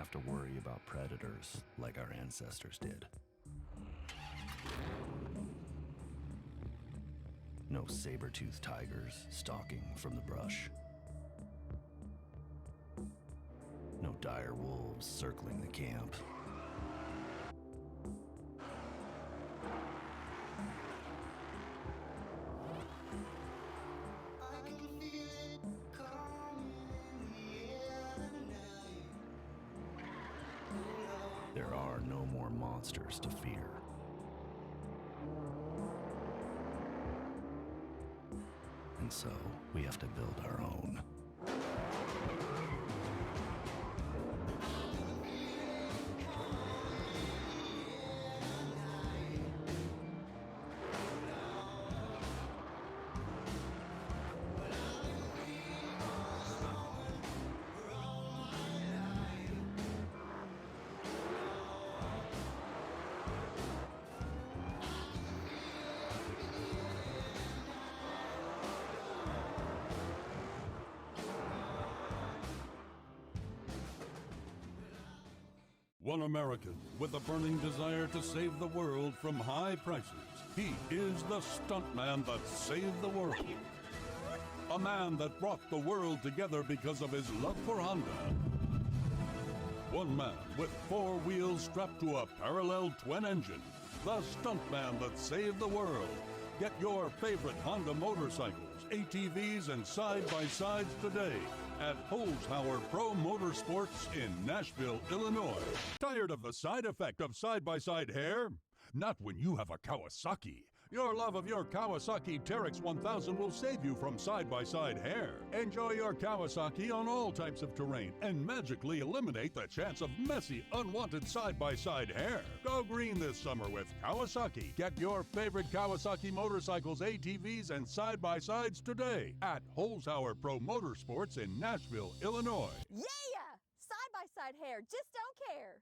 have to worry about predators like our ancestors did. No saber-toothed tigers stalking from the brush. No dire wolves circling the camp. There are no more monsters to fear. And so, we have to build our own. One American with a burning desire to save the world from high prices. He is the stuntman that saved the world. A man that brought the world together because of his love for Honda. One man with 4 wheels strapped to a parallel twin engine. The stuntman that saved the world. Get your favorite Honda motorcycles, ATVs, and side-by-sides today at Holzhauer Pro Motorsports in Nashville, Illinois. Tired of the side effect of side-by-side hair? Not when you have a Kawasaki. Your love of your Kawasaki Teryx 1000 will save you from side-by-side hair. Enjoy your Kawasaki on all types of terrain and magically eliminate the chance of messy, unwanted side-by-side hair. Go green this summer with Kawasaki. Get your favorite Kawasaki motorcycles, ATVs, and side-by-sides today at Holzhauer Pro Motorsports in Nashville, Illinois. Yeah! Side-by-side hair, just don't care.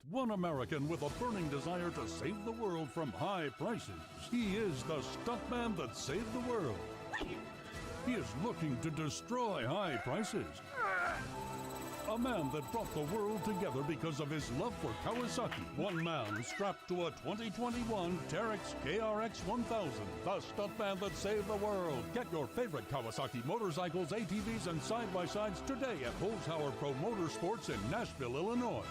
One American with a burning desire to save the world from high prices. He is the stuntman that saved the world. He is looking to destroy high prices. A man that brought the world together because of his love for Kawasaki. One man strapped to a 2021 Teryx KRX 1000. The stuntman that saved the world. Get your favorite Kawasaki motorcycles, ATVs, and side-by-sides today at Holzhauer Pro Motorsports in Nashville, Illinois.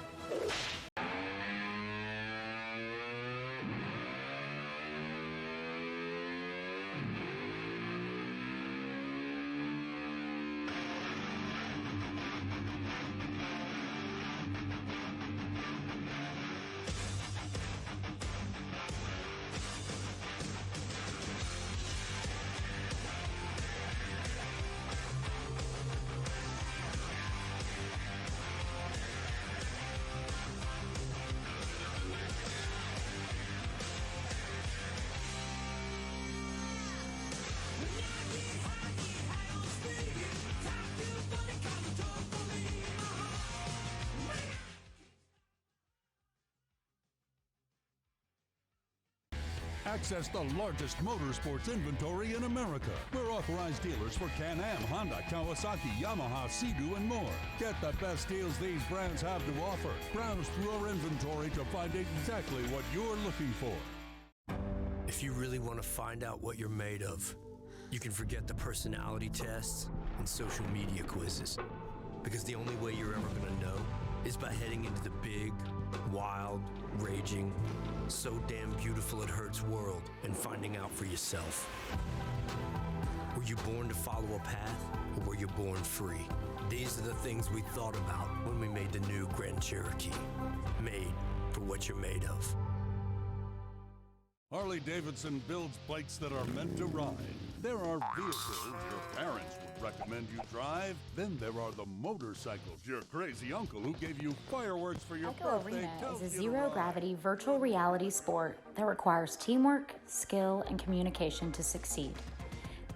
Access the largest motorsports inventory in America. We're authorized dealers for Can-Am, Honda, Kawasaki, Yamaha, Sea-Doo, and more. Get the best deals these brands have to offer. Browse through our inventory to find exactly what you're looking for. If you really want to find out what you're made of, you can forget the personality tests and social media quizzes. Because the only way you're ever going to know is by heading into the big, wild, raging, so damn beautiful it hurts world and finding out for yourself. Were you born to follow a path, or were you born free? These are the things we thought about when we made the new Grand Cherokee. Made for what you're made of. Harley-Davidson builds bikes that are meant to ride. There are vehicles your parents would recommend you drive. Then there are the motorcycles your crazy uncle who gave you fireworks for your birthday Arena tells is a you to zero-gravity virtual reality sport that requires teamwork, skill, and communication to succeed.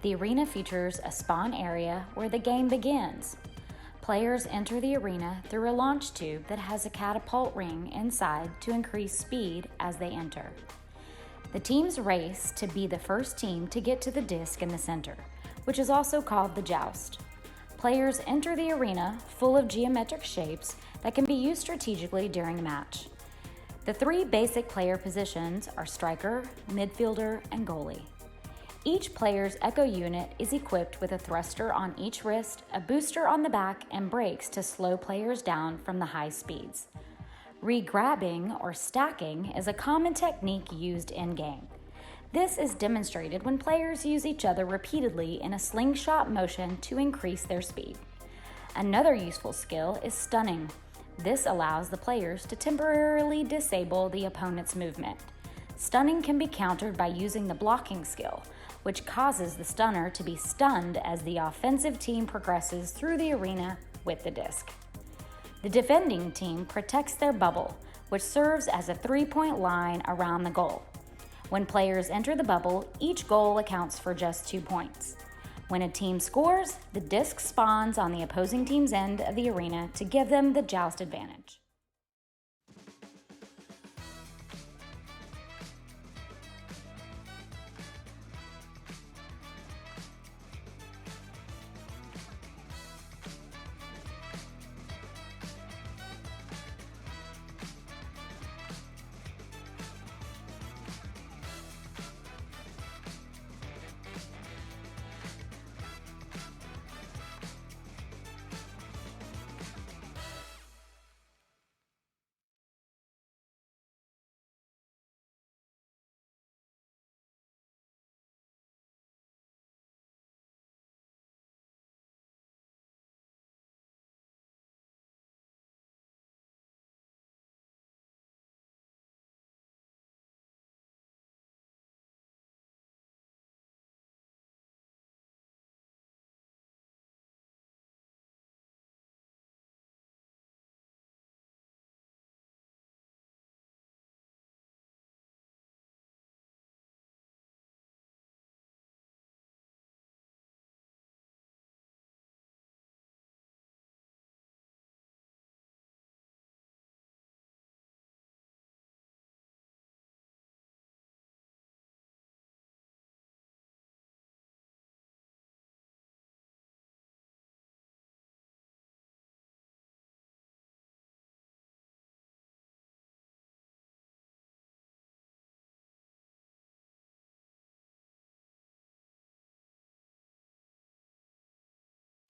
The arena features a spawn area where the game begins. Players enter the arena through a launch tube that has a catapult ring inside to increase speed as they enter. The teams race to be the first team to get to the disc in the center, which is also called the joust. Players enter the arena full of geometric shapes that can be used strategically during a match. The three basic player positions are striker, midfielder, and goalie. Each player's Echo unit is equipped with a thruster on each wrist, a booster on the back, and brakes to slow players down from the high speeds. Re-grabbing or stacking is a common technique used in-game. This is demonstrated when players use each other repeatedly in a slingshot motion to increase their speed. Another useful skill is stunning. This allows the players to temporarily disable the opponent's movement. Stunning can be countered by using the blocking skill, which causes the stunner to be stunned as the offensive team progresses through the arena with the disc. The defending team protects their bubble, which serves as a 3-point line around the goal. When players enter the bubble, each goal accounts for just 2 points. When a team scores, the disc spawns on the opposing team's end of the arena to give them the joust advantage.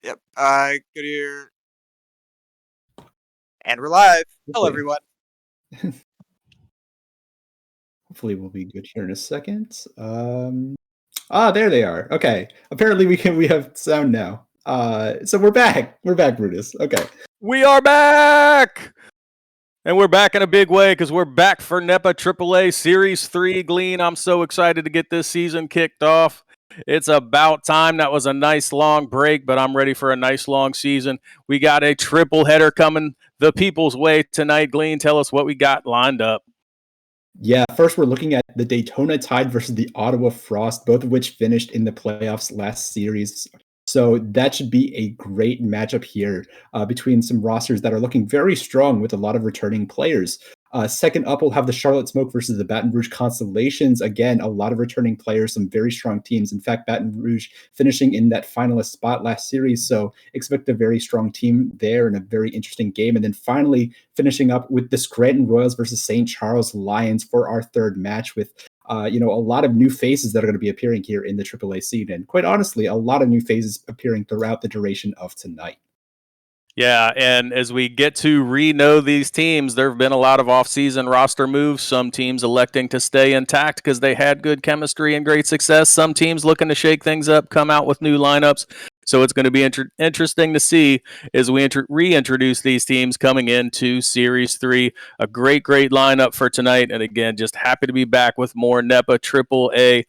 Yep, good here. And we're live. Hello, everyone. Hopefully we'll be good here in a second. There they are. Okay. Apparently we have sound now. So we're back. We're back, Brutus. Okay. We are back! And we're back in a big way because we're back for NEPA AAA Series 3. Glean, I'm so excited to get this season kicked off. It's about time. That was a nice long break, but I'm ready for a nice long season. We got a triple header coming the people's way tonight. Glean, tell us what we got lined up. Yeah, first we're looking at the Daytona Tide versus the Ottawa Frost, both of which finished in the playoffs last series. So that should be a great matchup here between some rosters that are looking very strong with a lot of returning players. Second up, we'll have the Charlotte Smoke versus the Baton Rouge Constellations. Again, a lot of returning players, some very strong teams. In fact, Baton Rouge finishing in that finalist spot last series. So expect a very strong team there and a very interesting game. And then finally, finishing up with the Scranton Royals versus St. Charles Lions for our third match with a lot of new faces that are going to be appearing here in the AAA scene. And quite honestly, a lot of new faces appearing throughout the duration of tonight. Yeah, and as we get to re-know these teams, there have been a lot of off-season roster moves. Some teams electing to stay intact because they had good chemistry and great success. Some teams looking to shake things up, come out with new lineups. So it's going to be interesting to see as we reintroduce these teams coming into Series 3. A great lineup for tonight. And again, just happy to be back with more NEPA AAA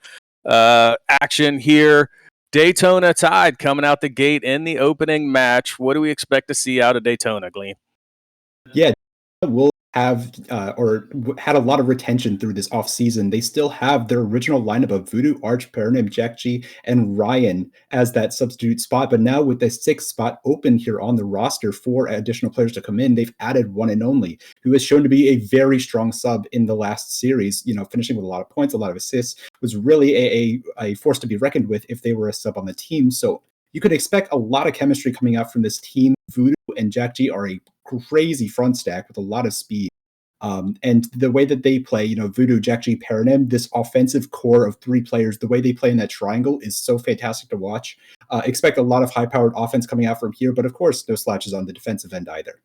action here. Daytona Tide coming out the gate in the opening match. What do we expect to see out of Daytona, Glean? Yeah, we'll have had a lot of retention through this offseason. They still have their original lineup of Voodoo, Arch, Paranym, Jack G, and Ryan as that substitute spot. But now with the 6th spot open here on the roster for additional players to come in, they've added one and only, who has shown to be a very strong sub in the last series, finishing with a lot of points, a lot of assists, was really a force to be reckoned with if they were a sub on the team. So you could expect a lot of chemistry coming out from this team. Voodoo and Jack G are a crazy front stack with a lot of speed. And the way that they play, Voodoo, Jack G, Paranym, this offensive core of 3 players, the way they play in that triangle is so fantastic to watch. Expect a lot of high-powered offense coming out from here, but of course, no slouches on the defensive end either.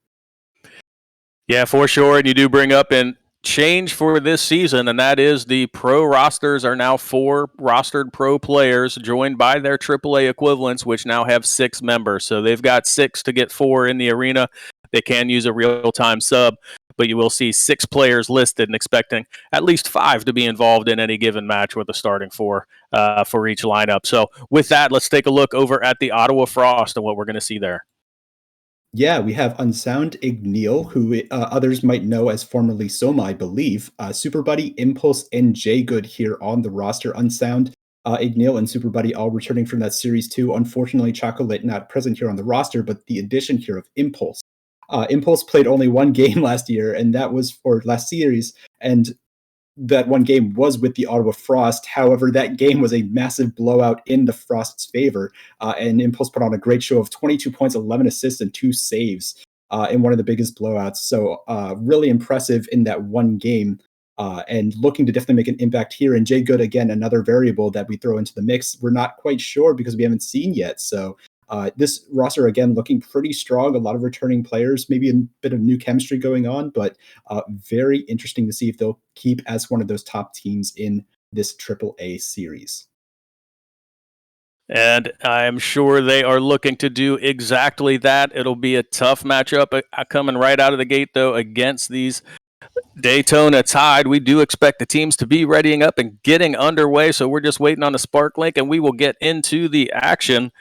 Yeah, for sure. And you do bring up an change for this season, and that is the pro rosters are now 4 rostered pro players joined by their AAA equivalents, which now have 6 members. So they've got 6 to get 4 in the arena. They can use a real-time sub, but you will see 6 players listed and expecting at least 5 to be involved in any given match with a starting 4 for each lineup. So with that, let's take a look over at the Ottawa Frost and what we're going to see there. Yeah, we have Unsound Igneal, who others might know as formerly Soma, I believe. Super Buddy, Impulse, and J Good here on the roster. Unsound, Igneal, and Super Buddy all returning from that Series 2. Unfortunately, Chocolate not present here on the roster, but the addition here of Impulse. Impulse played only one game last year, and that was for last series, and that one game was with the Ottawa Frost. However, that game was a massive blowout in the Frost's favor, and Impulse put on a great show of 22 points, 11 assists, and 2 saves in one of the biggest blowouts. So really impressive in that one game, and looking to definitely make an impact here. And Jay Good, again, another variable that we throw into the mix. We're not quite sure because we haven't seen yet. So this roster, again, looking pretty strong. A lot of returning players, maybe a bit of new chemistry going on, but very interesting to see if they'll keep as one of those top teams in this AAA series. And I'm sure they are looking to do exactly that. It'll be a tough matchup coming right out of the gate, though, against these Daytona Tide. We do expect the teams to be readying up and getting underway, so we're just waiting on the spark link, and we will get into the action.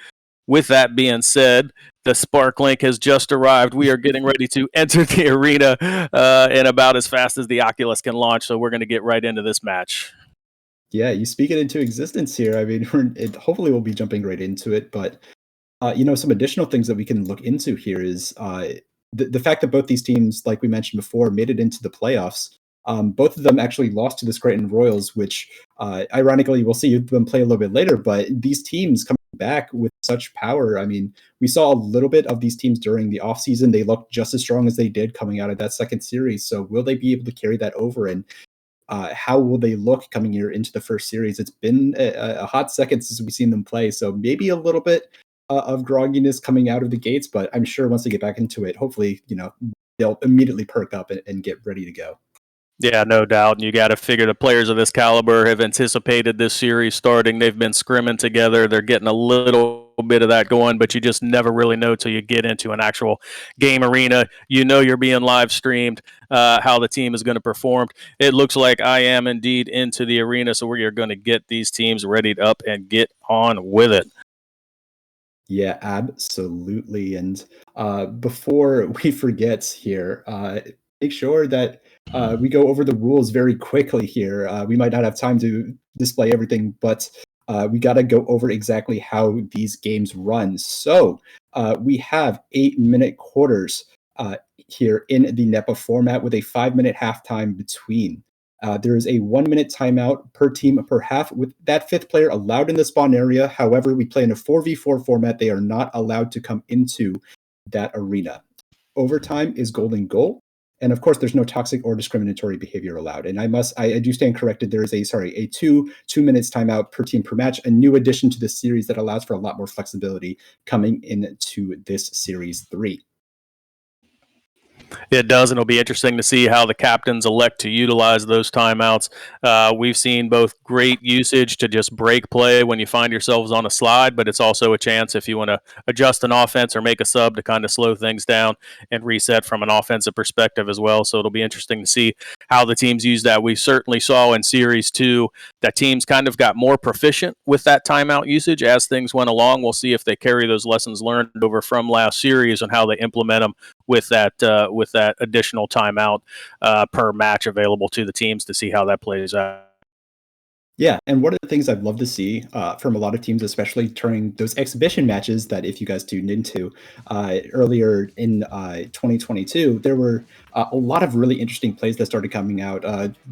With that being said, the spark link has just arrived. We are getting ready to enter the arena in about as fast as the Oculus can launch, so we're going to get right into this match. Yeah, you speak it into existence here. I mean, hopefully we'll be jumping right into it, but some additional things that we can look into here is the fact that both these teams, like we mentioned before, made it into the playoffs. Both of them actually lost to the Scranton Royals, which ironically we'll see them play a little bit later, but these teams coming back with such power. I mean, we saw a little bit of these teams during the offseason. They looked just as strong as they did coming out of that second series. So will they be able to carry that over? And how will they look coming here into the first series? It's been a hot second since we've seen them play. So maybe a little bit of grogginess coming out of the gates, but I'm sure once they get back into it, hopefully, they'll immediately perk up and get ready to go. Yeah, no doubt. And you got to figure the players of this caliber have anticipated this series starting. They've been scrimming together. They're getting a little bit of that going, but you just never really know till you get into an actual game arena. You're being live streamed, how the team is going to perform. It looks like I am indeed into the arena, so we are going to get these teams readied up and get on with it. Yeah, absolutely. And before we forget here, make sure that we go over the rules very quickly here. We might not have time to display everything, but we got to go over exactly how these games run. So we have 8-minute quarters here in the NEPA format with a 5-minute halftime between. There is a 1-minute timeout per team per half, with that 5th player allowed in the spawn area. However, we play in a 4v4 format. They are not allowed to come into that arena. Overtime is golden goal. And of course, there's no toxic or discriminatory behavior allowed. And I do stand corrected. There is a 2 minutes timeout per team per match, a new addition to the series that allows for a lot more flexibility coming into this series 3. It does, and it'll be interesting to see how the captains elect to utilize those timeouts. We've seen both great usage to just break play when you find yourselves on a slide, but it's also a chance if you want to adjust an offense or make a sub to kind of slow things down and reset from an offensive perspective as well. So it'll be interesting to see how the teams use that. We certainly saw in Series 2 that teams kind of got more proficient with that timeout usage as things went along. We'll see if they carry those lessons learned over from last series and how they implement them with that additional timeout per match available to the teams to see how that plays out. Yeah, and one of the things I'd love to see from a lot of teams, especially during those exhibition matches that if you guys tuned into earlier in 2022, there were a lot of really interesting plays that started coming out.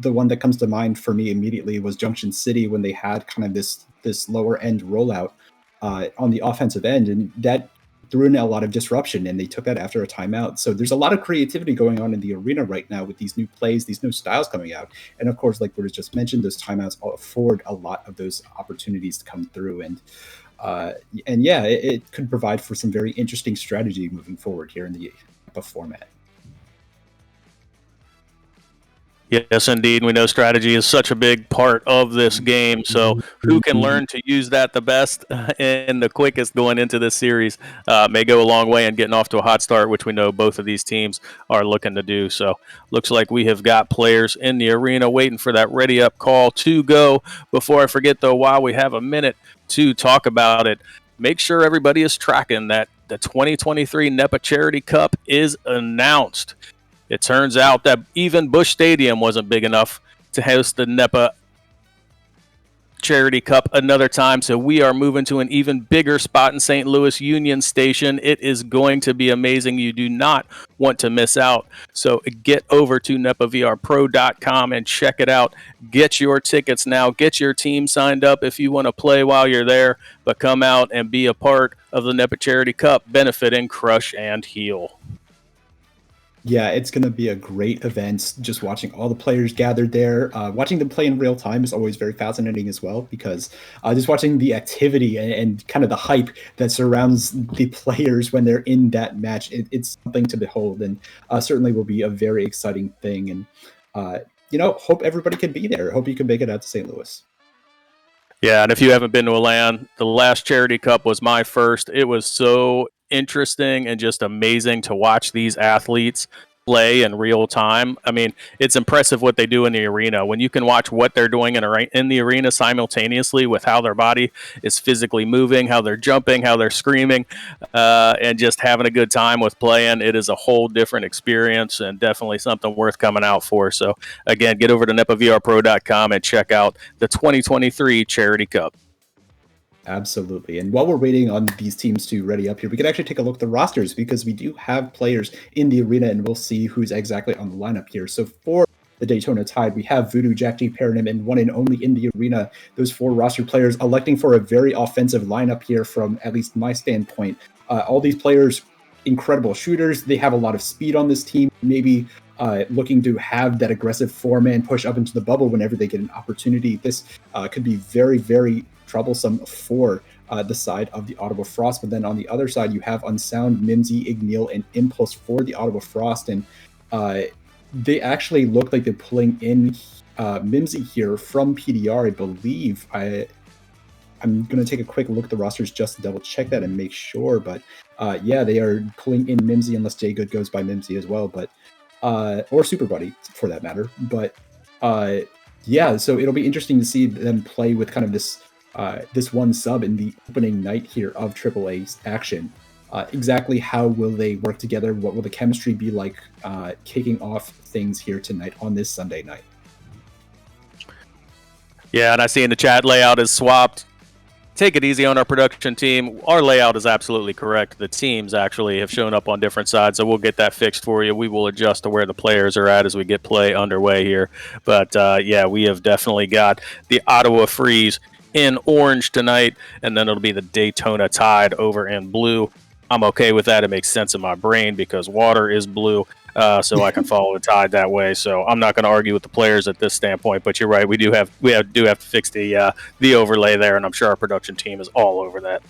The one that comes to mind for me immediately was Junction City when they had kind of this lower end rollout on the offensive end, and that threw in a lot of disruption, and they took that after a timeout. So there's a lot of creativity going on in the arena right now with these new plays, these new styles coming out. And of course, like what was just mentioned, those timeouts afford a lot of those opportunities to come through. And yeah, it could provide for some very interesting strategy moving forward here in the NEPA format. Yes, indeed. We know strategy is such a big part of this game. So who can learn to use that the best and the quickest going into this series may go a long way in getting off to a hot start, which we know both of these teams are looking to do. So looks like we have got players in the arena waiting for that ready up call to go. Before I forget, though, while we have a minute to talk about it, make sure everybody is tracking that the 2023 NEPA Charity Cup is announced. It turns out that even Busch Stadium wasn't big enough to host the NEPA Charity Cup another time, so we are moving to an even bigger spot in St. Louis Union Station. It is going to be amazing. You do not want to miss out. So get over to NEPAvrp.com and check it out. Get your tickets now. Get your team signed up if you want to play while you're there, but come out and be a part of the NEPA Charity Cup benefiting Crush and Heal. Yeah, it's going to be a great event. Just watching all the players gathered there, watching them play in real time is always very fascinating as well, because just watching the activity and kind of the hype that surrounds the players when they're in that match, it's something to behold, and certainly will be a very exciting thing. And, hope everybody can be there. Hope you can make it out to St. Louis. Yeah, and if you haven't been to a LAN, the last Charity Cup was my first. It was so interesting and just amazing to watch these athletes play in real time. I mean, it's impressive what they do in the arena. When you can watch what they're doing in the arena simultaneously with how their body is physically moving, how they're jumping, how they're screaming, and just having a good time with playing, it is a whole different experience and definitely something worth coming out for. So again, get over to NEPAvrp.com and check out the 2023 Charity Cup. Absolutely. And while we're waiting on these teams to ready up here, we can actually take a look at the rosters, because we do have players in the arena, and we'll see who's exactly on the lineup here. So for the Daytona Tide, we have Voodoo, Jack G, Paranym, and one and only in the arena. Those four roster players electing for a very offensive lineup here from at least my standpoint. All these players, incredible shooters. They have a lot of speed on this team, maybe looking to have that aggressive four-man push up into the bubble whenever they get an opportunity. This could be very, very troublesome for the side of the Ottawa Frost. But then on the other side, you have Unsound, Mimsy, Igneel, and Impulse for the Ottawa Frost. And they actually look like they're pulling in Mimsy here from PDR, I believe. I'm going to take a quick look at the rosters just to double check that and make sure. But yeah, they are pulling in Mimsy, unless Jay Good goes by Mimsy as well, but or Super Buddy for that matter. But yeah, so it'll be interesting to see them play with kind of this one sub in the opening night here of AAA's action. Exactly how will they work together? What will the chemistry be like kicking off things here tonight on this Sunday night? Yeah, and I see in the chat layout is swapped. Take it easy on our production team. Our layout is absolutely correct. The teams actually have shown up on different sides, so we'll get that fixed for you. We will adjust to where the players are at as we get play underway here. But yeah, we have definitely got the Ottawa Freeze in orange tonight, and then it'll be the Daytona Tide over in blue. I'm okay with that. It makes sense in my brain because water is blue, so I can follow the Tide that way. So I'm not going to argue with the players at this standpoint. But you're right. We do have to fix the overlay there, and I'm sure our production team is all over that.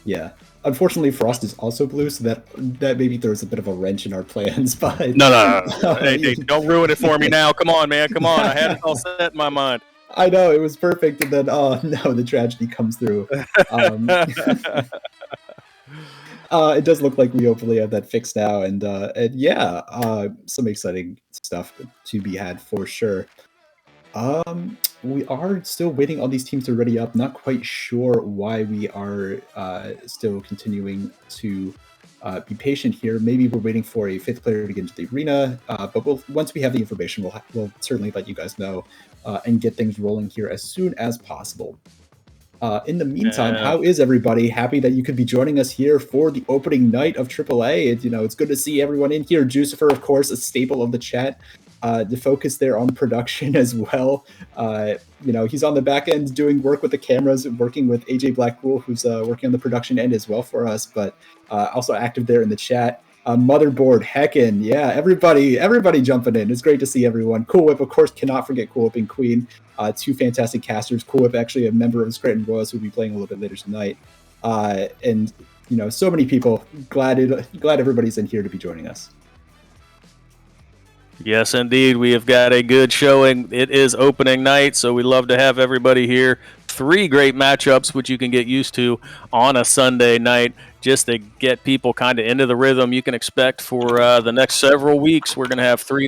Yeah. Unfortunately, Frost is also blue, so that maybe throws a bit of a wrench in our plans. But No. Hey, don't ruin it for me now. Come on, man. Come on. I had it all set in my mind. I know, it was perfect, and then no, the tragedy comes through. It does look like we hopefully have that fixed now, and yeah, some exciting stuff to be had for sure. We are still waiting on these teams to ready up. Not quite sure why we are still continuing to be patient here. Maybe we're waiting for a fifth player to get into the arena, but once we have the information, we'll certainly let you guys know and get things rolling here as soon as possible. In the meantime, how is everybody? Happy that you could be joining us here for the opening night of AAA. It's good to see everyone in here. Jucifer, of course, a staple of the chat. The focus there on production as well. He's on the back end doing work with the cameras, working with AJ Blackpool, who's working on the production end as well for us, but also active there in the chat. Motherboard, Heckin, yeah, everybody jumping in. It's great to see everyone. Cool Whip, of course, cannot forget Cool Whip and Queen. Two fantastic casters. Cool Whip, actually a member of the Scranton Royals, who will be playing a little bit later tonight. And so many people. Glad everybody's in here to be joining us. Yes, indeed. We have got a good showing. It is opening night, so we love to have everybody here. 3 great matchups, which you can get used to on a Sunday night, just to get people kind of into the rhythm you can expect for the next several weeks. We're going to have 3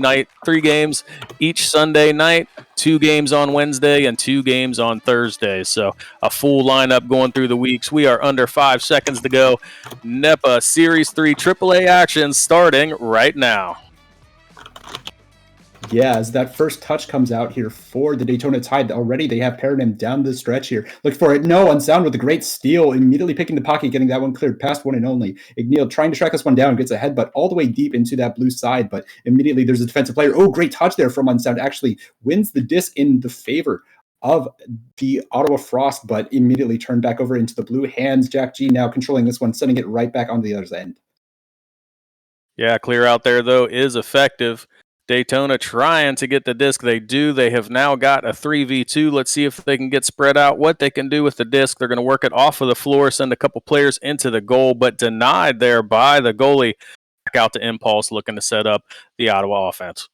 games each Sunday night, 2 games on Wednesday, and 2 games on Thursday. So a full lineup going through the weeks. We are under 5 seconds to go. NEPA Series 3 AAA action starting right now. Yeah, as that first touch comes out here for the Daytona Tide, already they have Paradigm down the stretch here. Look for it. No, Unsound with a great steal, immediately picking the pocket, getting that one cleared past one and only. Igneal trying to track this one down, gets a headbutt all the way deep into that blue side, but immediately there's a defensive player. Oh, great touch there from Unsound. Actually wins the disc in the favor of the Ottawa Frost, but immediately turned back over into the blue hands. Jack G now controlling this one, sending it right back on the other end. Yeah, clear out there, though, is effective. Daytona trying to get the disc. They do. They have now got a 3v2. Let's see if they can get spread out, what they can do with the disc. They're going to work it off of the floor, send a couple players into the goal, but denied there by the goalie. Back out to Impulse, looking to set up the Ottawa offense.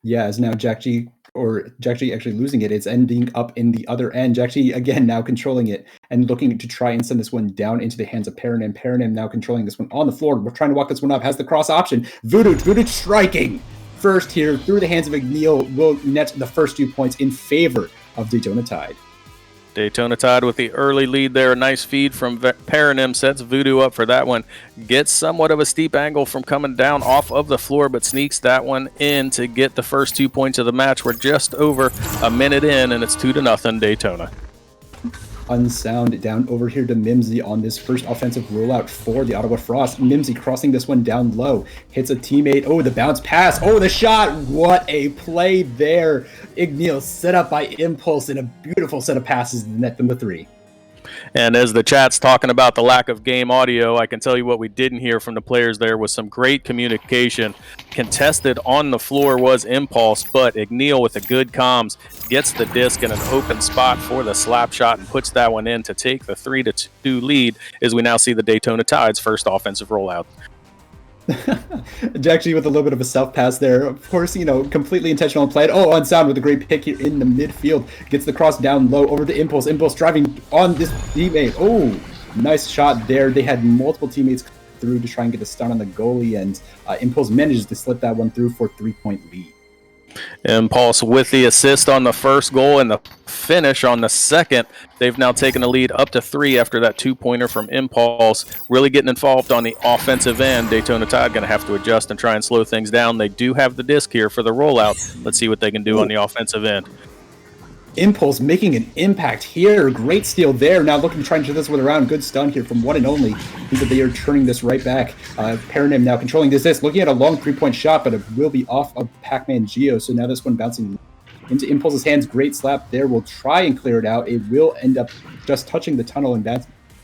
Yeah, as now Jack G actually losing it. It's ending up in the other end. Jack G again now controlling it and looking to try and send this one down into the hands of Paranim. Paranim now controlling this one on the floor. We're trying to walk this one up. Has the cross option. Voodoo striking first here through the hands of Igneal will net the first 2 points in favor of Daytona Tide. Daytona Tide with the early lead there. A nice feed from Paranim, sets Voodoo up for that one. Gets somewhat of a steep angle from coming down off of the floor, but sneaks that one in to get the first 2 points of the match. We're just over a minute in, and it's 2-0 Daytona. Unsound down over here to Mimsy on this first offensive rollout for the Ottawa Frost. Mimsy crossing this one down low. Hits a teammate. Oh, the bounce pass. Oh, the shot. What a play there. Igneal set up by Impulse in a beautiful set of passes to net them the 3. And as the chat's talking about the lack of game audio, I can tell you what we didn't hear from the players there was some great communication. Contested on the floor was Impulse, but Igneal with a good comms gets the disc in an open spot for the slap shot and puts that one in to take the 3-2 lead as we now see the Daytona Tide's first offensive rollout. Jack G with a little bit of a self pass there. Of course, completely intentional play. Oh, Unsound with a great pick here in the midfield. Gets the cross down low over to Impulse. Impulse driving on this teammate. Oh, nice shot there. They had multiple teammates through to try and get a stun on the goalie, and Impulse manages to slip that one through for 3-point lead. Impulse with the assist on the first goal and the finish on the second. They've now taken the lead up to 3 after that 2-pointer from Impulse. Really getting involved on the offensive end. Daytona Tide going to have to adjust and try and slow things down. They do have the disc here for the rollout. Let's see what they can do on the offensive end. Impulse making an impact here. Great steal there. Now looking to try and turn this one around. Good stun here from one and only. I think that they are turning this right back. Paranim now controlling this. Looking at a long 3-point shot, but it will be off of Pac-Man Geo. So now this one bouncing into Impulse's hands. Great slap there. We'll try and clear it out. It will end up just touching the tunnel and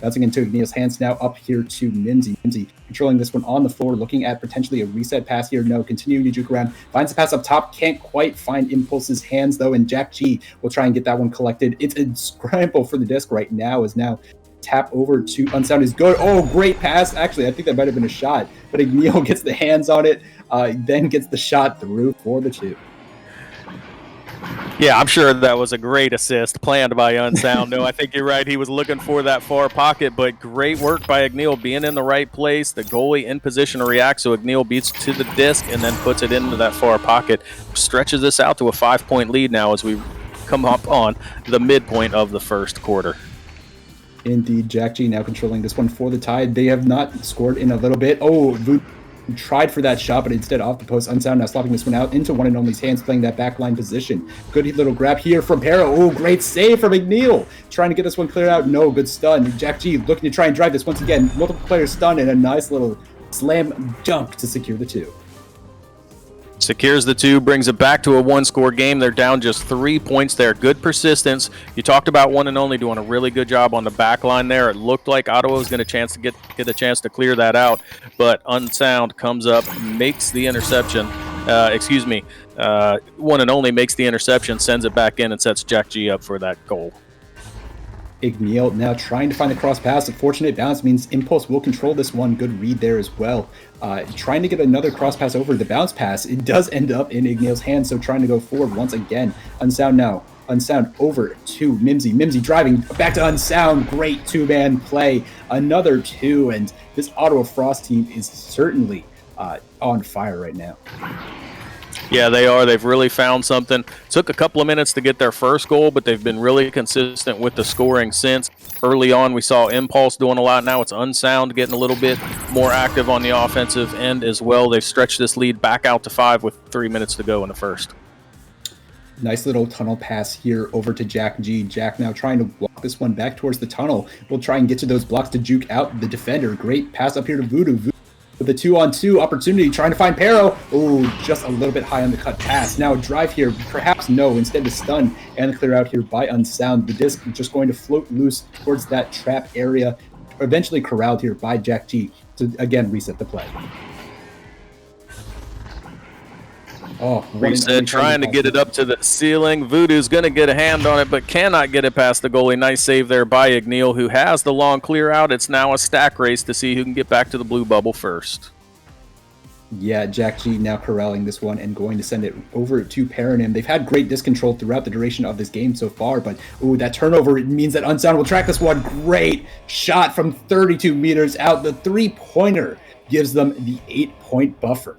bouncing into Igneal's hands. Now up here to Mimsy. Mimsy controlling this one on the floor, looking at potentially a reset pass here. No, continuing to juke around. Finds the pass up top. Can't quite find Impulse's hands, though, and Jack G will try and get that one collected. It's a scramble for the disc right now, as now tap over to Unsound is good. Oh, great pass. Actually, I think that might have been a shot, but Igneal gets the hands on it, then gets the shot through for the 2. Yeah, I'm sure that was a great assist planned by Unsound. No, I think you're right. He was looking for that far pocket, but great work by Igneal being in the right place. The goalie in position to react, so Igneal beats to the disc and then puts it into that far pocket. Stretches this out to a 5-point lead now as we come up on the midpoint of the first quarter. Indeed, Jack G now controlling this one for the Tide. They have not scored in a little bit. Oh, Voot tried for that shot, but instead off the post. Unsound now slopping this one out into one and only's hands, playing that backline position. Good little grab here from Pero. Oh, great save from McNeil. Trying to get this one cleared out. No, good stun. Jack G looking to try and drive this once again. Multiple players stunned and a nice little slam dunk to secure the 2. Secures the 2, brings it back to a 1-score game. They're down just 3 points there. Good persistence. You talked about one and only doing a really good job on the back line there. It looked like Ottawa was going to get a chance to clear that out, but Unsound comes up, makes the interception. One and only makes the interception, sends it back in, and sets Jack G up for that goal. Igneal now trying to find the cross pass. A fortunate bounce means Impulse will control this one. Good read there as well. Trying to get another cross pass over the bounce pass. It does end up in Igneal's hands, so trying to go forward once again. Unsound now. Unsound over to Mimsy. Mimsy driving back to Unsound. Great 2-man play. Another 2, and this Ottawa Frost team is certainly on fire right now. Yeah, they are. They've really found something. Took a couple of minutes to get their first goal, but they've been really consistent with the scoring since. Early on, we saw Impulse doing a lot. Now it's Unsound getting a little bit more active on the offensive end as well. They've stretched this lead back out to 5 with 3 minutes to go in the first. Nice little tunnel pass here over to Jack G. Jack now trying to walk this one back towards the tunnel. We'll try and get to those blocks to juke out the defender. Great pass up here to Voodoo. With a 2-on-2 opportunity, trying to find Pero. Oh, just a little bit high on the cut pass. Now a drive here, perhaps no, instead of stun and the clear out here by Unsound. The disc just going to float loose towards that trap area, eventually corralled here by Jack G to again reset the play. Oh, Reset, trying to get it up to the ceiling. Voodoo's going to get a hand on it, but cannot get it past the goalie. Nice save there by Igneal, who has the long clear out. It's now a stack race to see who can get back to the blue bubble first. Yeah, Jack G now corralling this one and going to send it over to Paranim. They've had great disc control throughout the duration of this game so far, but that turnover means that Unsound will track this one. Great shot from 32 meters out. The 3-pointer gives them the 8-point buffer.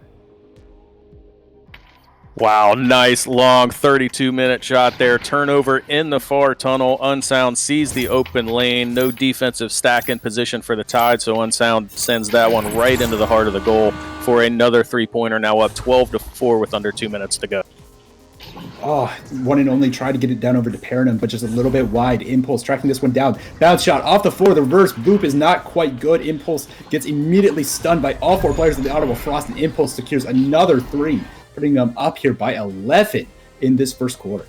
Wow, nice long 32-minute shot there. Turnover in the far tunnel. Unsound sees the open lane. No defensive stack in position for the Tide, so Unsound sends that one right into the heart of the goal for another 3-pointer, now up 12-4 with under 2 minutes to go. Oh, one and only tried to get it down over to Paranim, but just a little bit wide. Impulse tracking this one down. Bounce shot off the floor. The reverse boop is not quite good. Impulse gets immediately stunned by all 4 players of the Ottawa Frost, and Impulse secures another 3. Putting them up here by 11 in this first quarter.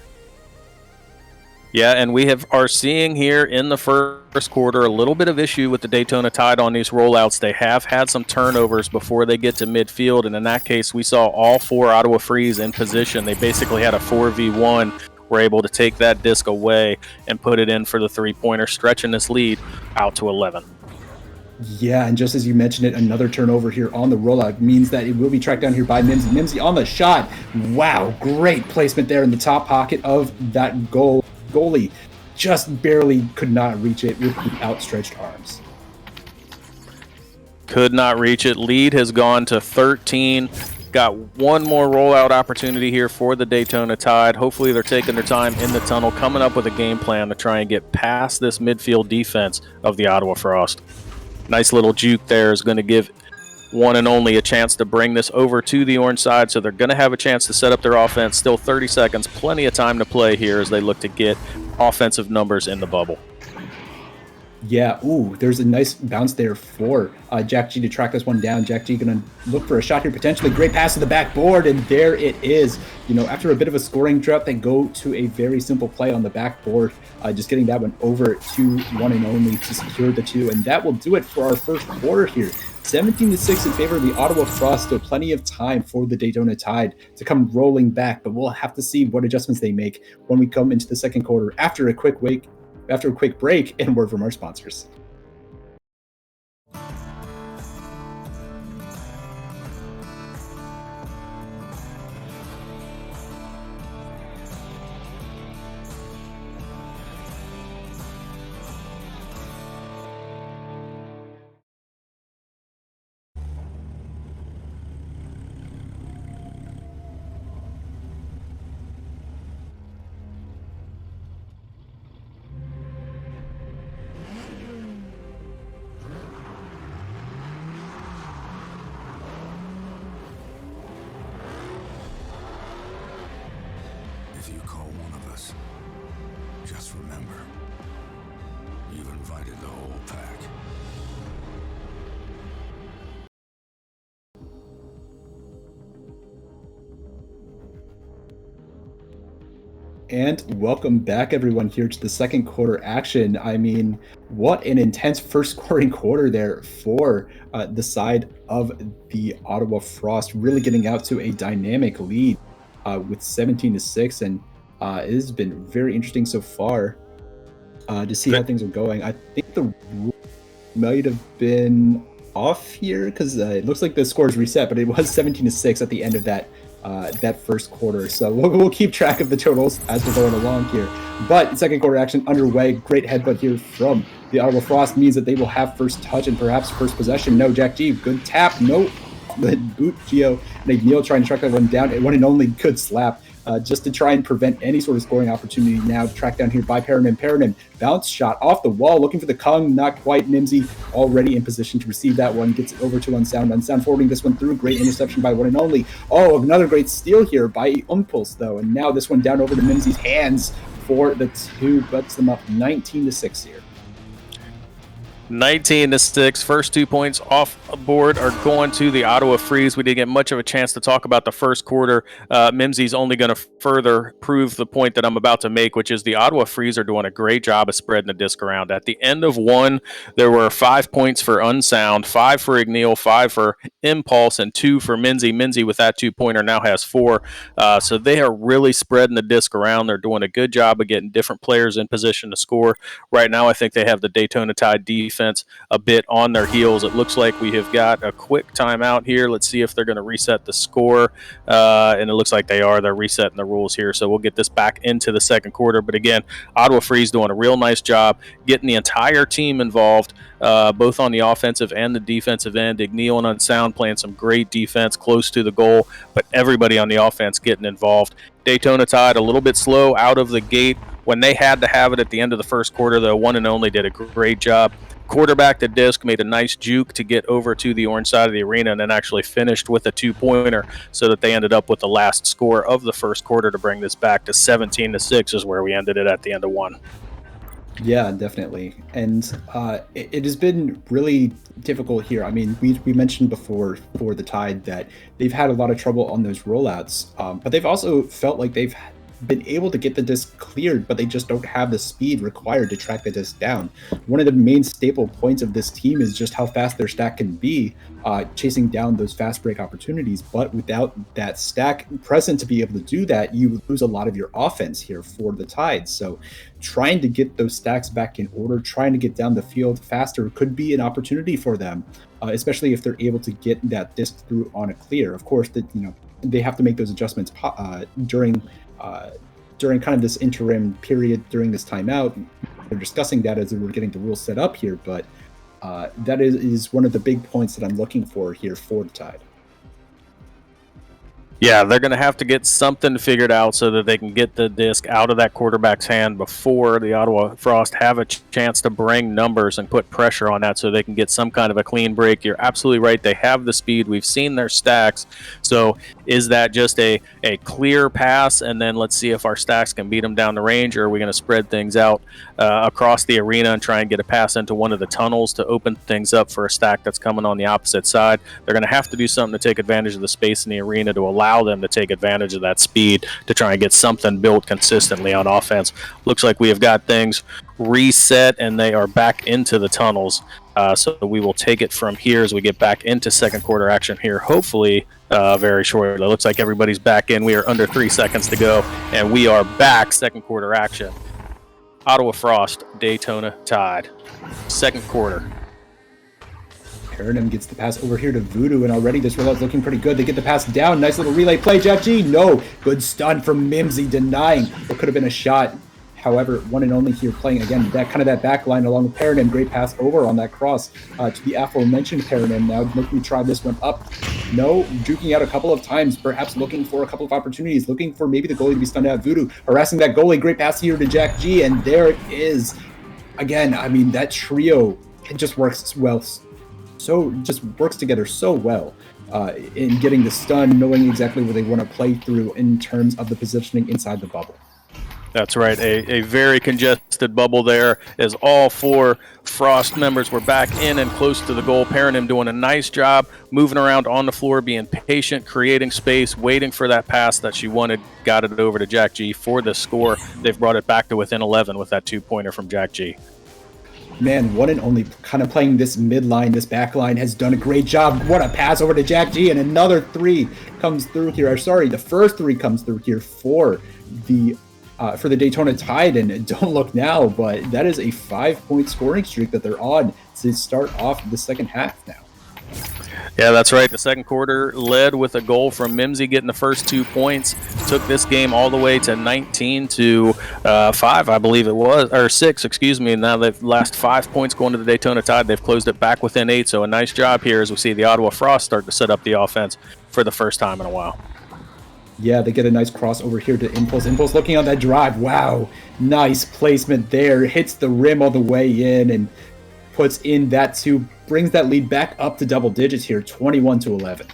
Yeah, and we are seeing here in the first quarter a little bit of issue with the Daytona Tide on these rollouts. They have had some turnovers before they get to midfield, and in that case, we saw all 4 Ottawa Frees in position. They basically had a 4v1. Were able to take that disc away and put it in for the 3-pointer, stretching this lead out to 11. Yeah, and just as you mentioned it, another turnover here on the rollout means that it will be tracked down here by Mimsy. Mimsy on the shot. Wow, great placement there in the top pocket of that goalie. Just barely could not reach it with the outstretched arms. Could not reach it. Lead has gone to 13. Got one more rollout opportunity here for the Daytona Tide. Hopefully they're taking their time in the tunnel, coming up with a game plan to try and get past this midfield defense of the Ottawa Frost. Nice little juke there is going to give one and only a chance to bring this over to the orange side, so they're going to have a chance to set up their offense. Still 30 seconds, plenty of time to play here as they look to get offensive numbers in the bubble. Yeah, there's a nice bounce there for Jack G to track this one down. Jack G going to look for a shot here potentially. Great pass to the backboard, and there it is. After a bit of a scoring drought, they go to a very simple play on the backboard, just getting that one over to one and only to secure the 2, and that will do it for our first quarter here. 17-6 in favor of the Ottawa Frost. Still plenty of time for the Daytona Tide to come rolling back, but we'll have to see what adjustments they make when we come into the second quarter after a quick break and word from our sponsors. us. Just remember, you've invited the whole pack. And welcome back, everyone, here to the second quarter action. I mean, what an intense first scoring quarter there for the side of the Ottawa Frost, really getting out to a dynamic lead with 17-6. And it has been very interesting so far to see how things are going. I think the rule might have been off here because it looks like the score is reset, but it was 17-6 at the end of that first quarter. So we'll keep track of the totals as we're going along here. But second quarter action underway. Great headbutt here from the Ottawa Frost means that they will have first touch and perhaps first possession. No, Jack G, good tap. No, the boot Gio and Neil trying to track that one down. One and only good slap just to try and prevent any sort of scoring opportunity. Now tracked down here by Paranim. Paranim bounce shot off the wall, looking for the Kung, not quite. Nimsy already in position to receive that one, gets it over to Unsound. Unsound forwarding this one through. Great interception by one and only. Oh, another great steal here by Impulse though, and now this one down over to Nimsy's hands for the two, butts them up 19-6 here. 19-6. First 2 points off board are going to the Ottawa Freeze. We didn't get much of a chance to talk about the first quarter. Mimsy's only going to further prove the point that I'm about to make, which is the Ottawa Freeze are doing a great job of spreading the disc around. At the end of one, there were 5 points for Unsound, 5 for Igneel, 5 for Impulse, and 2 for Mimsy. Mimsy with that 2-pointer now has 4. So they are really spreading the disc around. They're doing a good job of getting different players in position to score. Right now, I think they have the Daytona Tide defense a bit on their heels. It looks like we have got a quick timeout here. Let's see if they're going to reset the score. And it looks like they are. They're resetting the rules here. So we'll get this back into the second quarter. But again, Ottawa Freeze doing a real nice job getting the entire team involved, both on the offensive and the defensive end. Igneel and Unsound playing some great defense close to the goal, but everybody on the offense getting involved. Daytona Tide a little bit slow out of the gate. When they had to have it at the end of the first quarter, the one and only did a great job. Quarterback the disc, made a nice juke to get over to the orange side of the arena, and then actually finished with a 2-pointer so that they ended up with the last score of the first quarter to bring this back to 17-6 is where we ended it at the end of one. Yeah, definitely. And it has been really difficult here. I mean, we mentioned before for the Tide that they've had a lot of trouble on those rollouts, but they've also felt like they've been able to get the disc cleared, but they just don't have the speed required to track the disc down. One of the main staple points of this team is just how fast their stack can be, chasing down those fast break opportunities. But without that stack present to be able to do that, you lose a lot of your offense here for the Tide. So trying to get those stacks back in order, trying to get down the field faster could be an opportunity for them, especially if they're able to get that disc through on a clear. Of course, that they have to make those adjustments during kind of this interim period during this timeout. They're discussing that as we're getting the rules set up here, but that is one of the big points that I'm looking for here for the Tide. Yeah, they're going to have to get something figured out so that they can get the disc out of that quarterback's hand before the Ottawa Frost have a chance to bring numbers and put pressure on that so they can get some kind of a clean break. You're absolutely right. They have the speed. We've seen their stacks. So is that just a clear pass and then let's see if our stacks can beat them down the range, or are we going to spread things out across the arena and try and get a pass into one of the tunnels to open things up for a stack that's coming on the opposite side? They're going to have to do something to take advantage of the space in the arena to allow them to take advantage of that speed to try and get something built consistently on offense. Looks like we have got things reset and they are back into the tunnels. So we will take it from here as we get back into second quarter action here, hopefully very shortly. It looks like everybody's back in. We are under 3 seconds to go, and we are back second quarter action. Ottawa Frost, Daytona Tide. Second quarter. Paranim gets the pass over here to Voodoo, and already this rollout's looking pretty good. They get the pass down. Nice little relay play. Jack G, no. Good stun from Mimsy, denying what could have been a shot. However, one and only here playing, again, that back line along with Paranim. Great pass over on that cross to the aforementioned Paranim. Now looking to try this one up. No, juking out a couple of times, perhaps looking for a couple of opportunities, looking for maybe the goalie to be stunned out. Voodoo harassing that goalie. Great pass here to Jack G, and there it is. Again, I mean, that trio, it just works well. So just works together so well in getting the stun, knowing exactly where they want to play through in terms of the positioning inside the bubble. That's right. A very congested bubble there, as all 4 Frost members were back in and close to the goal. Paranim doing a nice job moving around on the floor, being patient, creating space, waiting for that pass that she wanted, got it over to Jack G for the score. They've brought it back to within 11 with that 2-pointer from Jack G. Man, one and only kind of playing this midline, this back line has done a great job. What a pass over to Jack G, and another 3 comes through here. Sorry, the first 3 comes through here for the Daytona Tide, and don't look now, but that is a 5-point scoring streak that they're on to start off the second half now. Yeah, that's right. The second quarter led with a goal from Mimsy getting the first 2 points. Took this game all the way to 19-5, I believe it was, or 6, excuse me. Now the last 5 points going to the Daytona Tide. They've closed it back within 8, so a nice job here as we see the Ottawa Frost start to set up the offense for the first time in a while. Yeah, they get a nice crossover here to Impulse. Impulse looking on that drive. Wow, nice placement there. Hits the rim all the way in and puts in that 2. Brings that lead back up to double digits here, 21-11.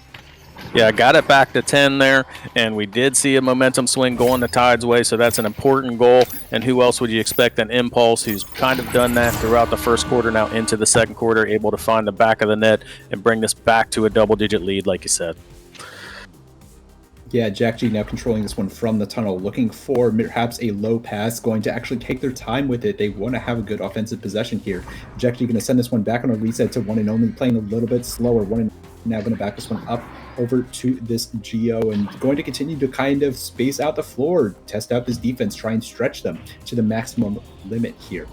Yeah, got it back to 10 there, and we did see a momentum swing going the Tide's way, so that's an important goal. And who else would you expect than Impulse, who's kind of done that throughout the first quarter, now into the second quarter, able to find the back of the net and bring this back to a double-digit lead, like you said. Yeah, Jack G now controlling this one from the tunnel, looking for perhaps a low pass, going to actually take their time with it. They want to have a good offensive possession here. Jack G going to send this one back on a reset to one and only, playing a little bit slower. One and now going to back this one up over to this Geo and going to continue to kind of space out the floor, test out this defense, try and stretch them to the maximum limit here.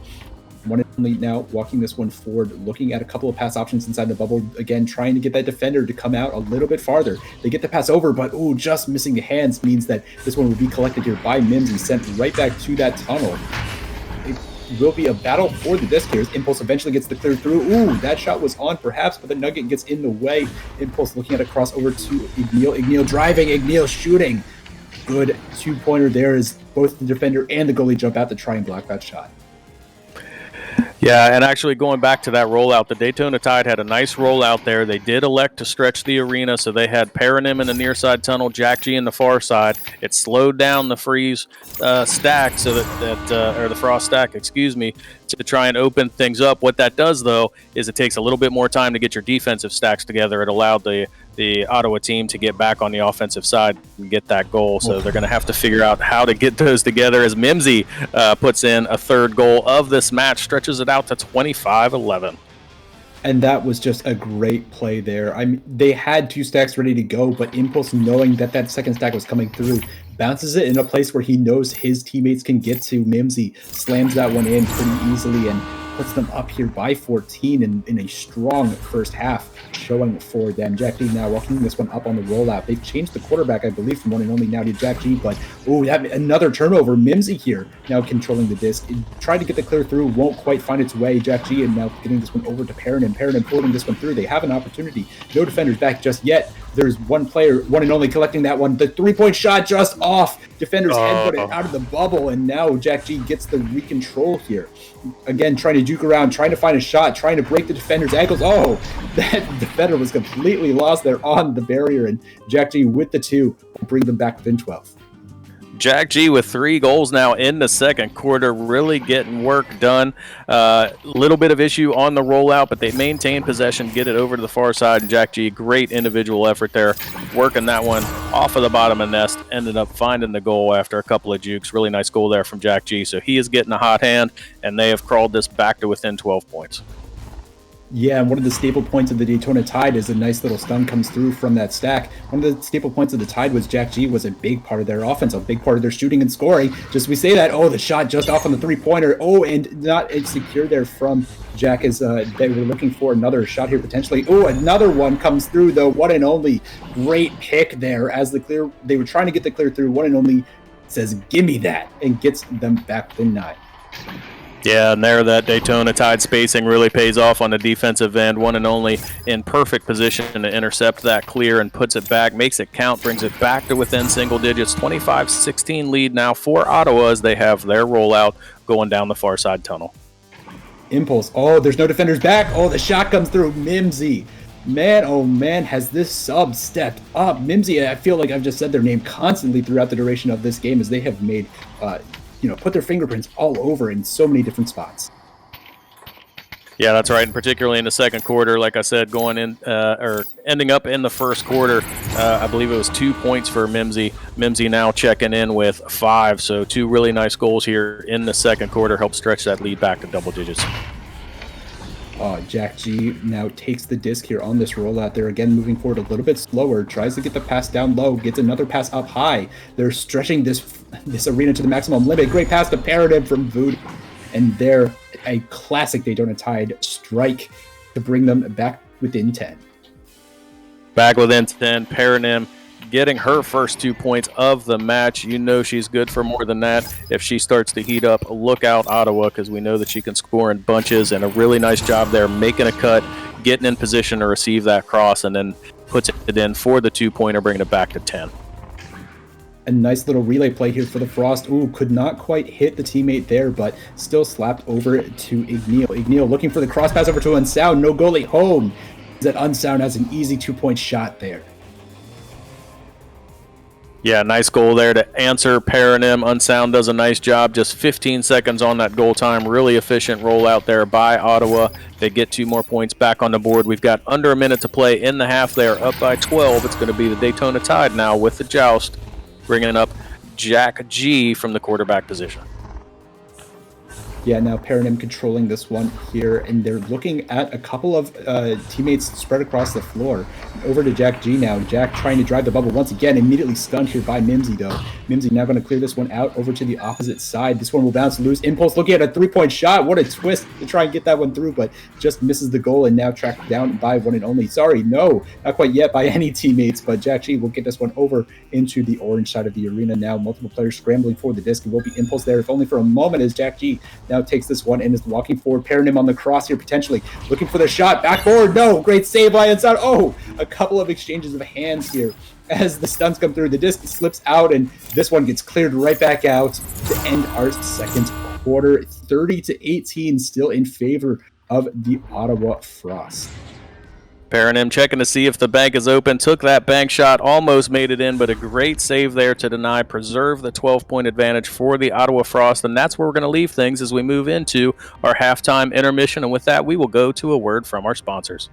One and only now walking this one forward, looking at a couple of pass options inside the bubble. Again, trying to get that defender to come out a little bit farther. They get the pass over, but just missing the hands means that this one will be collected here by Mimsy, sent right back to that tunnel. It will be a battle for the disc here. Impulse eventually gets the clear through. That shot was on perhaps, but the Nugget gets in the way. Impulse looking at a crossover to Igneel. Igneel driving, Igneel shooting. Good 2-pointer there as both the defender and the goalie jump out to try and block that shot. Yeah, and actually going back to that rollout, the Daytona Tide had a nice rollout there. They did elect to stretch the arena, so they had Paranim in the near side tunnel, Jack G in the far side. It slowed down the freeze stack, so or the frost stack, excuse me, to try and open things up. What that does, though, is it takes a little bit more time to get your defensive stacks together. It allowed the Ottawa team to get back on the offensive side and get that goal. So they're going to have to figure out how to get those together as Mimsy puts in a third goal of this match, stretches it out to 25-11. And that was just a great play there. They had 2 stacks ready to go, but Impulse, knowing that second stack was coming through, bounces it in a place where he knows his teammates can get to. Mimsy slams that one in pretty easily and puts them up here by 14 in a strong first half showing for them. Jack G now walking this one up on the rollout. They've changed the quarterback, I believe, from one and only now to Jack G, but another turnover. Mimsy here now controlling the disc. Tried to get the clear through, won't quite find its way. Jack G and now getting this one over to Paranim. Paranim pulling this one through. They have an opportunity. No defenders back just yet. There's one player, one and only, collecting that one. The 3-point shot just off. Defender's headbutt it out of the bubble, and now Jack G gets the recontrol here. Again, trying to juke around, trying to find a shot, trying to break the defender's ankles. That defender was completely lost there on the barrier, and Jack G with the 2 will bring them back within 12. Jack G with 3 goals now in the second quarter, really getting work done. Little bit of issue on the rollout, but they maintain possession, get it over to the far side, and Jack G, great individual effort there, working that one off of the bottom of the nest, ended up finding the goal after a couple of jukes. Really nice goal there from Jack G, so he is getting a hot hand, and they have crawled this back to within 12 points. Yeah, and one of the staple points of the Daytona Tide is a nice little stun comes through from that stack. One of the staple points of the Tide was Jack G was a big part of their offense, a big part of their shooting and scoring. Just we say that, the shot just off on the 3-pointer. And not insecure there from Jack as they were looking for another shot here potentially. Another one comes through though. One and only, great pick there as they were trying to get the clear through. One and only says, "Give me that," and gets them back within 9. Yeah, and there that Daytona Tide spacing really pays off on the defensive end. One and only in perfect position to intercept that clear and puts it back, makes it count, brings it back to within single digits. 25-16 lead now for Ottawa as they have their rollout going down the far side tunnel. Impulse. There's no defenders back. The shot comes through. Mimsy. Man, has this sub stepped up. Mimsy, I feel like I've just said their name constantly throughout the duration of this game as they have made put their fingerprints all over in so many different spots. Yeah, that's right, and particularly in the second quarter, like I said, going in or ending up in the first quarter, I believe it was 2 points for Mimsy. Mimsy now checking in with 5, so 2 really nice goals here in the second quarter help stretch that lead back to double digits. Jack G now takes the disc here on this rollout. They're again moving forward a little bit slower, tries to get the pass down low, gets another pass up high. They're stretching this arena to the maximum limit. Great pass to Paradigm from Voodoo. And they're a classic Daytona Tide strike to bring them back within 10. Back within 10, Paradigm getting her first 2 points of the match. You know she's good for more than that. If she starts to heat up, look out Ottawa, because we know that she can score in bunches, and a really nice job there making a cut, getting in position to receive that cross, and then puts it in for the 2-pointer, bringing it back to 10. A nice little relay play here for the Frost. Ooh, could not quite hit the teammate there, but still slapped over to Igneel. Igneel looking for the cross pass over to Unsound. No goalie home. That Unsound has an easy 2-point shot there. Yeah, nice goal there to answer Paradigm. Unsound does a nice job. Just 15 seconds on that goal time. Really efficient rollout there by Ottawa. They get 2 more points back on the board. We've got under a minute to play in the half. They are up by 12. It's going to be the Daytona Tide now with the joust, bringing up Jack G from the quarterback position. Yeah, now Paradigm controlling this one here, and they're looking at a couple of teammates spread across the floor. Over to Jack G now. Jack trying to drive the bubble once again, immediately stunned here by Mimsy, though. Mimsy now going to clear this one out over to the opposite side. This one will bounce loose. Impulse looking at a 3-point shot. What a twist to try and get that one through, but just misses the goal and now tracked down by one and only. Sorry, no, not quite yet by any teammates, but Jack G will get this one over into the orange side of the arena now. Multiple players scrambling for the disc. It will be Impulse there, if only for a moment, as Jack G now takes this one and is walking forward. Paradigm on the cross here, potentially looking for the shot. Backboard, no, great save by Inside. Oh, a couple of exchanges of hands here as the stunts come through. The disc slips out, and this one gets cleared right back out to end our second quarter. 30-18, still in favor of the Ottawa Frost. Paradigm checking to see if the bank is open. Took that bank shot, almost made it in, but a great save there to deny, preserve the 12-point advantage for the Ottawa Frost. And that's where we're going to leave things as we move into our halftime intermission. And with that, we will go to a word from our sponsors.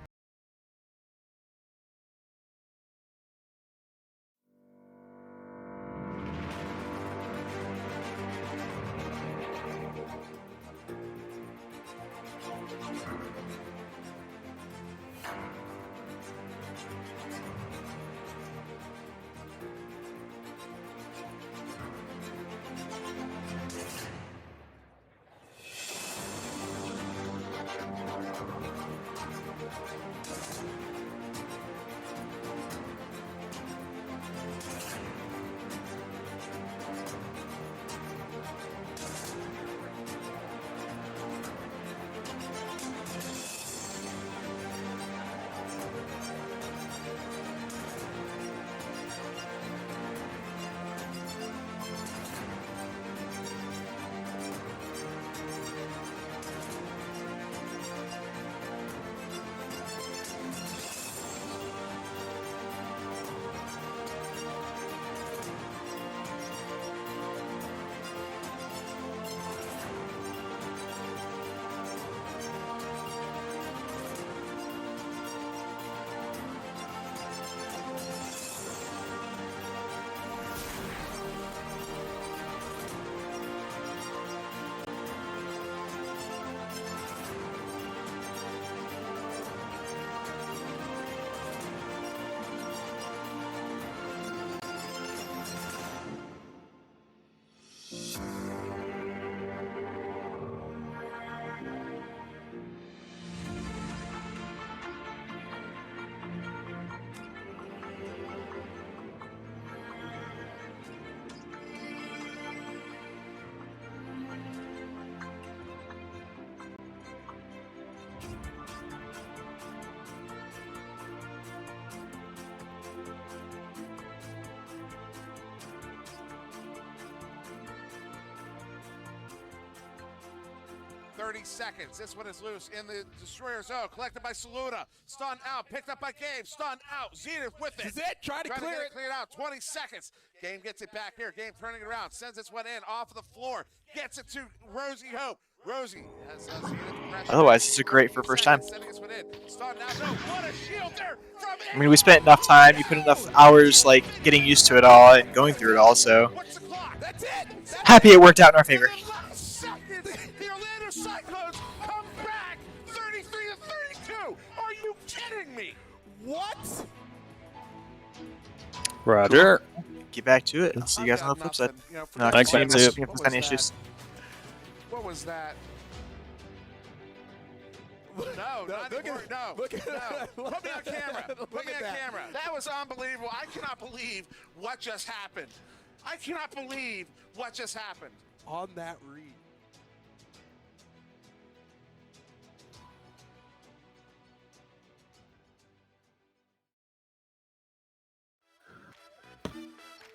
Seconds. This one is loose in the destroyer zone. Collected by Saluna. Stunned out. Picked up by Game. Stunned out. Zenith with it. This is it. Try to clear it. Cleared out. 20 seconds. Game gets it back here. Game turning it around. Sends this one in off of the floor. Gets it to Rosie Hope. Rosie has seen it. Otherwise, it's a great for first time. Sending this one in. Stun now. No, what a shield there from I mean, we spent enough time. You put enough hours, like, getting used to it all and going through it all, so What's the clock? That's it. happy it worked out in our favor. The Orlando Cyclones come back 33-32. Are you kidding me? What? Roger. Get back to it. See you guys on the flip side. You know, for No, the Thanks, continue man. this See if you have any issues. What was that? No, not anymore. No. Look at that. No. Put me on camera. Put Look me at on that. camera. That was unbelievable. I cannot believe what just happened. I cannot believe what just happened. On that read.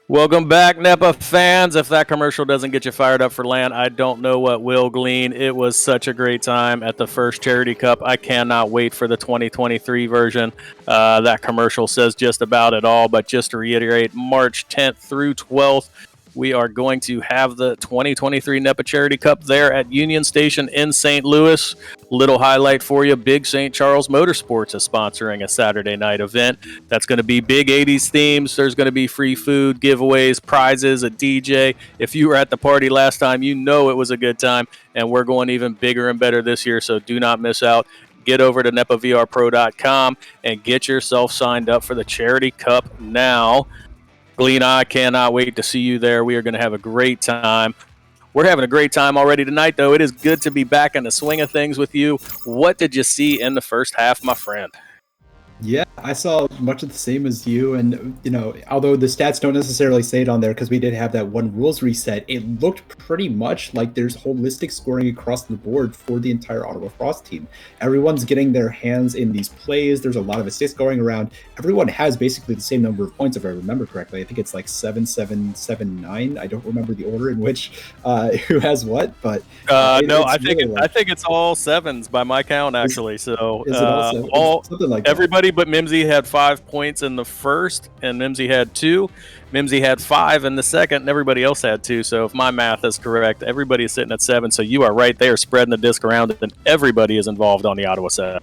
Welcome back, NEPA fans. If that commercial doesn't get you fired up for land, I don't know what will, Glean. It was such a great time at the first Charity Cup. I cannot wait for the 2023 version. That commercial says just about it all, but just to reiterate, March 10th through 12th, we are going to have the 2023 NEPA Charity Cup there at Union Station in St. Louis. Little highlight for you, Big St. Charles Motorsports is sponsoring a Saturday night event. That's going to be big 80s themes. There's going to be free food, giveaways, prizes, a DJ. If you were at the party last time, you know it was a good time, and we're going even bigger and better this year, so do not miss out. Get over to NEPAvrp.com and get yourself signed up for the Charity Cup now. Glean, I cannot wait to see you there. We are going to have a great time. We're having a great time already tonight, though. It is good to be back in the swing of things with you. What did you see in the first half, my friend? Yeah, I saw much of the same as you, and although the stats don't necessarily say it on there because we did have that one rules reset, it looked pretty much like there's holistic scoring across the board for the entire Ottawa Frost team. Everyone's getting their hands in these plays. There's a lot of assists going around. Everyone has basically the same number of points, if I remember correctly. I think it's like 7, 7, 7, 9. I don't remember the order in which who has what, but no, I think it's all sevens by my count, actually. So is it all something like everybody but Mimsy had 5 points in the first, and Mimsy had 2. Mimsy had 5 in the second, and everybody else had 2. So if my math is correct, everybody is sitting at 7. So you are right there, spreading the disc around, and everybody is involved on the Ottawa side.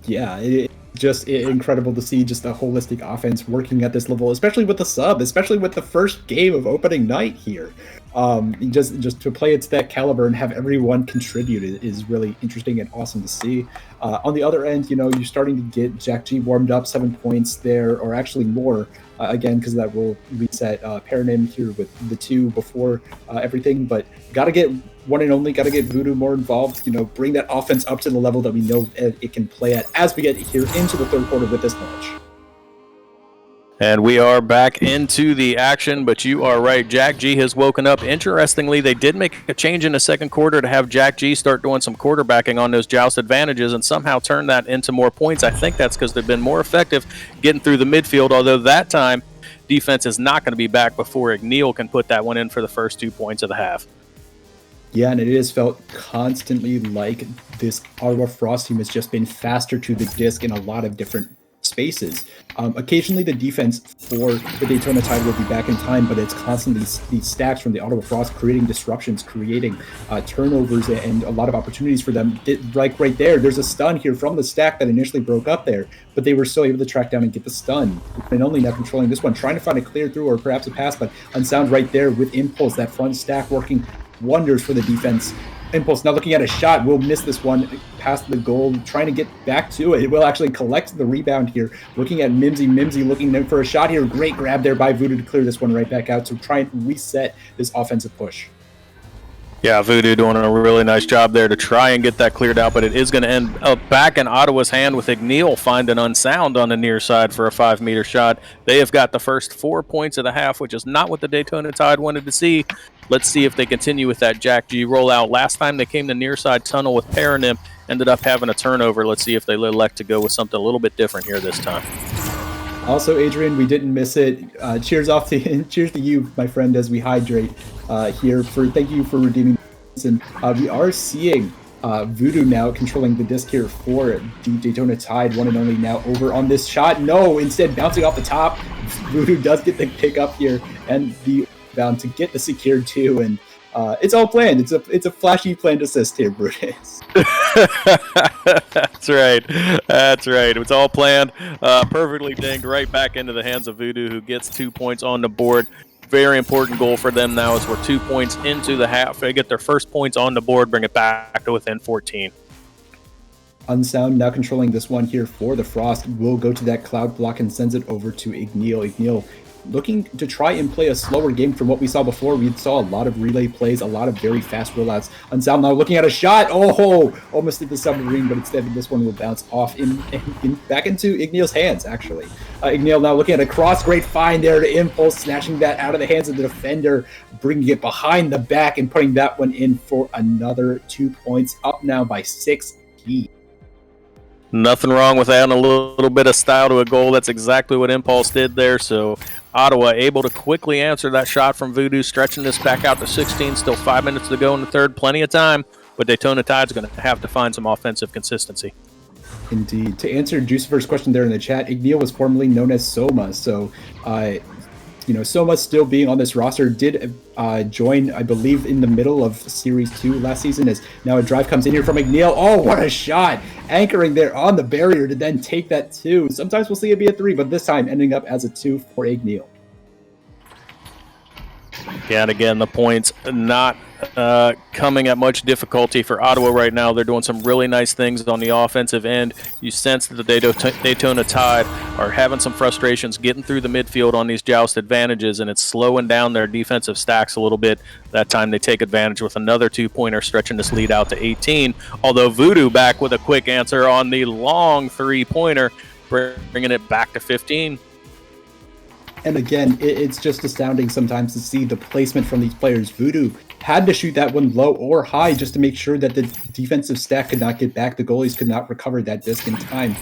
Yeah, it's just incredible to see just a holistic offense working at this level, especially with the sub, especially with the first game of opening night here. Just to play it to that caliber and have everyone contribute is really interesting and awesome to see. On the other end, you're starting to get Jack G warmed up, 7 points there, or actually more, again, because that will reset Paranim here with the 2 before everything. But got to get one and only, got to get Voodoo more involved, bring that offense up to the level that we know it can play at as we get here into the third quarter with this match. And we are back into the action, but you are right. Jack G has woken up. Interestingly, they did make a change in the second quarter to have Jack G start doing some quarterbacking on those joust advantages and somehow turn that into more points. I think that's because they've been more effective getting through the midfield, although that time defense is not going to be back before Igneal can put that one in for the first 2 points of the half. Yeah, and it has felt constantly like this Ottawa Frost team has just been faster to the disc in a lot of different spaces. Occasionally the defense for the Daytona Tide will be back in time, but it's constantly these stacks from the Ottawa Frost creating disruptions, creating turnovers, and a lot of opportunities for them. Like right there's a stun here from the stack that initially broke up there, but they were still able to track down and get the stun. And only now controlling this one, trying to find a clear through or perhaps a pass, but Unsound right there with Impulse, that front stack working wonders for the defense. Impulse now looking at a shot, will miss this one past the goal, trying to get back to it. It will actually collect the rebound here. Looking at Mimsy looking for a shot here. Great grab there by Voodoo to clear this one right back out to try and reset this offensive push. Yeah, Voodoo doing a really nice job there to try and get that cleared out, but it is going to end up back in Ottawa's hand with Igneal finding Unsound on the near side for a 5-meter shot. They have got the first 4 points of the half, which is not what the Daytona Tide wanted to see. Let's see if they continue with that Jack G rollout. Last time they came to near side tunnel with Paranim, ended up having a turnover. Let's see if they elect to go with something a little bit different here this time. Also, Adrian, we didn't miss it. Cheers to you, my friend, as we hydrate here. Thank you for redeeming this. And we are seeing Voodoo now controlling the disc here for the Daytona Tide, one and only now over on this shot. No, instead bouncing off the top. Voodoo does get the pick up here and the bound to get the secured 2, and it's all planned. It's a flashy planned assist here, Brutus. That's right. It's all planned. Perfectly dinged right back into the hands of Voodoo, who gets 2 points on the board. Very important goal for them now as we're 2 points into the half. They get their first points on the board, bring it back to within 14. Unsound now controlling this one here for the Frost. Will go to that cloud block and sends it over to Igneel. Igneel looking to try and play a slower game from what we saw before. We saw a lot of relay plays, a lot of very fast rollouts. Unsound now looking at a shot. Oh, almost hit the submarine, but instead this one will bounce off back into Igneel's hands, actually. Igneel now looking at a cross. Great find there to Impulse, snatching that out of the hands of the defender, bringing it behind the back and putting that one in for another 2 points, up now by 6 key. Nothing wrong with adding a little bit of style to a goal. That's exactly what Impulse did there. So Ottawa able to quickly answer that shot from Voodoo, stretching this back out to 16. Still 5 minutes to go in the third. Plenty of time, but Daytona Tide's going to have to find some offensive consistency. Indeed. To answer Jucifer's question there in the chat, Igneel was formerly known as Soma. So, Soma still being on this roster did join, I believe, in the middle of Series 2 last season, as now a drive comes in here from Igneel. Oh, what a shot! Anchoring there on the barrier to then take that 2. Sometimes we'll see it be a 3, but this time ending up as a 2 for Igneel. Yeah, and again, the points not coming at much difficulty for Ottawa right now. They're doing some really nice things on the offensive end. You sense that the Daytona Tide are having some frustrations getting through the midfield on these joust advantages, and it's slowing down their defensive stacks a little bit. That time they take advantage with another 2-pointer, stretching this lead out to 18. Although Voodoo back with a quick answer on the long 3-pointer, bringing it back to 15. And again, it's just astounding sometimes to see the placement from these players. Voodoo had to shoot that one low or high just to make sure that the defensive stack could not get back. The goalies could not recover that disc in time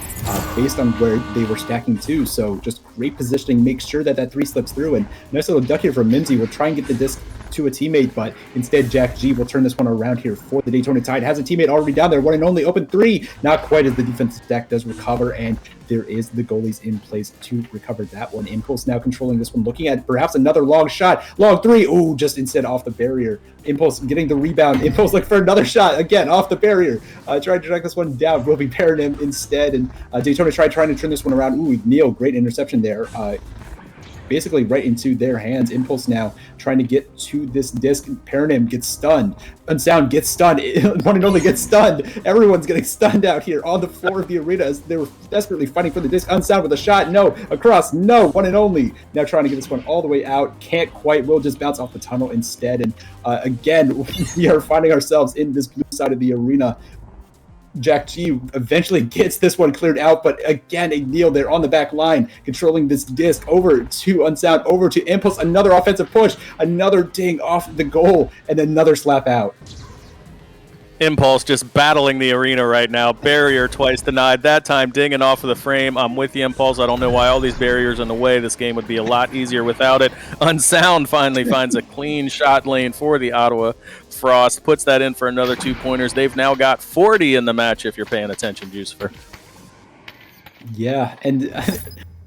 based on where they were stacking to. So just great positioning, make sure that that 3 slips through. And nice little duck here from Mimsy. Will try and get the disc to a teammate, but instead Jack G will turn this one around here for the Daytona Tide. Has a teammate already down there, one and only open 3. Not quite, as the defensive stack does recover, and there is the goalies in place to recover that one. Impulse now controlling this one, looking at perhaps another long shot. Long 3. Oh, just instead off the barrier. Impulse getting the rebound. Impulse looking for another shot. Again, off the barrier. Trying to track this one down. Will be pairing him instead. And Daytona trying to turn this one around. Ooh, Neil, great interception there. Basically right into their hands. Impulse now trying to get to this disc. Paranim gets stunned. Unsound gets stunned. One and only gets stunned. Everyone's getting stunned out here on the floor of the arena as they were desperately fighting for the disc. Unsound with a shot. No. Across. No. One and only. Now trying to get this one all the way out. Can't quite. Will just bounce off the tunnel instead. And again, we are finding ourselves in this blue side of the arena. Jack G eventually gets this one cleared out, but again, Igneel there on the back line, controlling this disc over to Unsound, over to Impulse, another offensive push, another ding off the goal, and another slap out. Impulse just battling the arena right now. Barrier twice denied. That time dinging off of the frame. I'm with you, Impulse. I don't know why all these barriers in the way. This game would be a lot easier without it. Unsound finally finds a clean shot lane for the Ottawa Frost. Puts that in for another 2-pointers. They've now got 40 in the match if you're paying attention, Jucifer. Yeah, and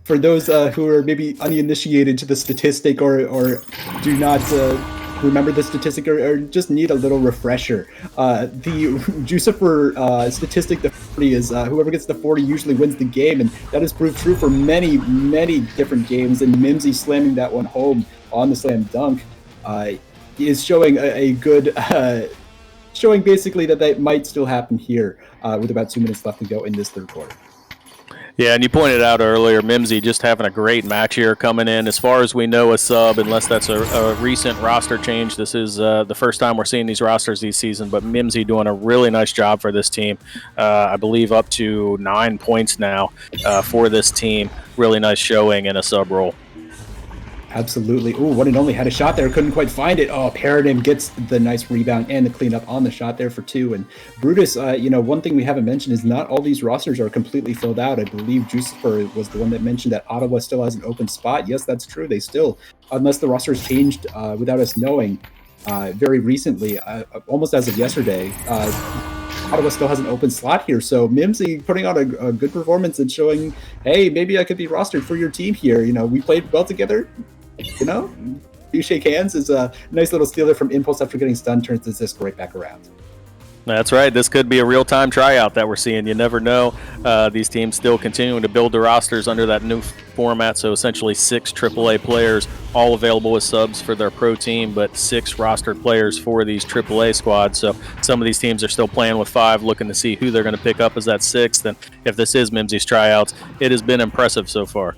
for those who are maybe uninitiated to the statistic or do not remember the statistic or just need a little refresher, the Jucifer statistic, the 40, is whoever gets the 40 usually wins the game, and that has proved true for many, many different games, and Mimsy slamming that one home on the slam dunk is showing a good showing basically that might still happen here with about 2 minutes left to go in this third quarter. Yeah, and you pointed out earlier, Mimsy just having a great match here coming in. As far as we know, a sub, unless that's a recent roster change. This is the first time we're seeing these rosters this season, but Mimsy doing a really nice job for this team. I believe up to 9 points now for this team. Really nice showing in a sub role. Absolutely. Ooh, one and only had a shot there. Couldn't quite find it. Oh, Paradigm gets the nice rebound and the cleanup on the shot there for 2. And Brutus, one thing we haven't mentioned is not all these rosters are completely filled out. I believe Jucifer was the one that mentioned that Ottawa still has an open spot. Yes, that's true. They still, unless the rosters changed without us knowing very recently, almost as of yesterday, Ottawa still has an open slot here. So Mimsy putting on a good performance and showing, hey, maybe I could be rostered for your team here. We played well together. You shake hands is a nice little steal there from Impulse after getting stunned, turns the disc right back around. That's right. This could be a real-time tryout that we're seeing. You never know. These teams still continuing to build their rosters under that new format, so essentially 6 AAA players, all available as subs for their pro team, but 6 rostered players for these AAA squads. So some of these teams are still playing with 5, looking to see who they're going to pick up as that 6th. And if this is Mimsy's tryouts, it has been impressive so far.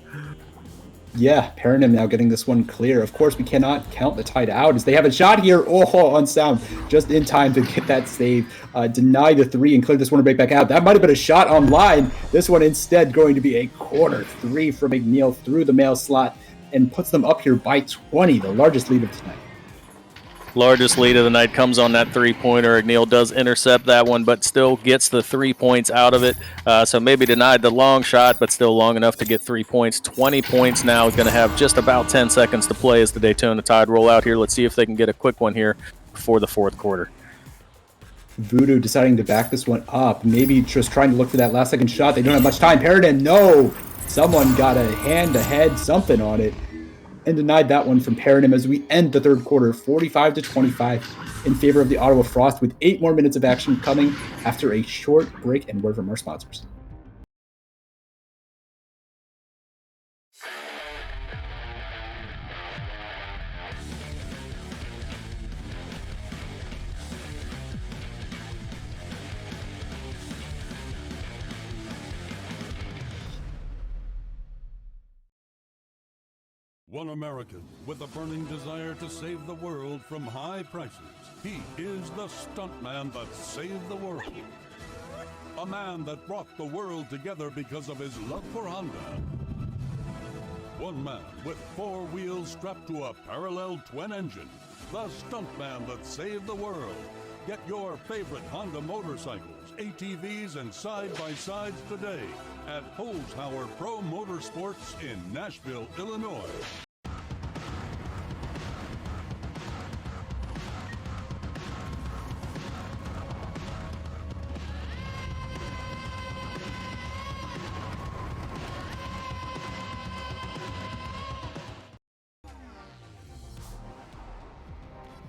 Yeah, Paranim now getting this one clear. Of course, we cannot count the Tide out as they have a shot here. Oh, on sound, just in time to get that save. Deny the 3 and clear this one right back out. That might have been a shot on line. This one instead going to be a corner 3 from McNeil through the mail slot and puts them up here by 20, the largest lead of tonight. Largest lead of the night comes on that 3-pointer. McNeil does intercept that one, but still gets the 3 points out of it. So maybe denied the long shot, but still long enough to get 3 points. 20 points now. Going to have just about 10 seconds to play as the Daytona Tide roll out here. Let's see if they can get a quick one here before the 4th quarter. Voodoo deciding to back this one up. Maybe just trying to look for that last second shot. They don't have much time. Paradin, no! Someone got a hand ahead, something on it, and denied that one from Paranim as we end the 3rd quarter 45-25 in favor of the Ottawa Frost with 8 more minutes of action coming after a short break and word from our sponsors. One American with a burning desire to save the world from high prices. He is the stuntman that saved the world. A man that brought the world together because of his love for Honda. One man with 4 wheels strapped to a parallel twin engine. The stuntman that saved the world. Get your favorite Honda motorcycles, ATVs, and side-by-sides today at Holzhauer Pro Motorsports in Nashville, Illinois.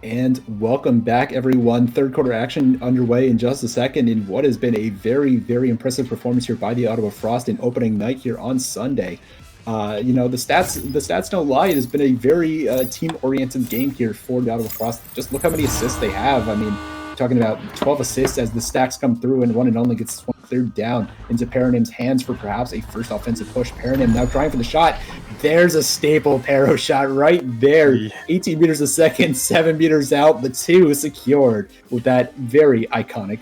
And welcome back, everyone. 3rd quarter action underway in just a second in what has been a very, very impressive performance here by the Ottawa Frost in opening night here on Sunday. The stats don't lie. It has been a very team-oriented game here for the Ottawa Frost. Just look how many assists they have. I mean, talking about 12 assists as the stacks come through and one and only gets one cleared down into Paranim's hands for perhaps a first offensive push. Paranim now trying for the shot. There's a staple Paro shot right there. 18 meters a second, 7 meters out. The 2 is secured with that very iconic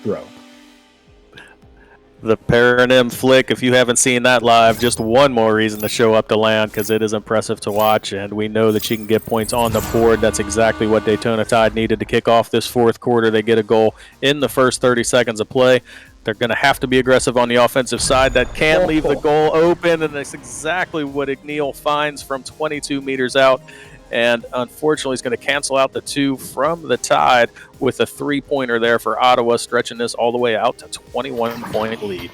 throw. The Paranim flick, if you haven't seen that live, just one more reason to show up to land because it is impressive to watch, and we know that she can get points on the board. That's exactly what Daytona Tide needed to kick off this 4th quarter. They get a goal in the first 30 seconds of play. They're going to have to be aggressive on the offensive side. That can leave the goal open, and that's exactly what McNeil finds from 22 meters out. And unfortunately, he's going to cancel out the 2 from the Tide with a 3-pointer there for Ottawa, stretching this all the way out to 21-point lead.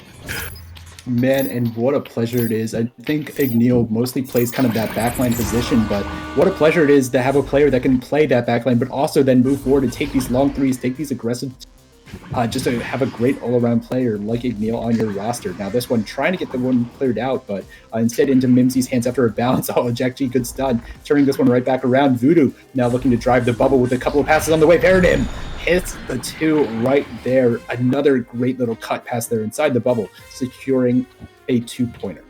Man, and what a pleasure it is. I think McNeil mostly plays kind of that backline position, but what a pleasure it is to have a player that can play that backline, but also then move forward and take these long threes, take these aggressive just to have a great all-around player like McNeil on your roster. Now this one trying to get the one cleared out, but instead into Mimsy's hands after a bounce. Oh, Jack G, good stun. Turning this one right back around. Voodoo now looking to drive the bubble with a couple of passes on the way. Paradim hits the 2 right there. Another great little cut pass there inside the bubble, securing a 2-pointer.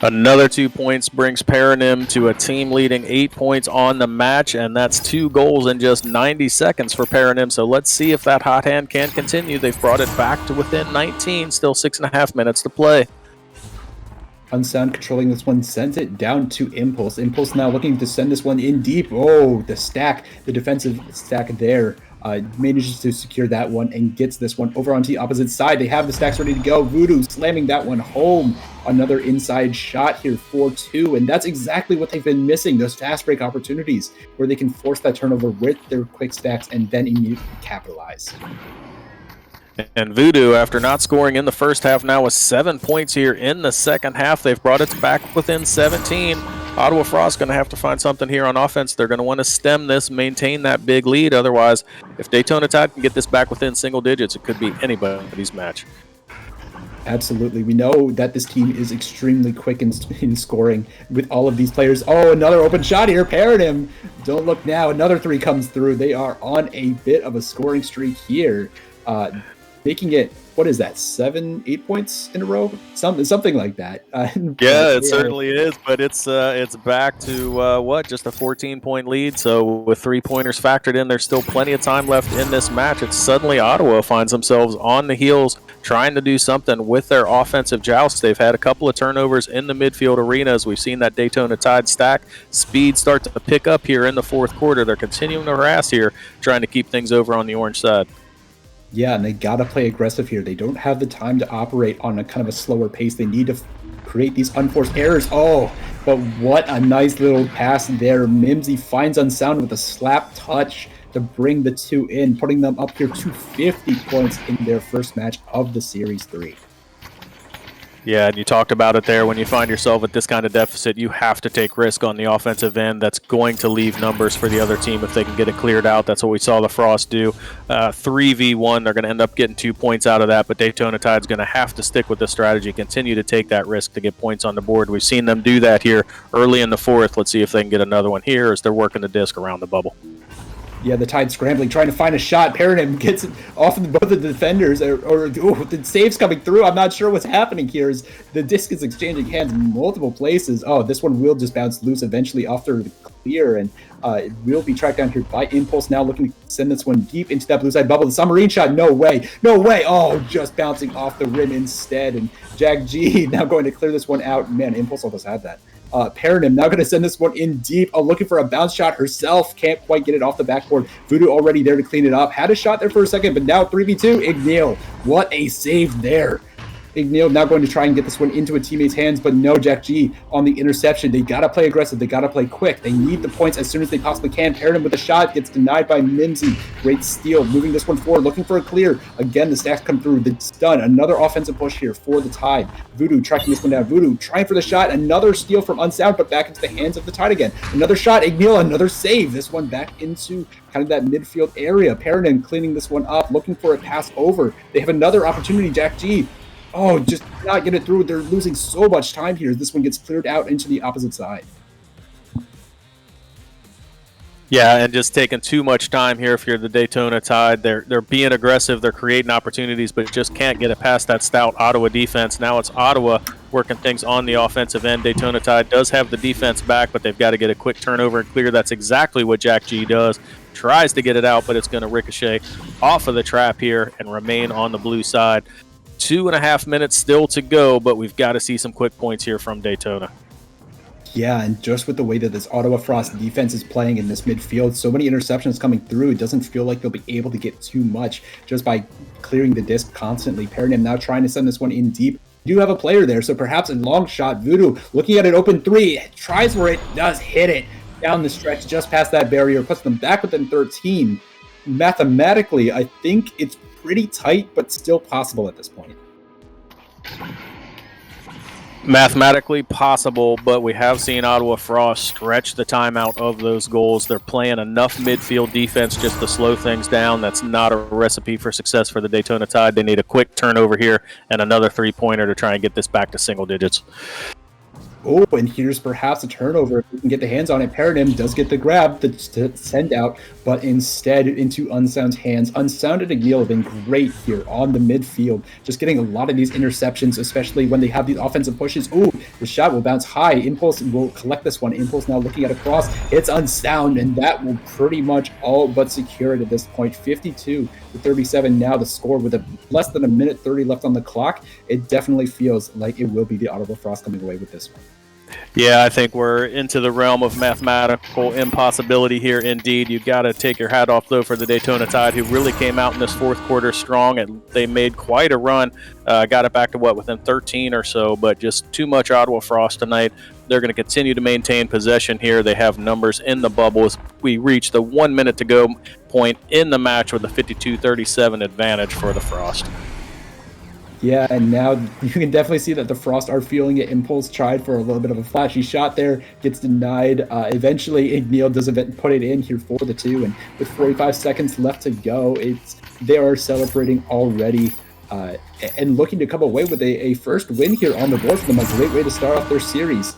Another 2 points brings Paranim to a team leading 8 points on the match, and that's 2 goals in just 90 seconds for Paranim. So let's see if that hot hand can continue. They've brought it back to within 19, still 6.5 minutes to play. Unsound controlling this one, sends it down to Impulse. Impulse now looking to send this one in deep. Oh, the defensive stack there. Manages to secure that one and gets this one over onto the opposite side. They have the stacks ready to go. Voodoo slamming that one home. Another inside shot here, 4-2, and that's exactly what they've been missing, those fast break opportunities where they can force that turnover with their quick stacks and then immediately capitalize. And Voodoo, after not scoring in the first half, now with 7 points here in the second half. They've brought it back within 17. Ottawa Frost going to have to find something here on offense. They're going to want to stem this, maintain that big lead. Otherwise, if Daytona Tide can get this back within single digits, it could be anybody's match. Absolutely. We know that this team is extremely quick in scoring with all of these players. Oh, another open shot here. Paired him. Don't look now. Another three comes through. They are on a bit of a scoring streak here. Making it, what is that, 7-8 points in a row? Something like that. Yeah, it certainly is, but it's back to just a 14-point lead. So with 3-pointers factored in, there's still plenty of time left in this match. It's suddenly Ottawa finds themselves on the heels, trying to do something with their offensive joust. They've had a couple of turnovers in the midfield arenas. We've seen that Daytona Tide stack speed start to pick up here in the fourth quarter. They're continuing to harass here, trying to keep things over on the orange side. Yeah, and they got to play aggressive here. They don't have the time to operate on a kind of a slower pace. They need to create these unforced errors. Oh, but what a nice little pass there. Mimsy finds Unsound with a slap touch to bring the two in, putting them up here to 50 points in their first match of the Series 3. Yeah, and you talked about it there. When you find yourself at this kind of deficit, you have to take risk on the offensive end. That's going to leave numbers for the other team if they can get it cleared out. That's what we saw the Frost do. 3v1, they're going to end up getting 2 points out of that, but Daytona Tide's going to have to stick with the strategy, continue to take that risk to get points on the board. We've seen them do that here early in the fourth. Let's see if they can get another one here as they're working the disc around the bubble. Yeah, the Tide scrambling, trying to find a shot. Perrin gets it off of both of the defenders, or the save's coming through. I'm not sure what's happening here. As the disc is exchanging hands in multiple places. Oh, this one will just bounce loose eventually after the clear, and it will be tracked down here by Impulse. Now looking to send this one deep into that blue side bubble. The submarine shot, no way, no way. Oh, just bouncing off the rim instead, and Jack G now going to clear this one out. Man, Impulse almost had that. Paranym now going to send this one in deep. Looking for a bounce shot herself. Can't quite get it off the backboard. Voodoo already there to clean it up. Had a shot there for a second, but now 3v2. Igneel. What a save there. Igneel now going to try and get this one into a teammate's hands, but no, Jack G on the interception. They got to play aggressive. They got to play quick. They need the points as soon as they possibly can. Paranym with a shot. Gets denied by Mimsy. Great steal. Moving this one forward. Looking for a clear. Again, the stacks come through. It's done. Another offensive push here for the Tide. Voodoo tracking this one down. Voodoo trying for the shot. Another steal from Unsound, but back into the hands of the Tide again. Another shot. Igneel, another save. This one back into kind of that midfield area. Paranym cleaning this one up. Looking for a pass over. They have another opportunity. Jack G. Oh, just not get it through. They're losing so much time here. This one gets cleared out into the opposite side. Yeah, and just taking too much time here if you're the Daytona Tide. They're being aggressive. They're creating opportunities, but just can't get it past that stout Ottawa defense. Now it's Ottawa working things on the offensive end. Daytona Tide does have the defense back, but they've got to get a quick turnover and clear. That's exactly what Jack G does. Tries to get it out, but it's going to ricochet off of the trap here and remain on the blue side. 2.5 minutes still to go, but we've got to see some quick points here from Daytona. Yeah, and just with the way that this Ottawa Frost defense is playing in this midfield, so many interceptions coming through, it doesn't feel like they'll be able to get too much just by clearing the disc constantly. Paranym now trying to send this one in deep. You do have a player there, so perhaps a long shot. Voodoo looking at an open three, tries where it does hit it down the stretch, just past that barrier, puts them back within 13. Mathematically, I think it's pretty tight, but still possible at this point. Mathematically possible, but we have seen Ottawa Frost stretch the timeout of those goals. They're playing enough midfield defense just to slow things down. That's not a recipe for success for the Daytona Tide. They need a quick turnover here and another three-pointer to try and get this back to single digits. Oh, and here's perhaps a turnover. If we can get the hands on it, Paranym does get the grab to send out, but instead into Unsound's hands. Unsound and Igneel have been great here on the midfield, just getting a lot of these interceptions, especially when they have these offensive pushes. Oh, the shot will bounce high. Impulse will collect this one. Impulse now looking at a cross. It's Unsound, and that will pretty much all but secure it at this point. 52-37 now the score with less than a minute 30 left on the clock. It definitely feels like it will be the Ottawa Frost coming away with this one. Yeah, I think we're into the realm of mathematical impossibility here indeed. You've got to take your hat off, though, for the Daytona Tide, who really came out in this fourth quarter strong. And they made quite a run, got it back to, within 13 or so, but just too much Ottawa Frost tonight. They're going to continue to maintain possession here. They have numbers in the bubble as we reach the 1 minute to go point in the match with a 52-37 advantage for the Frost. Yeah, and now you can definitely see that the Frost are feeling it. Impulse tried for a little bit of a flashy shot there, gets denied. Eventually, Igneal does put it in here for the 2, and with 45 seconds left to go, they are celebrating already and looking to come away with a first win here on the board for them. A great way to start off their series.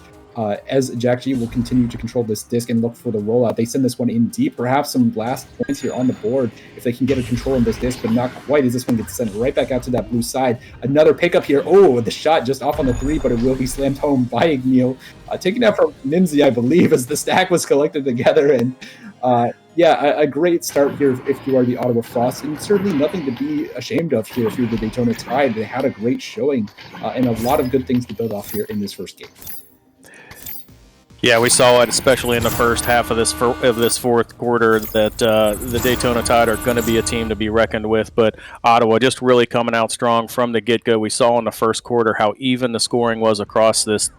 As Jack G will continue to control this disc and look for the rollout. They send this one in deep, perhaps some last points here on the board if they can get a control on this disc, but not quite as this one gets sent right back out to that blue side. Another pickup here. Oh, the shot just off on the 3, but it will be slammed home by Igneal. Taking out from Mimsy, I believe, as the stack was collected together. And a great start here if you are the Ottawa Frost, and certainly nothing to be ashamed of here if you're the Daytona Tide. They had a great showing and a lot of good things to build off here in this first game. Yeah, we saw it, especially in the first half of this fourth quarter, that the Daytona Tide are going to be a team to be reckoned with. But Ottawa just really coming out strong from the get-go. We saw in the first quarter how even the scoring was across this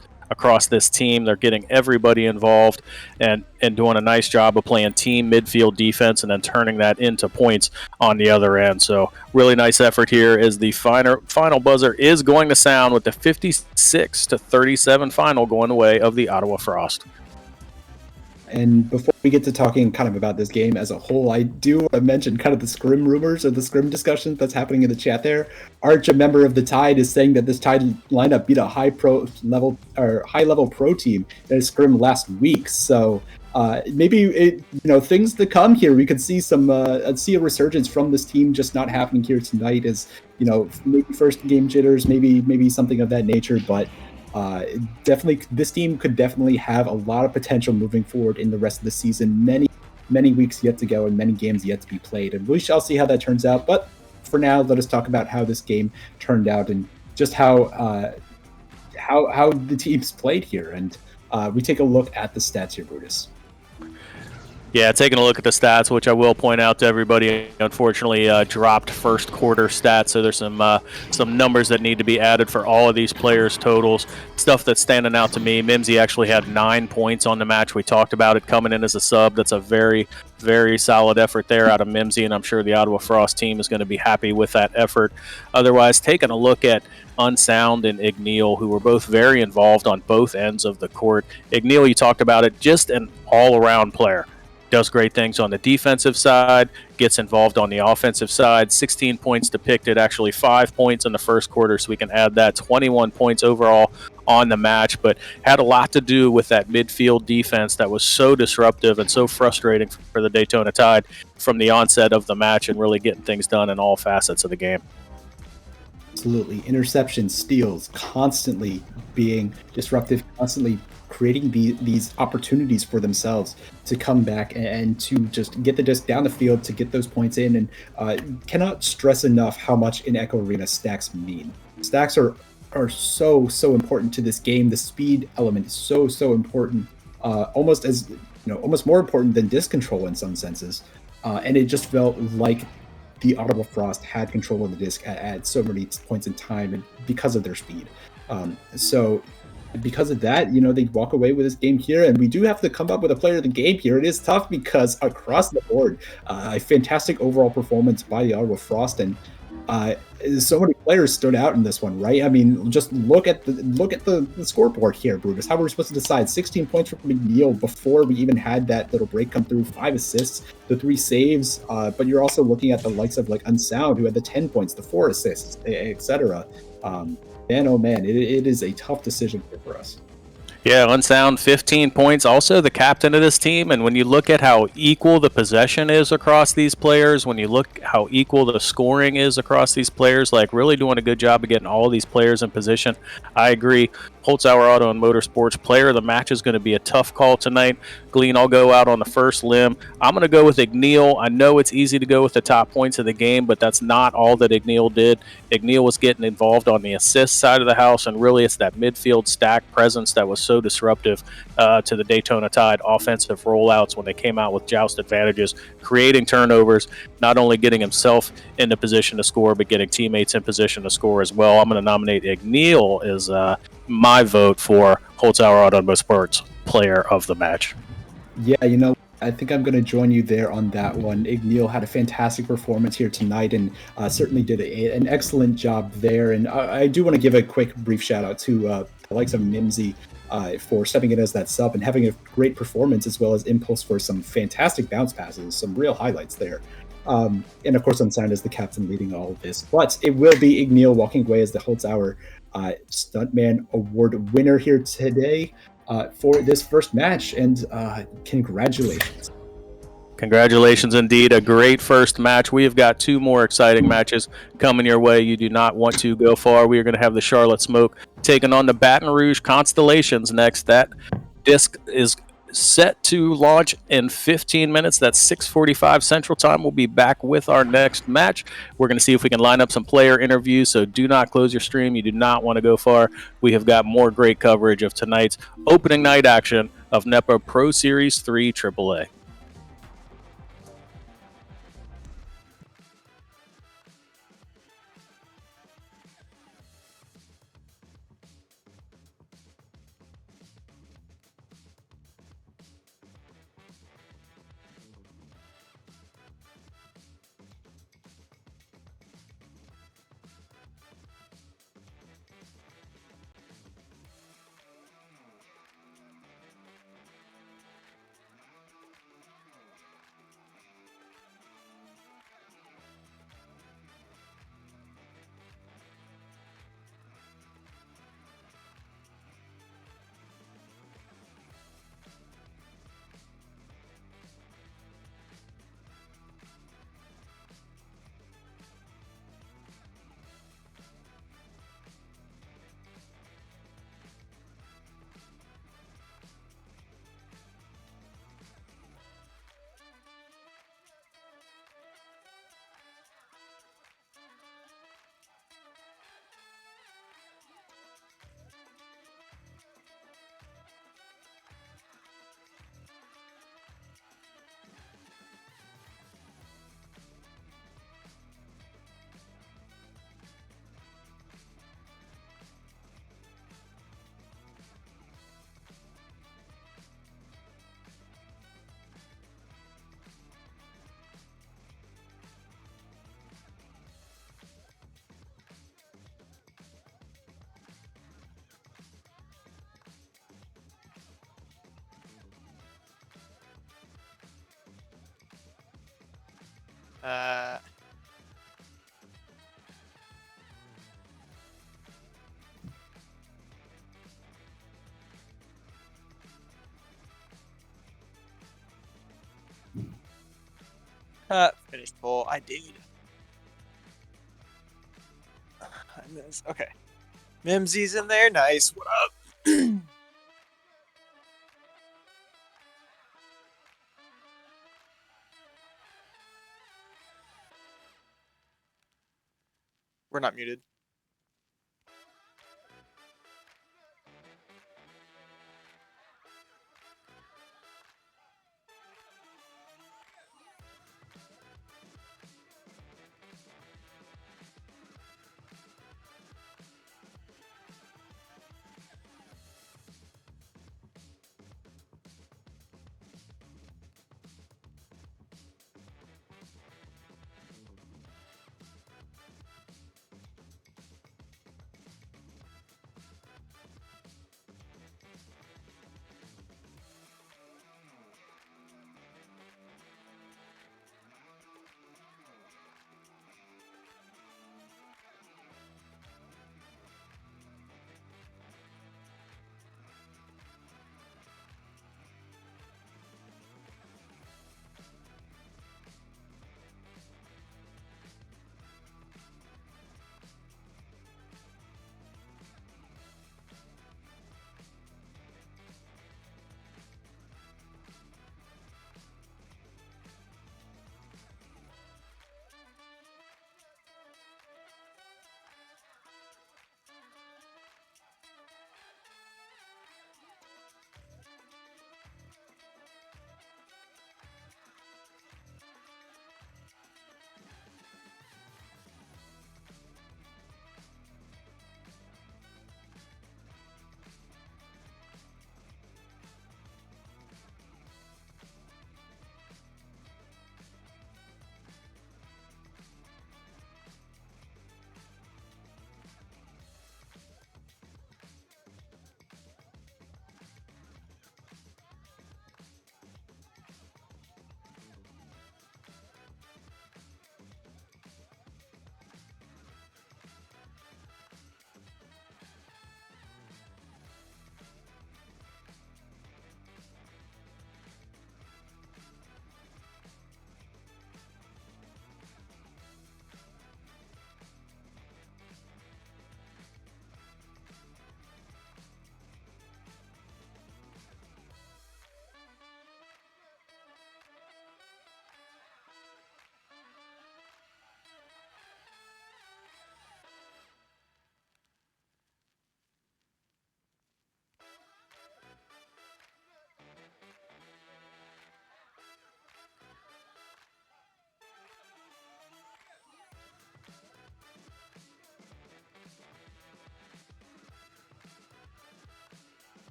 team. They're getting everybody involved and doing a nice job of playing team midfield defense and then turning that into points on the other end. So really nice effort here as the final buzzer is going to sound with the 56-37 final going the way of the Ottawa Frost. And before we get to talking kind of about this game as a whole, I do want to mention kind of the scrim rumors or the scrim discussion that's happening in the chat there. Arch, a member of the Tide, is saying that this Tide lineup beat a high level pro team in a scrim last week. So maybe things to come here. We could see a resurgence from this team just not happening here tonight, as maybe first game jitters, maybe something of that nature, but. Definitely, this team could definitely have a lot of potential moving forward in the rest of the season. Many weeks yet to go and many games yet to be played, and we shall see how that turns out. But for now, let us talk about how this game turned out and just how the teams played here. And we take a look at the stats here, Brutus. Yeah, taking a look at the stats, which I will point out to everybody, unfortunately dropped first quarter stats, so there's some numbers that need to be added for all of these players' totals. Stuff that's standing out to me, Mimsy actually had 9 points on the match. We talked about it coming in as a sub. That's a very, very solid effort there out of Mimsy, and I'm sure the Ottawa Frost team is going to be happy with that effort. Otherwise, taking a look at Unsound and Igneal, who were both very involved on both ends of the court. Igneal, you talked about it, just an all-around player. Does great things on the defensive side, gets involved on the offensive side. 16 points depicted, actually 5 points in the first quarter, so we can add that. 21 points overall on the match, but had a lot to do with that midfield defense that was so disruptive and so frustrating for the Daytona Tide from the onset of the match, and really getting things done in all facets of the game. Absolutely. Interceptions, steals, constantly being disruptive, constantly creating these opportunities for themselves to come back and to just get the disc down the field to get those points in. And cannot stress enough how much in Echo Arena stacks mean. Stacks are so important to this game. The speed element is so important, almost more important than disc control in some senses. And it just felt like the Ottawa Frost had control of the disc at so many points in time, and because of their speed. So because of that, they walk away with this game here, and we do have to come up with a player of the game here. It is tough because across the board, a fantastic overall performance by the Ottawa Frost, and so many players stood out in this one, right? I mean, just look at the scoreboard here, Brutus. How were we supposed to decide? 16 points from McNeil before we even had that little break come through. 5 assists, the 3 saves, but you're also looking at the likes of like Unsound, who had the 10 points, the 4 assists, etc. Man, oh man, it is a tough decision here for us. Yeah, Unsound, 15 points, also the captain of this team. And when you look at how equal the possession is across these players, when you look how equal the scoring is across these players, like really doing a good job of getting all of these players in position. I agree. Holtzhauer Auto and Motorsports player of the match is going to be a tough call tonight. Glean, I'll go out on the first limb. I'm going to go with Igneal. I know it's easy to go with the top points of the game, but that's not all that Igneal did. Igneal was getting involved on the assist side of the house, and really it's that midfield stack presence that was so disruptive to the Daytona Tide offensive rollouts when they came out with joust advantages, creating turnovers, not only getting himself into position to score, but getting teammates in position to score as well. I'm going to nominate Igneal as my vote for Holtzhauer Auto and Motorsports player of the match. Yeah, I think I'm going to join you there on that one. Igneel had a fantastic performance here tonight and certainly did an excellent job there. And I do want to give a quick, brief shout out to the likes of Mimsy for stepping in as that sub and having a great performance, as well as Impulse for some fantastic bounce passes, some real highlights there. And of course, Unsigned as the captain leading all of this. But it will be Igneel walking away as the Holzhauer Stuntman Award winner here today for this first match. And congratulations. Congratulations indeed. A great first match. We have got 2 more exciting matches coming your way. You do not want to go far. We are going to have the Charlotte Smoke taking on the Baton Rouge Constellations next. That disc is set to launch in 15 minutes. That's 6:45 Central Time. We'll be back with our next match. We're going to see if we can line up some player interviews, so do not close your stream. You do not want to go far. We have got more great coverage of tonight's opening night action of NEPA Pro Series 3 AAA. Finished full. I did. Okay. Mimsy's in there. Nice. What up? We're not muted.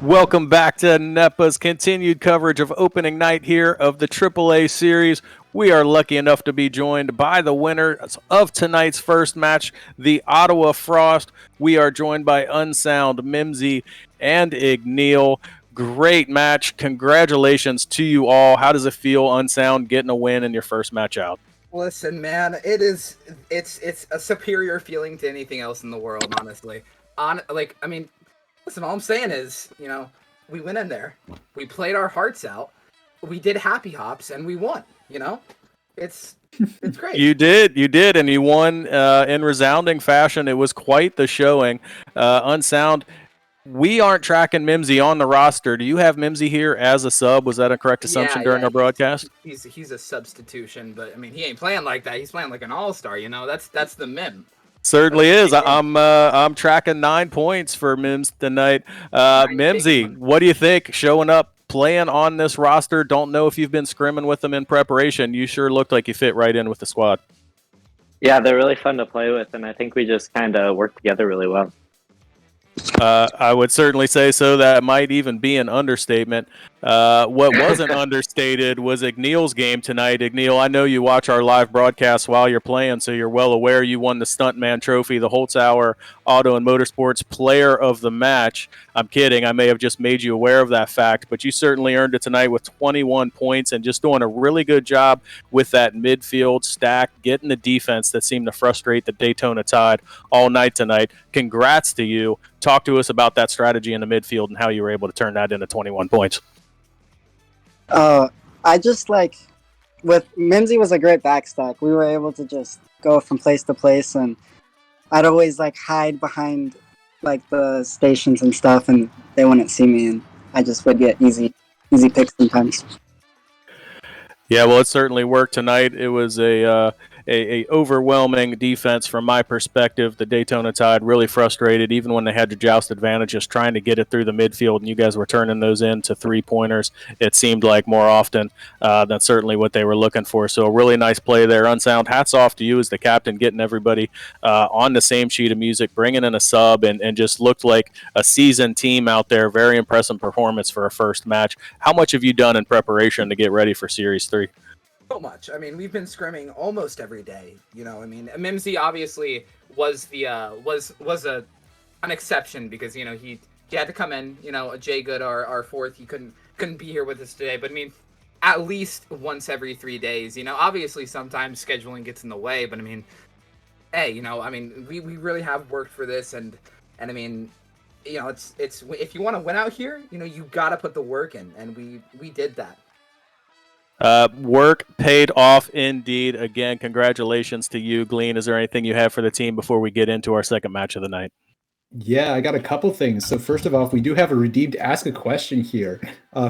Welcome back to NEPA's continued coverage of opening night here of the AAA series. We are lucky enough to be joined by the winner of tonight's first match, the Ottawa Frost. We are joined by Unsound, Mimsy, and Igneal. Great match. Congratulations to you all. How does it feel, Unsound, getting a win in your first match out? Listen, man, it's a superior feeling to anything else in the world, honestly. Listen, all I'm saying is, we went in there, we played our hearts out, we did happy hops, and we won. It's great. You did, and you won in resounding fashion. It was quite the showing. Unsound, we aren't tracking Mimsy on the roster. Do you have Mimsy here as a sub? Was that a correct assumption during our broadcast? He's a substitution, but he ain't playing like that. He's playing like an all-star. That's the Mim. Certainly is. I'm tracking 9 points for Mims tonight. Mimsy, what do you think? Showing up, playing on this roster. Don't know if you've been scrimming with them in preparation. You sure looked like you fit right in with the squad. Yeah, they're really fun to play with, and I think we just kind of work together really well. I would certainly say so. That might even be an understatement. What wasn't understated was Igneal's game tonight. Igneal, I know you watch our live broadcast while you're playing, so you're well aware you won the Stuntman Trophy, the Holtzhauer Auto and Motorsports Player of the Match. I'm kidding. I may have just made you aware of that fact, but you certainly earned it tonight with 21 points and just doing a really good job with that midfield stack, getting the defense that seemed to frustrate the Daytona Tide all night tonight. Congrats to you. Talk to us about that strategy in the midfield and how you were able to turn that into 21 points. I just with Mimsy was a great backstack. We were able to just go from place to place, and I'd always hide behind the stations and stuff, and they wouldn't see me, and I just would get easy picks sometimes. Yeah, well, it certainly worked tonight. It was a overwhelming defense from my perspective. The Daytona Tide really frustrated, even when they had to joust advantages, trying to get it through the midfield, and you guys were turning those into three-pointers, it seemed like, more often. That's certainly what they were looking for. So a really nice play there. Unsound, hats off to you as the captain, getting everybody on the same sheet of music, bringing in a sub, and just looked like a seasoned team out there. Very impressive performance for a first match. How much have you done in preparation to get ready for Series 3? So much. We've been scrimming almost every day. Mimsy obviously was an exception because he had to come in. Jay Good, our fourth, he couldn't be here with us today. But at least once every 3 days. Obviously sometimes scheduling gets in the way. But hey, we really have worked for this, and it's if you want to win out here, you got to put the work in, and we did that. Work paid off indeed. Again, congratulations to you, Glean. Is there anything you have for the team before we get into our second match of the night? Yeah, I got a couple things. So first of all, we do have a redeemed Ask a Question here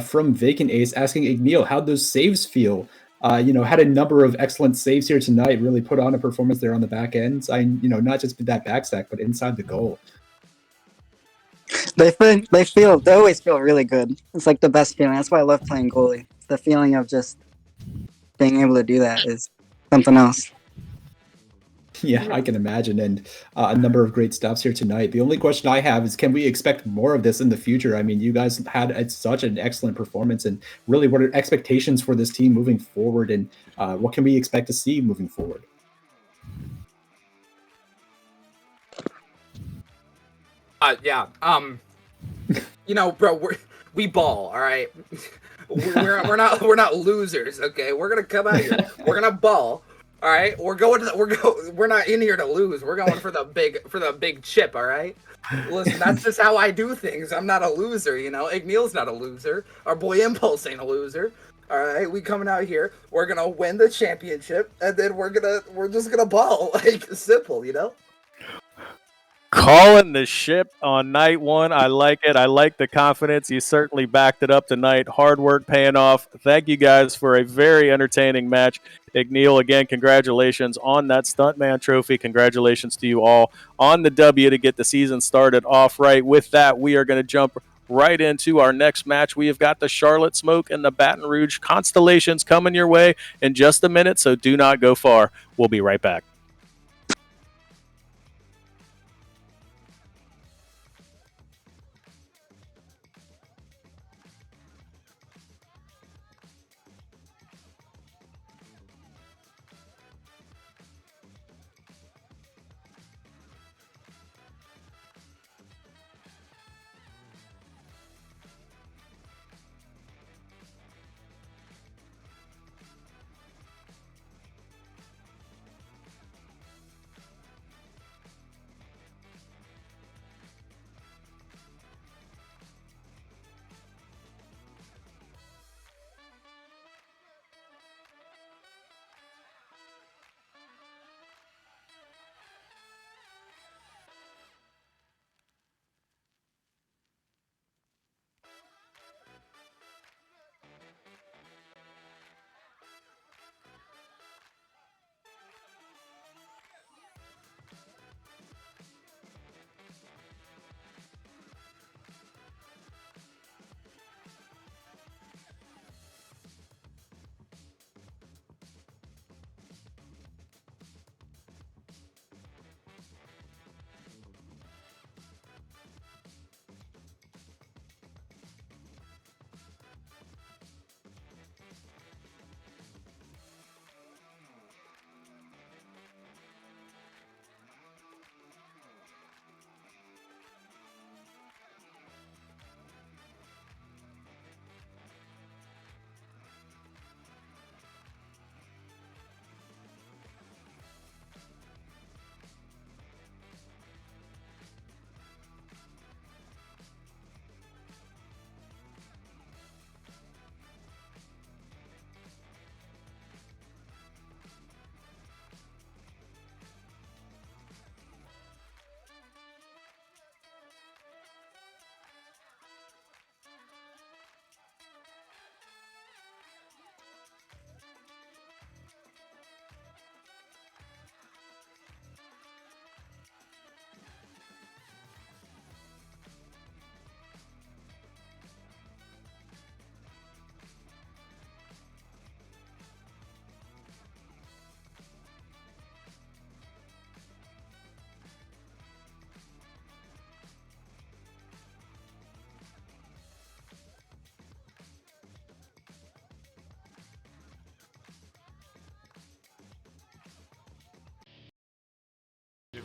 from Vacant Ace asking Igneal, how'd those saves feel? Had a number of excellent saves here tonight, really put on a performance there on the back end. Not just with that backstack, but inside the goal. They always feel really good. It's the best feeling. That's why I love playing goalie. The feeling of just being able to do that is something else. Yeah, I can imagine. And a number of great stops here tonight. The only question I have is, can we expect more of this in the future? You guys had such an excellent performance, and really, what are expectations for this team moving forward, and what can we expect to see moving forward? Bro, we ball, all right? We're not losers, okay? We're gonna come out here. We're gonna ball, all right? We're not in here to lose. We're going for the big chip, all right? Listen, that's just how I do things. I'm not a loser, Igneal's not a loser. Our boy Impulse ain't a loser. All right, we coming out here. We're gonna win the championship, and then we're just gonna ball, simple, Calling the ship on night one. I like it. I like the confidence. You certainly backed it up tonight. Hard work paying off. Thank you guys for a very entertaining match. Igneal, again, congratulations on that Stuntman Trophy. Congratulations to you all on the W to get the season started off right. With that, we are going to jump right into our next match. We have got the Charlotte Smoke and the Baton Rouge Constellations coming your way in just a minute, so do not go far. We'll be right back.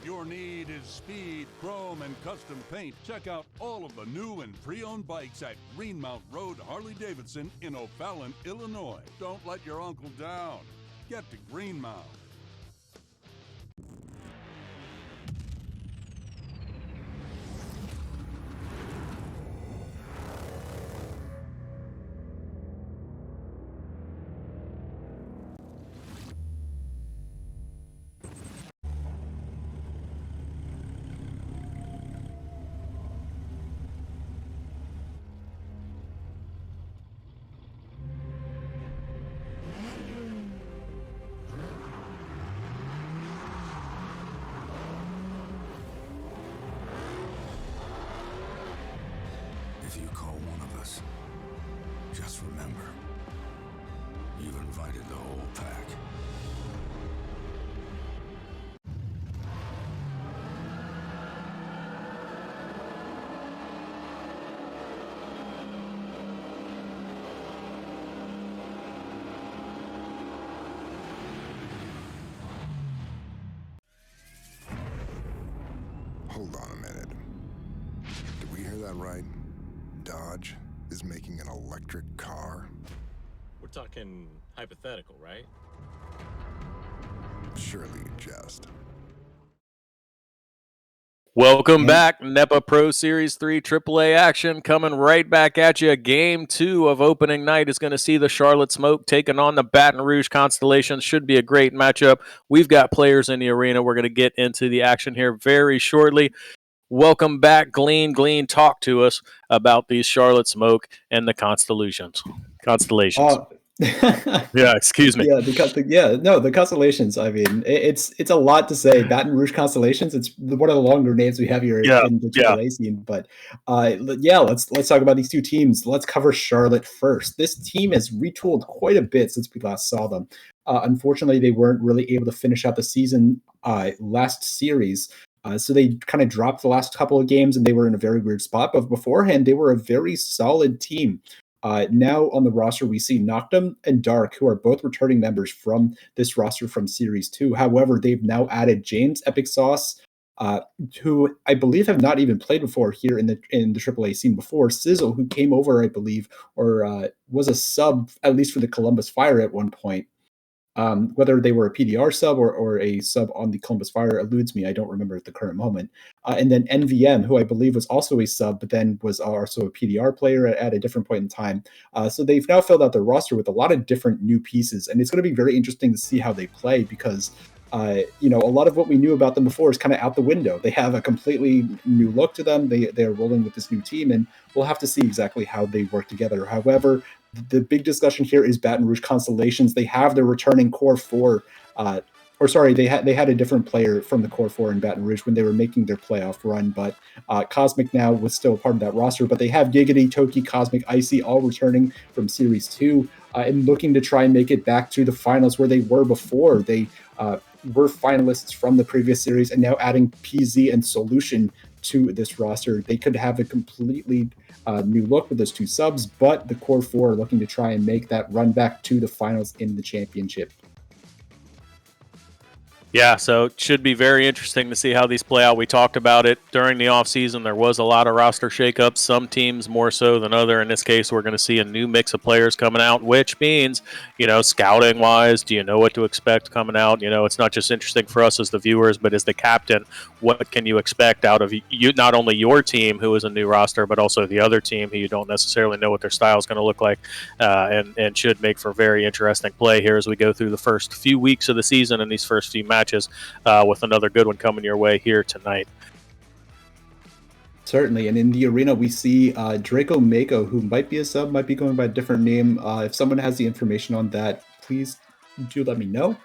your need is speed, chrome, and custom paint, check out all of the new and pre-owned bikes at Greenmount Road Harley-Davidson in O'Fallon, Illinois. Don't let your uncle down. Get to Greenmount. If you call one of us, just remember, you've invited the whole pack. Hold on a minute. Did we hear that right? Dodge is making an electric car? We're talking hypothetical, right? Surely you jest. Welcome back. NEPA Pro Series 3 AAA action coming right back at you. Game 2 of opening night is going to see the Charlotte Smoke taking on the Baton Rouge Constellations. Should be a great matchup. We've got players in the arena. We're going to get into the action here very shortly. Welcome back, Glean. Glean, talk to us about these Charlotte Smoke and the Constellations. Yeah, excuse me. Yeah, the Constellations. I mean, it's a lot to say. Baton Rouge Constellations. It's one of the longer names we have here in the AAA scene. But let's talk about these two teams. Let's cover Charlotte first. This team has retooled quite a bit since we last saw them. Unfortunately, they weren't really able to finish out the season last series. So they kind of dropped the last couple of games, and they were in a very weird spot. But beforehand, they were a very solid team. Now on the roster, we see Noctum and Dark, who are both returning members from this roster from Series 2. However, they've now added James Epic Sauce, who I believe have not even played before here in the AAA scene before. Sizzle, who came over, I believe, or was a sub, at least for the Columbus Fire at one point. Whether they were a PDR sub or a sub on the Columbus Fire eludes me. I don't remember at the current moment. And then NVM, who I believe was also a sub, but then was also a PDR player at a different point in time. So they've now filled out their roster with a lot of different new pieces. And it's going to be very interesting to see how they play because, a lot of what we knew about them before is kind of out the window. They have a completely new look to them. They are rolling with this new team, and we'll have to see exactly how they work together. However, the big discussion here is Baton Rouge Constellations. They have their returning core four, they had a different player from the core four in Baton Rouge when they were making their playoff run, but Cosmic now was still part of that roster. But they have Giggity, Toki, Cosmic, Icy all returning from Series 2 and looking to try and make it back to the finals where they were before. They were finalists from the previous series, and now adding PZ and Solution to this roster, they could have a completely new look with those two subs, but the core four are looking to try and make that run back to the finals in the championship. Yeah, so it should be very interesting to see how these play out. We talked about it during the offseason. There was a lot of roster shakeups, some teams more so than other. In this case, we're going to see a new mix of players coming out, which means, scouting-wise, do you know what to expect coming out? It's not just interesting for us as the viewers, but as the captain, what can you expect out of you? Not only your team, who is a new roster, but also the other team who you don't necessarily know what their style is going to look like, and should make for very interesting play here as we go through the first few weeks of the season and these first few matches, with another good one coming your way here tonight. Certainly, and in the arena we see Draco Mako, who might be a sub, might be going by a different name. If someone has the information on that, please do let me know.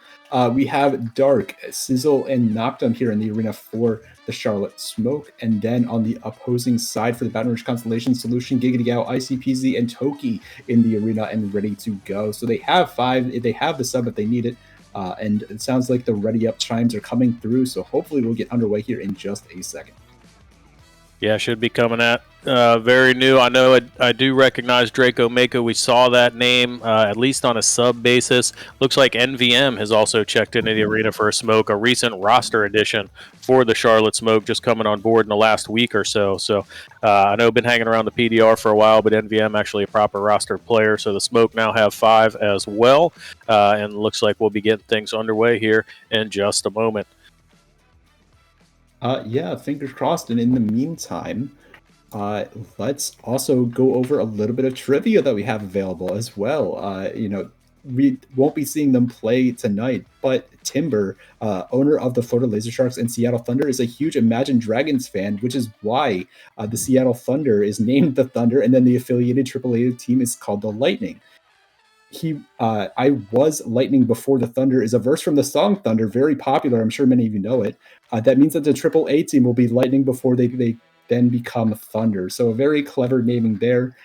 We have Dark, Sizzle, and Noctum here in the arena for the Charlotte Smoke. And then on the opposing side for the Baton Rouge Constellation, Solution, Giggity Gal, ICPZ, and Toki in the arena and ready to go. So they have 5. They have the sub if they need it. And it sounds like the ready up chimes are coming through. So hopefully we'll get underway here in just a second. Yeah, should be coming at very new. I know I do recognize Draco Mako. We saw that name at least on a sub basis. Looks like NVM has also checked into the arena for a smoke, a recent roster addition for the Charlotte Smoke, just coming on board in the last week or so. So I know been hanging around the PDR for a while, but NVM actually a proper roster player. So the Smoke now have 5 as well, and looks like we'll be getting things underway here in just a moment. Yeah, fingers crossed. And in the meantime, let's also go over a little bit of trivia that we have available as well. We won't be seeing them play tonight, but Timber, owner of the Florida Laser Sharks and Seattle Thunder, is a huge Imagine Dragons fan, which is why the Seattle Thunder is named the Thunder, and then the affiliated AAA team is called the Lightning. I was lightning before the Thunder is a verse from the song Thunder, very popular. I'm sure many of you know it. That means that the AAA team will be lightning before they then become Thunder. So a very clever naming there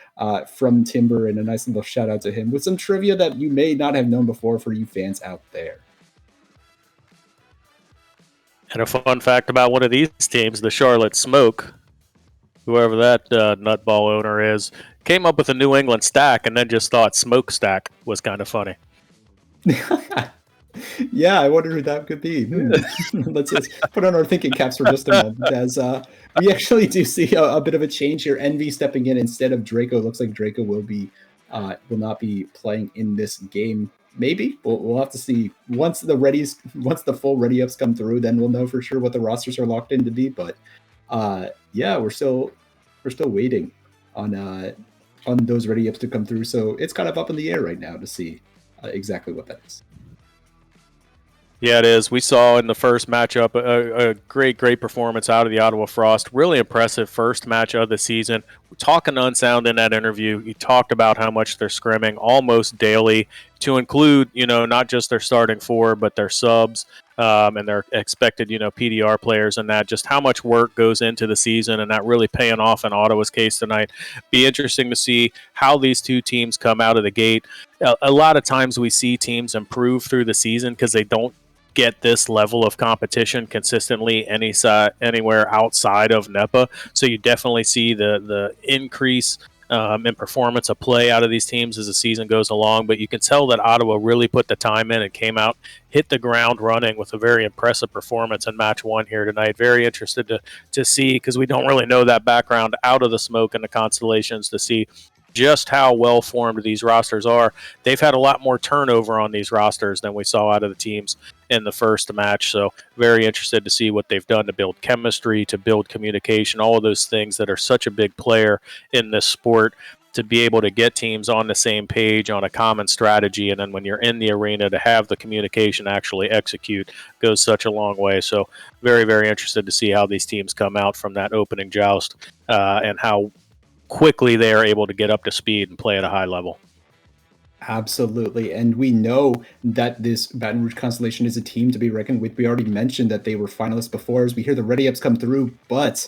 from Timber, and a nice little shout out to him with some trivia that you may not have known before for you fans out there. And a fun fact about one of these teams, the Charlotte Smoke, whoever that nutball owner is, came up with a New England stack and then just thought smokestack was kind of funny. Yeah, I wonder who that could be. Let's just put on our thinking caps for just a moment, as we actually do see a bit of a change here. Envy stepping in instead of Draco. Looks like Draco will not be playing in this game. Maybe we'll have to see once the full ready ups come through. Then we'll know for sure what the rosters are locked in to be. But yeah, we're still waiting on those ready ups to come through. So it's kind of up in the air right now to see exactly what that is. Yeah, it is. We saw in the first matchup a great performance out of the Ottawa Frost. Really impressive first match of the season. Talking to Unsound in that interview, he talked about how much they're scrimming almost daily, to include, not just their starting 4, but their subs and their expected, PDR players, and that just how much work goes into the season, and that really paying off in Ottawa's case tonight. Be interesting to see how these two teams come out of the gate. A lot of times we see teams improve through the season because they don't get this level of competition consistently anywhere outside of NEPA. So you definitely see the increase in performance of play out of these teams as the season goes along. But you can tell that Ottawa really put the time in and came out, hit the ground running with a very impressive performance in match 1 here tonight. Very interested to see, because we don't really know that background out of the Smoke and the Constellations, to see just how well formed these rosters are. They've had a lot more turnover on these rosters than we saw out of the teams in the first match. So very interested to see what they've done to build chemistry, to build communication, all of those things that are such a big player in this sport, to be able to get teams on the same page on a common strategy. And then when you're in the arena, to have the communication actually execute goes such a long way. So very, very interested to see how these teams come out from that opening joust and how quickly they are able to get up to speed and play at a high level. Absolutely. And we know that this Baton Rouge Constellation is a team to be reckoned with. We already mentioned that they were finalists before, as we hear the ready ups come through, but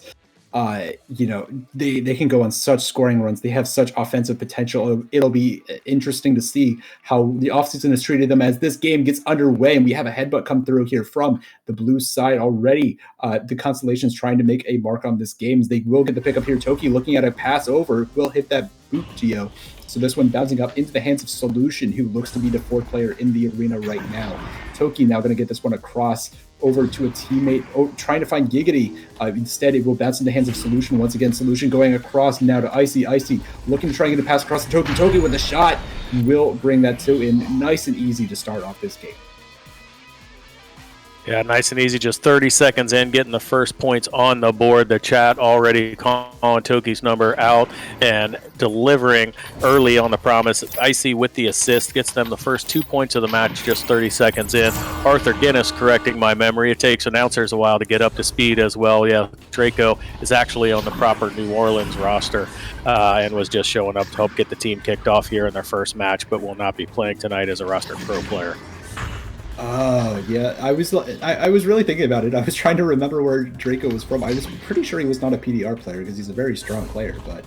they can go on such scoring runs. They have such offensive potential. It'll be interesting to see how the offseason has treated them as this game gets underway, and we have a headbutt come through here from the blue side already. The Constellation's trying to make a mark on this game. They will get the pickup here. Toki looking at a pass over, will hit that boot, Geo. So this one bouncing up into the hands of Solution, who looks to be the 4th player in the arena right now. Toki now going to get this one across over to a teammate, trying to find Giggity. Instead, it will bounce in the hands of Solution. Once again, Solution going across now to Icy. Icy looking to try and get a pass across to Toki. Toki with a shot will bring that 2 in. Nice and easy to start off this game. Yeah, nice and easy. Just 30 seconds in, getting the first points on the board. The chat already calling Toki's number out and delivering early on the promise. Icy with the assist gets them the first 2 points of the match just 30 seconds in. Arthur Guinness correcting my memory. It takes announcers a while to get up to speed as well. Yeah, Draco is actually on the proper New Orleans roster and was just showing up to help get the team kicked off here in their first match, but will not be playing tonight as a roster pro player. Oh, yeah. I was really thinking about it. I was trying to remember where Draco was from. I was pretty sure he was not a PDR player because he's a very strong player, but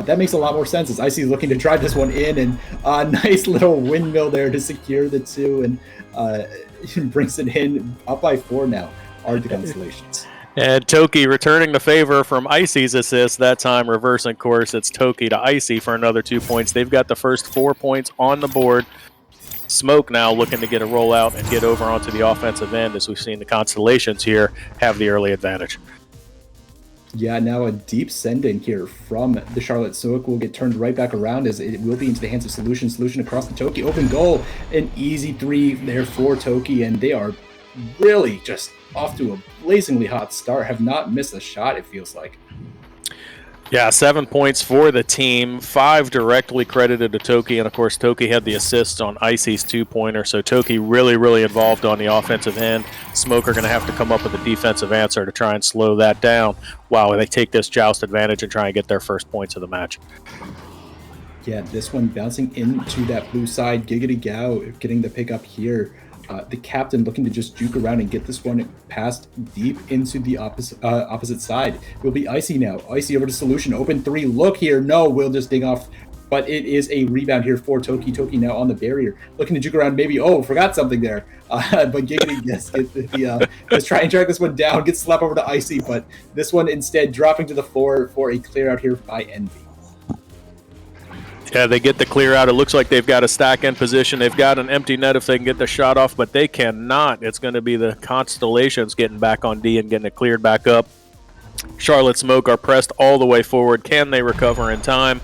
that makes a lot more sense as Icy's looking to drive this one in, and a nice little windmill there to secure the 2, and brings it in. Up by 4 now are the Constellations. And Toki returning the favor from Icy's assist, that time reversing course. It's Toki to Icy for another 2 points. They've got the first 4 points on the board. Smoke now looking to get a rollout and get over onto the offensive end, as we've seen the Constellations here have the early advantage. Yeah, now a deep send-in here from the Charlotte Smoke will get turned right back around as it will be into the hands of Solution. Solution across the Toki. Open goal. An easy 3 there for Toki, and they are really just off to a blazingly hot start. Have not missed a shot, it feels like. Yeah, 7 points for the team, 5 directly credited to Toki, and of course Toki had the assist on Icy's 2-pointer, so Toki really involved on the offensive end. Smoke are going to have to come up with a defensive answer to try and slow that down while they take this joust advantage and try and get their first points of the match. Yeah, this one bouncing into that blue side. Giggity Gao getting the pick up here. The captain looking to just juke around and get this one passed deep into the opposite side. It will be Icy now. Icy over to Solution. Open 3. Look here. No, will just ding off. But it is a rebound here for Toki. Toki now on the barrier. Looking to juke around. Maybe, forgot something there. But Giggity let's try and track this one down. Gets slapped over to Icy. But this one instead dropping to the floor for a clear out here by Envy. Yeah, they get the clear out. It looks like they've got a stack in position. They've got an empty net if they can get the shot off, but they cannot. It's going to be the Constellations getting back on D and getting it cleared back up. Charlotte Smoke are pressed all the way forward. Can they recover in time?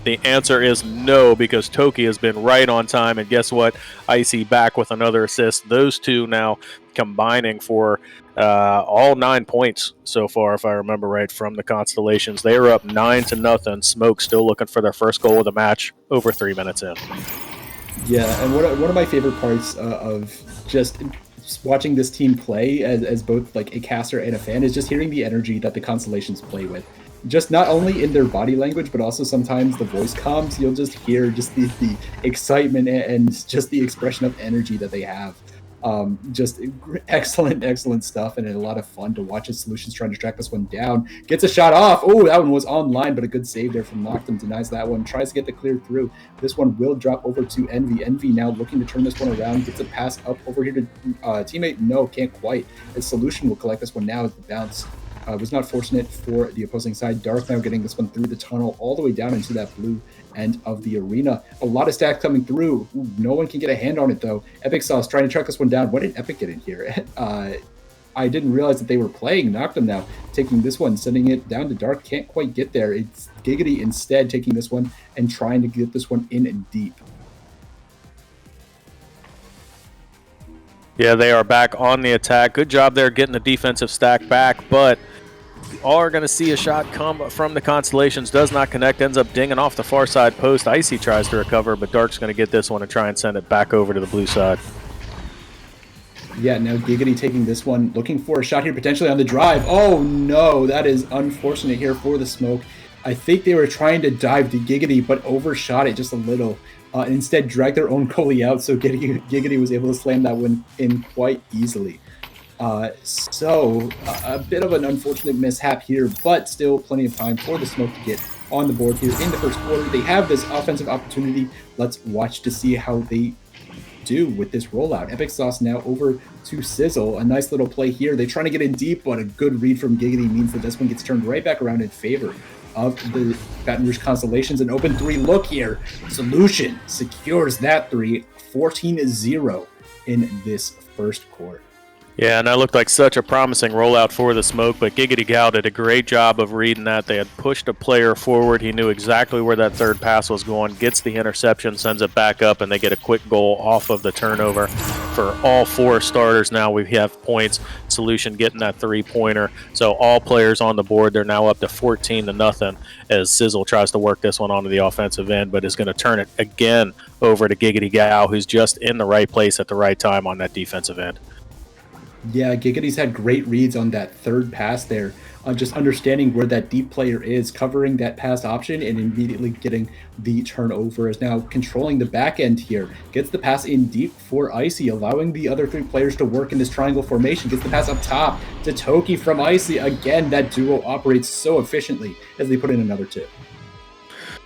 The answer is no, because Toki has been right on time, and guess what? Icy back with another assist. Those two now combining for all 9 points so far, if I remember right, from the Constellations. They are up 9-0. Smoke still looking for their first goal of the match over 3 minutes in. Yeah, and one of my favorite parts of just watching this team play as both like a caster and a fan is just hearing the energy that the Constellations play with. Just not only in their body language, but also sometimes the voice comms. You'll just hear just the excitement and just the expression of energy that they have. Just excellent stuff, and a lot of fun to watch as Solutions trying to track this one down. Gets a shot off. Oh, that one was online, but a good save there from Noctum. Denies that one. Tries to get the clear through. This one will drop over to Envy. Envy now looking to turn this one around. Gets a pass up over here to teammate. No, can't quite. His Solution will collect this one now as the bounce. Was not fortunate for the opposing side. Dark now getting this one through the tunnel all the way down into that blue end of the arena. A lot of stack coming through. Ooh, no one can get a hand on it though. Epic Sauce trying to track this one down. What did Epic get in here? I didn't realize that they were playing. Knocked them now. Taking this one, sending it down to Dark. Can't quite get there. It's Giggity instead taking this one and trying to get this one in and deep. Yeah, they are back on the attack. Good job there getting the defensive stack back, but all are going to see a shot come from the Constellations. Does not connect, ends up dinging off the far side post. Icy tries to recover, but Dark's going to get this one and try and send it back over to the blue side. Yeah, now Giggity taking this one, looking for a shot here potentially on the drive. Oh no, that is unfortunate here for the Smoke. I think they were trying to dive to Giggity, but overshot it just a little. Instead, dragged their own goalie out, so Giggity was able to slam that one in quite easily. So a bit of an unfortunate mishap here, but still plenty of time for the Smoke to get on the board here in the first quarter. They have this offensive opportunity. Let's watch to see how they do with this rollout. Epic Sauce now over to Sizzle. A nice little play here. They're trying to get in deep, but a good read from Giggity means that this one gets turned right back around in favor of the Baton Rouge Constellations. An open 3 look here. Solution secures that 3, 14-0 in this first quarter. Yeah, and that looked like such a promising rollout for the Smoke, but Giggity Gal did a great job of reading that. They had pushed a player forward. He knew exactly where that third pass was going, gets the interception, sends it back up, and they get a quick goal off of the turnover. For all 4 starters now, we have points. Solution getting that 3-pointer. So all players on the board, they're now up to 14-0 as Sizzle tries to work this one onto the offensive end, but is going to turn it again over to Giggity Gal, who's just in the right place at the right time on that defensive end. Yeah, Giggity's had great reads on that third pass there. Just understanding where that deep player is, covering that pass option, and immediately getting the turnover. Is now controlling the back end here. Gets the pass in deep for Icy, allowing the other 3 players to work in this triangle formation. Gets the pass up top to Toki from Icy. Again, that duo operates so efficiently as they put in another 2.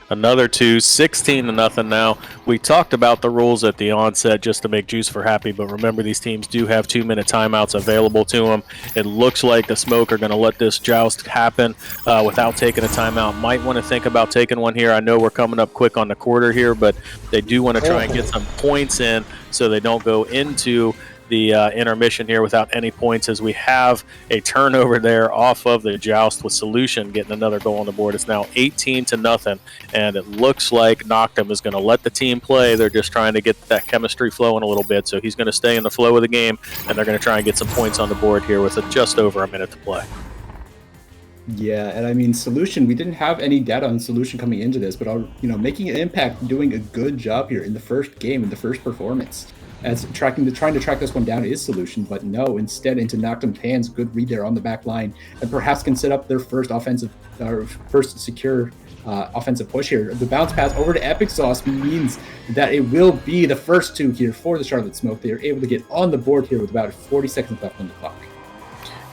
Another 2, 16-0 now. We talked about the rules at the onset just to make Juice for happy, but remember these teams do have 2-minute timeouts available to them. It looks like the Smoke are going to let this joust happen without taking a timeout. Might want to think about taking one here. I know we're coming up quick on the quarter here, but they do want to try and get some points in so they don't go into the intermission here without any points, as we have a turnover there off of the joust with Solution getting another goal on the board. It's now 18-0, and it looks like Noctum is going to let the team play. They're just trying to get that chemistry flowing a little bit, so he's going to stay in the flow of the game, and they're going to try and get some points on the board here with just over a minute to play. Yeah, and I mean, Solution, we didn't have any data on Solution coming into this, but making an impact, doing a good job here in the first game, in the first performance. As trying to track this one down is Solution, but no, instead into Noctum's hands. Good read there on the back line, and perhaps can set up their first secure offensive push here. The bounce pass over to Epic Sauce means that it will be the first 2 here for the Charlotte Smoke. They are able to get on the board here with about 40 seconds left on the clock.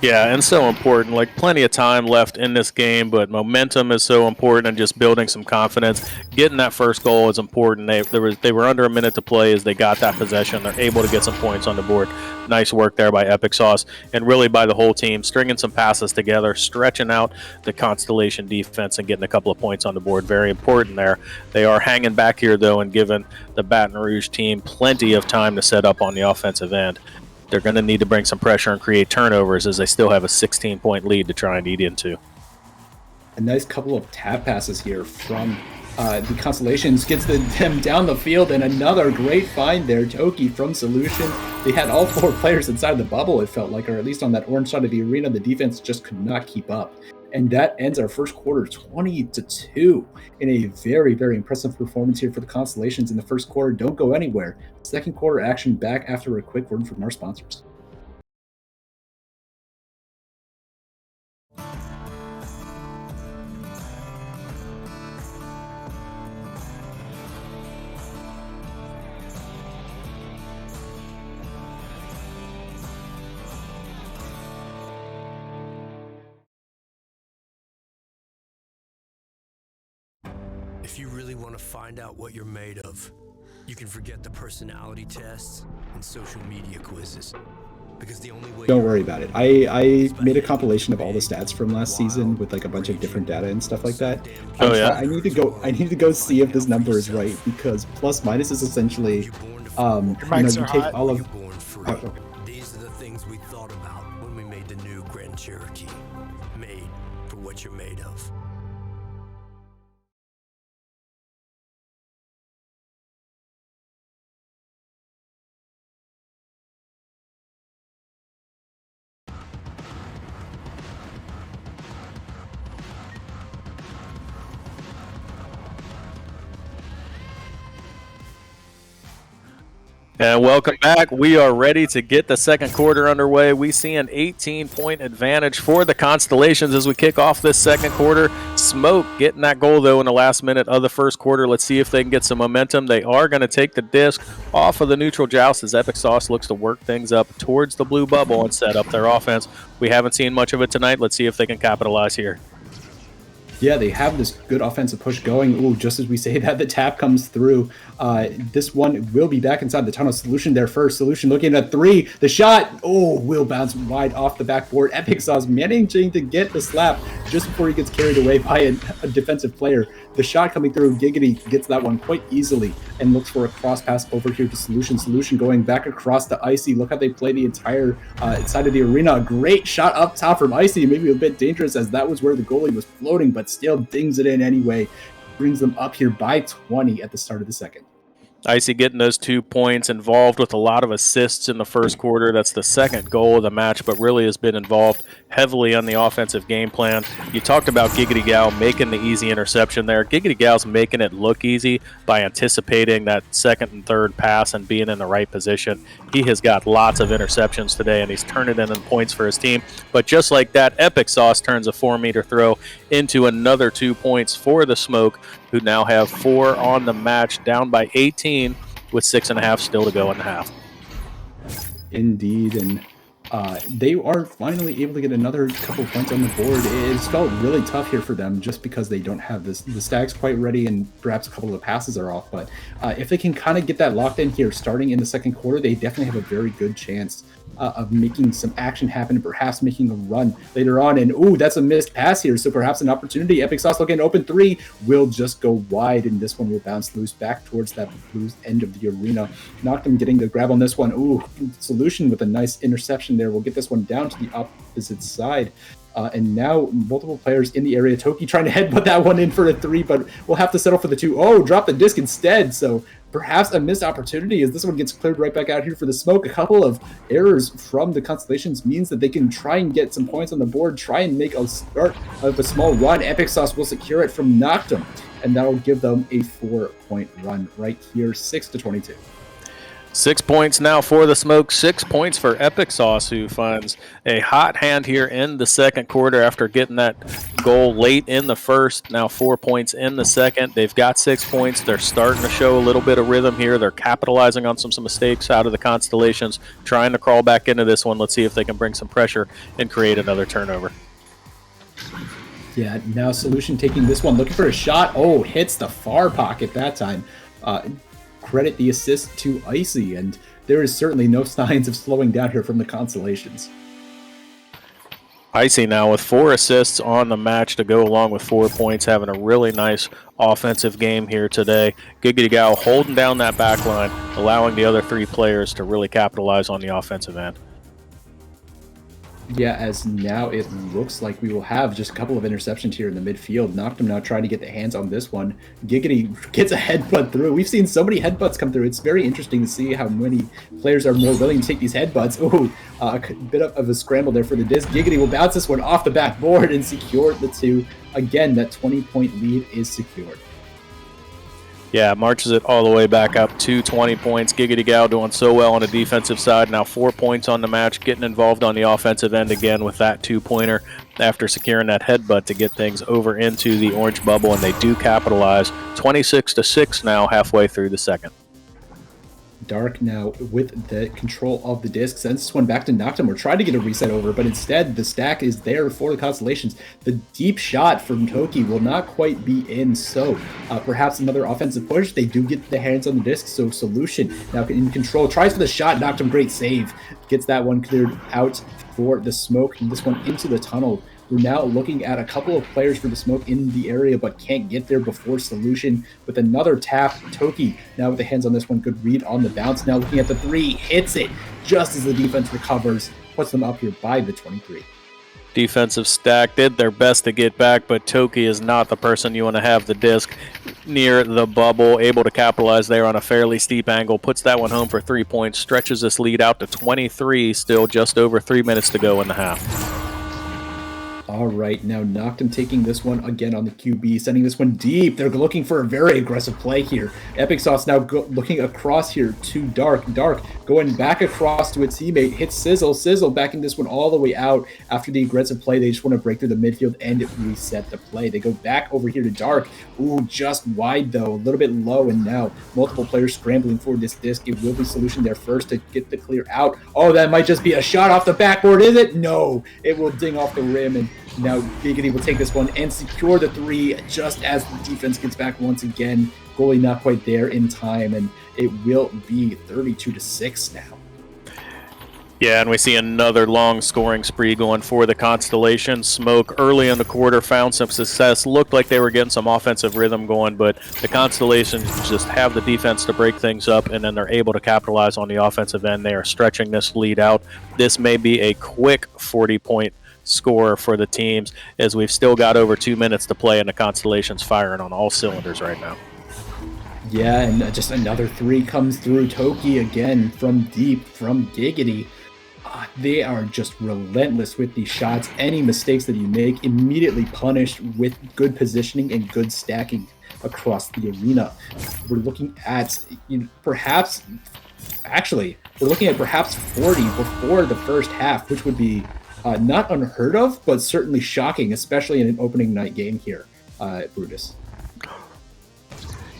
Yeah, and so important. Like, plenty of time left in this game, but momentum is so important, and just building some confidence. Getting that first goal is important. They were under a minute to play as they got that possession. They're able to get some points on the board. Nice work there by Epic Sauce, and really by the whole team, stringing some passes together, stretching out the Constellation defense, and getting a couple of points on the board. Very important there. They are hanging back here, though, and giving the Baton Rouge team plenty of time to set up on the offensive end. They're going to need to bring some pressure and create turnovers, as they still have a 16-point lead to try and eat into. A nice couple of tap passes here from the Constellations, gets them down the field, and another great find there. Toki from Solution. They had all 4 players inside the bubble, it felt like, or at least on that orange side of the arena. The defense just could not keep up. And that ends our first quarter 20-2 in a very, very impressive performance here for the Constellations in the first quarter. Don't go anywhere. Second quarter action back after a quick word from our sponsors. If you really want to find out what you're made of, you can forget the personality tests and social media quizzes. Because the only way. Don't worry about it. I made a compilation of all the stats from last season with like a bunch of different data and stuff like that. I need to go see if this number is right, because plus minus is essentially you take all of. These are the things we thought about when we made the new Grand Cherokee. Made for what you're made of. And welcome back. We are ready to get the second quarter underway. We see an 18-point advantage for the Constellations as we kick off this second quarter. Smoke getting that goal, though, in the last minute of the first quarter. Let's see if they can get some momentum. They are going to take the disc off of the neutral joust as Epic Sauce looks to work things up towards the blue bubble and set up their offense. We haven't seen much of it tonight. Let's see if they can capitalize here. Yeah, they have this good offensive push going. Ooh, just as we say that, the tap comes through. This one will be back inside the tunnel. Solution there first. Solution looking at 3. The shot, will bounce wide off the backboard. Epic Sauce managing to get the slap just before he gets carried away by a defensive player. The shot coming through, Giggity gets that one quite easily and looks for a cross pass over here to Solution. Solution going back across to Icy. Look how they play the entire side of the arena. A great shot up top from Icy, maybe a bit dangerous as that was where the goalie was floating, but still dings it in anyway. Brings them up here by 20 at the start of the second. Icy getting those 2 points, involved with a lot of assists in the first quarter. That's the second goal of the match, but really has been involved heavily on the offensive game plan. You talked about Giggity Gal making the easy interception there. Giggity Gal's making it look easy by anticipating that second and third pass and being in the right position. He has got lots of interceptions today, and he's turning in points for his team. But just like that, Epic Sauce turns a 4-meter throw into another 2 points for the Smoke, who now have 4 on the match, down by 18 with 6.5 still to go in the half. Indeed, and They are finally able to get another couple points on the board. It's felt really tough here for them just because they don't have the stacks quite ready and perhaps a couple of passes are off. But if they can kind of get that locked in here starting in the second quarter, they definitely have a very good chance of making some action happen, perhaps making a run later on. And ooh, that's a missed pass here, so perhaps an opportunity. Epic Sauce looking open three will just go wide, and this one will bounce loose back towards that loose end of the arena. Noctum getting the grab on this one. Ooh, Solution with a nice interception there. We'll get this one down to the opposite side. And now multiple players in the area. Toki trying to headbutt that one in for a three, but we'll have to settle for the two. Oh, drop the disc instead. So perhaps a missed opportunity as this one gets cleared right back out here for the smoke. A couple of errors from the Constellations means that they can try and get some points on the board, try and make a start of a small run. Epic Sauce will secure it from Noctum, and that'll give them a 4-point run right here, 6-22. 6 points now for the Smoke, 6 points for Epic Sauce, who finds a hot hand here in the second quarter after getting that goal late in the first. Now 4 points in the second. They've got 6 points. They're starting to show a little bit of rhythm here. They're capitalizing on some mistakes out of the Constellations, trying to crawl back into this one. Let's see if they can bring some pressure and create another turnover. Yeah, now Solution taking this one, looking for a shot. Oh, hits the far pocket that time. Credit the assist to Icy, and there is certainly no signs of slowing down here from the Constellations. Icy now with 4 assists on the match to go along with 4 points, having a really nice offensive game here today. Giggity Gal holding down that back line, allowing the other 3 players to really capitalize on the offensive end. Yeah, as now it looks like we will have just a couple of interceptions here in the midfield. Noctum now trying to get the hands on this one. Giggity gets a headbutt through. We've seen so many headbutts come through. It's very interesting to see how many players are more willing to take these headbutts. Ooh, a bit of a scramble there for the disc. Giggity will bounce this one off the backboard and secure the 2. Again, that 20-point lead is secured. Yeah, marches it all the way back up to 20 points. Giggity Gal doing so well on the defensive side. Now 4 points on the match, getting involved on the offensive end again with that 2-pointer after securing that headbutt to get things over into the orange bubble, and they do capitalize. 26-6 now, halfway through the second. Dark now with the control of the disc sends this one back to Noctum. We're trying to get a reset over, but instead the stack is there for the Constellations. The deep shot from Toki will not quite be in, so perhaps another offensive push. They do get the hands on the disc, so Solution now in control. Tries for the shot, Noctum, great save. Gets that one cleared out for the Smoke, and this one into the tunnel. We're now looking at a couple of players for the Smoke in the area, but can't get there before Solution with another tap. Toki now with the hands on this one. Good read on the bounce. Now looking at the 3, hits it just as the defense recovers, puts them up here by the 23. Defensive stack did their best to get back, but Toki is not the person you want to have the disc near the bubble. Able to capitalize there on a fairly steep angle. Puts that one home for 3 points. Stretches this lead out to 23. Still just over 3 minutes to go in the half. All right, now Noctum taking this one again on the QB, sending this one deep. They're looking for a very aggressive play here. Epic Sauce now looking across here to Dark. Dark going back across to a teammate, hits Sizzle. Sizzle backing this one all the way out. After the aggressive play, they just want to break through the midfield and reset the play. They go back over here to Dark. Ooh, just wide though, a little bit low, and now multiple players scrambling for this disc. It will be Solution there first to get the clear out. Oh, that might just be a shot off the backboard, is it? No, it will ding off the rim, and now Giggity will take this one and secure the 3 just as the defense gets back once again. Goalie not quite there in time, and it will be 32-6 now. Yeah, and we see another long scoring spree going for the Constellation. Smoke early in the quarter found some success. Looked like they were getting some offensive rhythm going, but the Constellations just have the defense to break things up, and then they're able to capitalize on the offensive end. They are stretching this lead out. This may be a quick 40-point score for the teams, as we've still got over 2 minutes to play, and the Constellations firing on all cylinders right now. Yeah, and just another 3 comes through. Toki again from deep from Giggity. They are just relentless with these shots. Any mistakes that you make immediately punished with good positioning and good stacking across the arena. We're looking at perhaps 40 before the first half, which would be not unheard of, but certainly shocking, especially in an opening night game here at Brutus.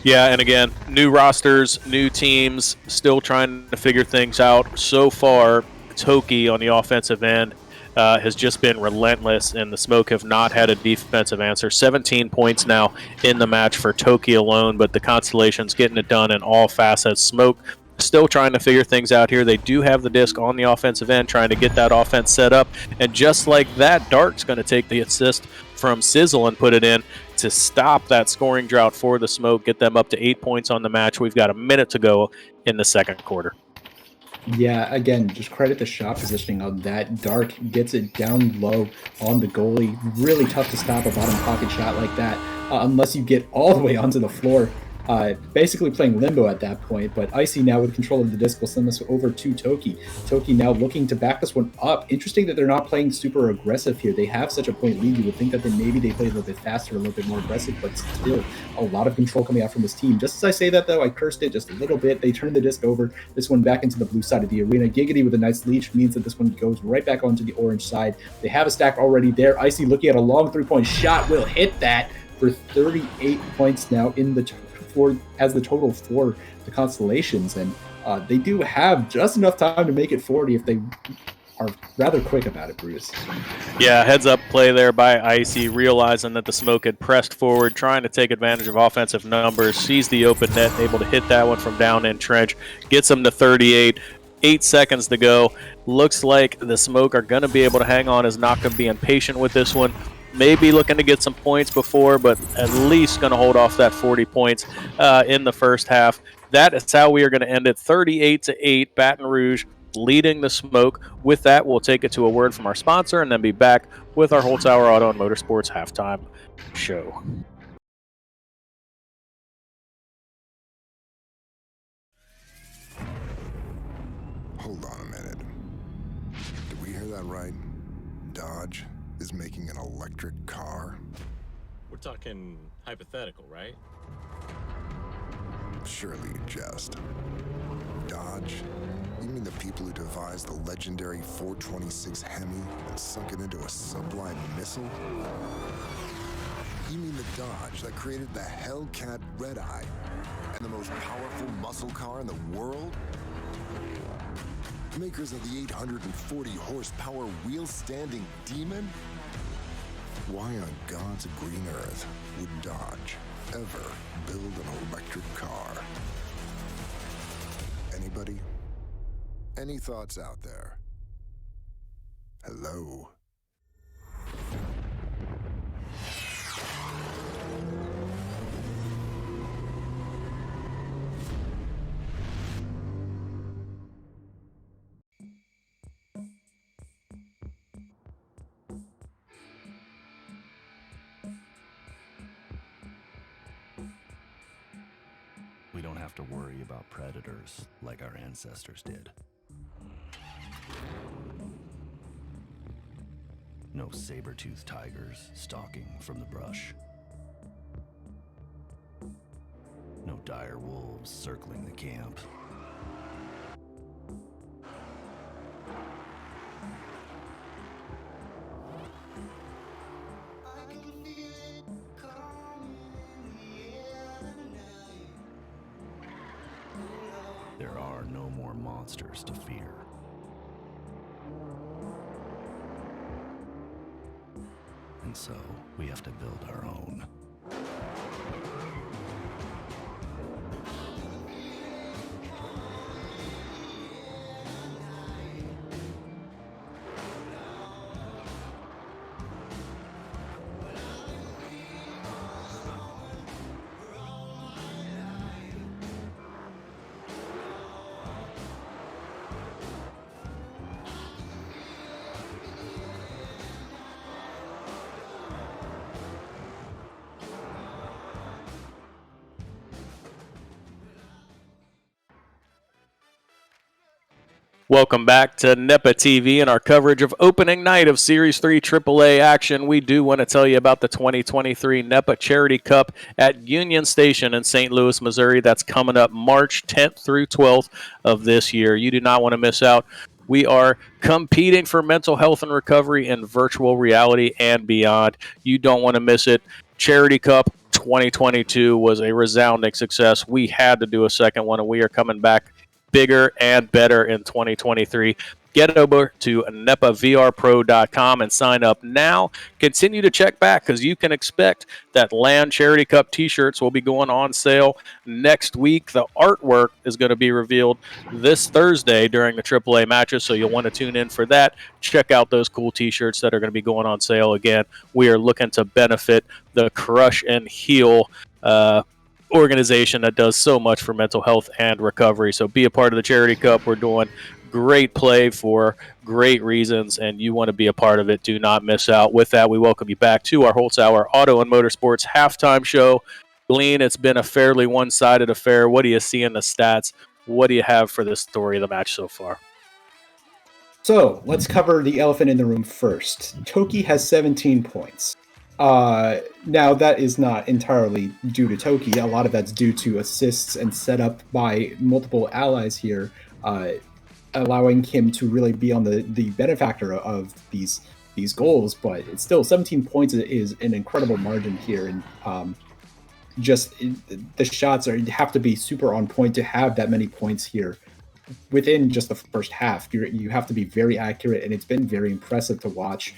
Yeah, and again, new rosters, new teams, still trying to figure things out. So far, Toki on the offensive end has just been relentless, and the Smoke have not had a defensive answer. 17 points now in the match for Toki alone, but the Constellation's getting it done in all facets. Smoke still trying to figure things out here. They do have the disc on the offensive end, trying to get that offense set up, and just like that, Dark's going to take the assist from Sizzle and put it in to stop that scoring drought for the Smoke, get them up to 8 points on the match. We've got a minute to go in the second quarter. Yeah, again, just credit the shot positioning on that. Dark gets it down low on the goalie. Really tough to stop a bottom pocket shot like that unless you get all the way onto the floor. Basically playing limbo at that point, but Icy now with control of the disc will send this over to Toki. Toki now looking to back this one up. Interesting that they're not playing super aggressive here. They have such a point lead. You would think that maybe they play a little bit faster, a little bit more aggressive, but still a lot of control coming out from this team. Just as I say that, though, I cursed it just a little bit. They turn the disc over, this one back into the blue side of the arena. Giggity with a nice leech means that this one goes right back onto the orange side. They have a stack already there. Icy looking at a long three-point shot will hit that for 38 points now in the as the total for the Constellations, and they do have just enough time to make it 40 if they are rather quick about it, Bruce. Yeah, heads up play there by Icy, realizing that the Smoke had pressed forward, trying to take advantage of offensive numbers, sees the open net, able to hit that one from down in trench, gets them to 38. 8 seconds to go. Looks like the Smoke are going to be able to hang on as Naka being patient with this one. Maybe looking to get some points before, but at least going to hold off that 40 points in the first half. That is how we are going to end it, 38-8, Baton Rouge leading the Smoke. With that, we'll take it to a word from our sponsor and then be back with our Holtzauer Auto and Motorsports halftime show. Hold on a minute. Did we hear that right? Dodge is making an electric car? We're talking hypothetical, right? Surely you jest. Dodge? You mean the people who devised the legendary 426 Hemi and sunk it into a sublime missile? You mean the Dodge that created the Hellcat Red Eye and the most powerful muscle car in the world? Makers of the 840 horsepower wheel-standing Demon? Why on God's green earth would Dodge ever build an electric car? Anybody? Any thoughts out there? Hello? We don't have to worry about predators like our ancestors did. No saber-toothed tigers stalking from the brush. No dire wolves circling the camp. There are no more monsters to fear. And so, we have to build our own. Welcome back to NEPA TV and our coverage of opening night of Series 3 AAA action. We do want to tell you about the 2023 NEPA Charity Cup at Union Station in St. Louis, Missouri. That's coming up March 10th through 12th of this year. You do not want to miss out. We are competing for mental health and recovery in virtual reality and beyond. You don't want to miss it. Charity Cup 2022 was a resounding success. We had to do a second one, and we are coming back bigger and better in 2023. Get over to NEPAvrp.com and sign up now. Continue to check back because you can expect that Land Charity Cup t-shirts will be going on sale next week. The artwork is going to be revealed this Thursday during the AAA matches, so you'll want to tune in for that. Check out those cool t-shirts that are going to be going on sale. Again, we are looking to benefit the Crush and Heal organization that does so much for mental health and recovery. So be a part of the Charity Cup. We're doing great play for great reasons, and you want to be a part of it. Do not miss out. With that, we welcome you back to our Holtzhauer Auto and Motorsports halftime show. Glean, it's been a fairly one-sided affair. What do you see in the stats? What do you have for the story of the match so far? So let's cover the elephant in the room first. Toki has 17 points. Now that is not entirely due to Toki. A lot of that's due to assists and setup by multiple allies here, allowing him to really be on the benefactor of these goals. But it's still 17 points is an incredible margin here, and the shots have to be super on point to have that many points here within just the first half. You have to be very accurate, and it's been very impressive to watch.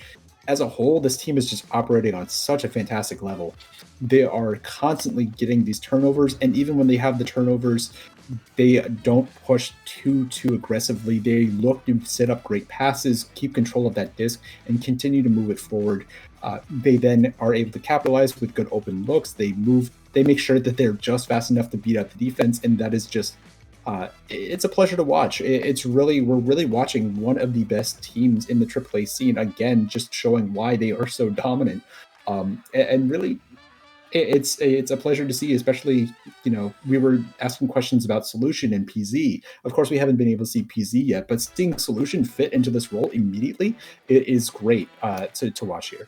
As a whole, this team is just operating on such a fantastic level. They are constantly getting these turnovers, and even when they have the turnovers, they don't push too aggressively. They look to set up great passes, keep control of that disc, and continue to move it forward. They then are able to capitalize with good open looks. They make sure that they're just fast enough to beat out the defense, and that is just it's a pleasure to watch. We're really watching one of the best teams in the AAA scene again, just showing why they are so dominant. And really, it's a pleasure to see. Especially, we were asking questions about Solution and PZ. Of course, we haven't been able to see PZ yet, but seeing Solution fit into this role immediately, it is great to watch here.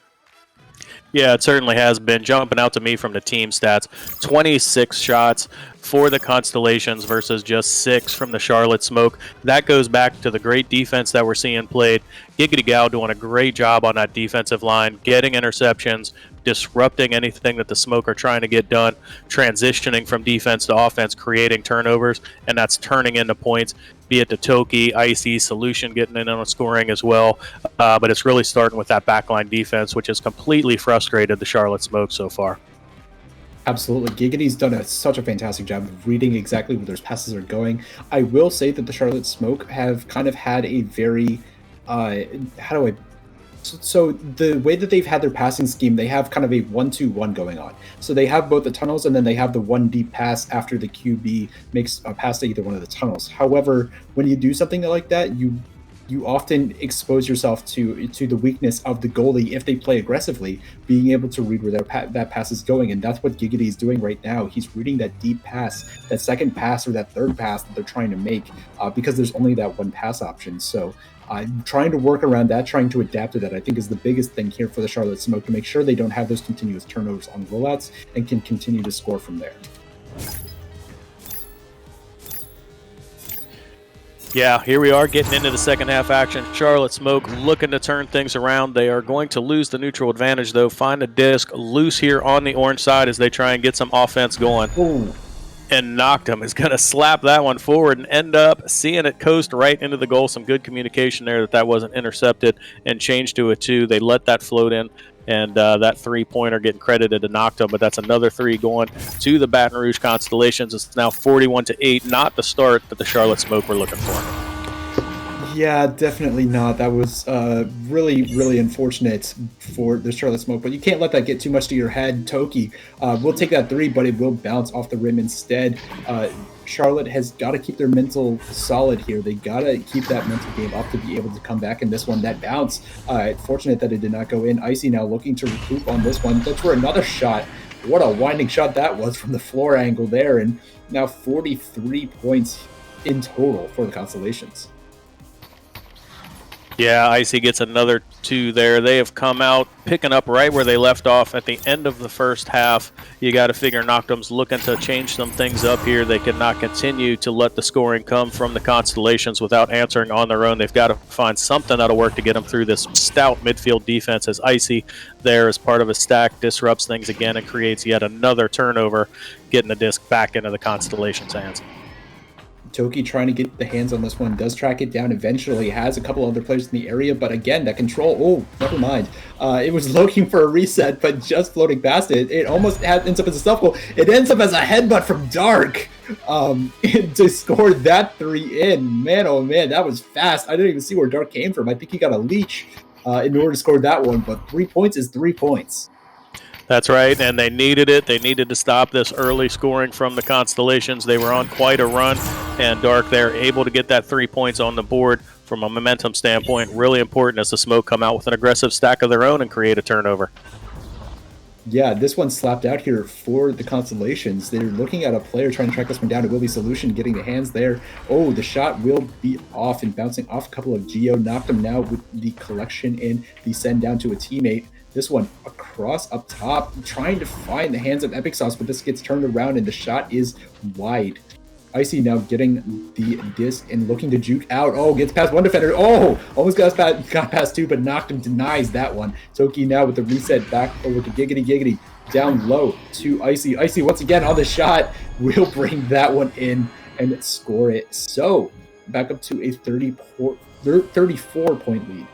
Yeah, it certainly has been. Jumping out to me from the team stats, 26 shots for the Constellations versus just 6 from the Charlotte Smoke. That goes back to the great defense that we're seeing played. Giggity Gal doing a great job on that defensive line, getting interceptions, disrupting anything that the Smoke are trying to get done, transitioning from defense to offense, creating turnovers, and that's turning into points, be it the Toki, Icy, Solution getting in on scoring as well. But it's really starting with that backline defense, which has completely frustrated the Charlotte Smoke so far. Absolutely. Giggity's done such a fantastic job of reading exactly where those passes are going. I will say that the Charlotte Smoke have kind of had a very, so the way that they've had their passing scheme, they have kind of a 1-2-1 going on. So they have both the tunnels, and then they have the one deep pass after the QB makes a pass to either one of the tunnels. However, when you do something like that, you often expose yourself to the weakness of the goalie if they play aggressively, being able to read where that pass is going. And that's what Giggity is doing right now. He's reading that deep pass, that second pass or that third pass that they're trying to make, because there's only that one pass option. So trying to work around that, trying to adapt to that, I think is the biggest thing here for the Charlotte Smoke, to make sure they don't have those continuous turnovers on rollouts and can continue to score from there. Yeah, here we are getting into the second half action. Charlotte Smoke looking to turn things around. They are going to lose the neutral advantage, though. Find a disc loose here on the orange side as they try and get some offense going. Ooh. And Noctum is going to slap that one forward and end up seeing it coast right into the goal. Some good communication there that wasn't intercepted and changed to a 2. They let that float in, and that three-pointer getting credited to Noctum, but that's another 3 going to the Baton Rouge Constellations. It's now 41-8, not the start that the Charlotte Smoke were looking for. Yeah, definitely not. That was really, really unfortunate for the Charlotte Smoke, but you can't let that get too much to your head. Toki will take that 3, but it will bounce off the rim instead. Charlotte has got to keep their mental solid here. They got to keep that mental game up to be able to come back in this one. That bounce, fortunate that it did not go in. Icy now looking to recoup on this one. That's for another shot. What a winding shot that was from the floor angle there. And now 43 points in total for the Constellations. Yeah, Icy gets another 2 there. They have come out picking up right where they left off at the end of the first half. You got to figure Noctum's looking to change some things up here. They cannot continue to let the scoring come from the Constellations without answering on their own. They've got to find something that'll work to get them through this stout midfield defense, as Icy there as part of a stack disrupts things again and creates yet another turnover, getting the disc back into the Constellations' hands. Toki trying to get the hands on this one, does track it down eventually, has a couple other players in the area, but again, that control, oh, never mind. It was looking for a reset, but just floating past it. It almost ends up as a stuff goal. It ends up as a headbutt from Dark to score that 3 in. Man, oh man, that was fast. I didn't even see where Dark came from. I think he got a leech in order to score that one, but 3 points is 3 points. That's right, and they needed it. They needed to stop this early scoring from the Constellations. They were on quite a run, and Dark there able to get that 3 points on the board from a momentum standpoint. Really important as the Smoke come out with an aggressive stack of their own and create a turnover. Yeah, this one slapped out here for the Constellations. They're looking at a player trying to track this one down. It will be Solution getting the hands there. Oh, the shot will be off and bouncing off a couple of Geo. Knocked him now with the collection in the send down to a teammate. This one across up top, trying to find the hands of Epic Sauce, but this gets turned around and the shot is wide. Icy now getting the disc and looking to juke out. Oh, gets past one defender. Oh, almost got past two, but knocked him, denies that one. Toki now with the reset back over to Giggity. Down low to Icy. Icy once again on the shot will bring that one in and score it. So back up to a 34-point lead.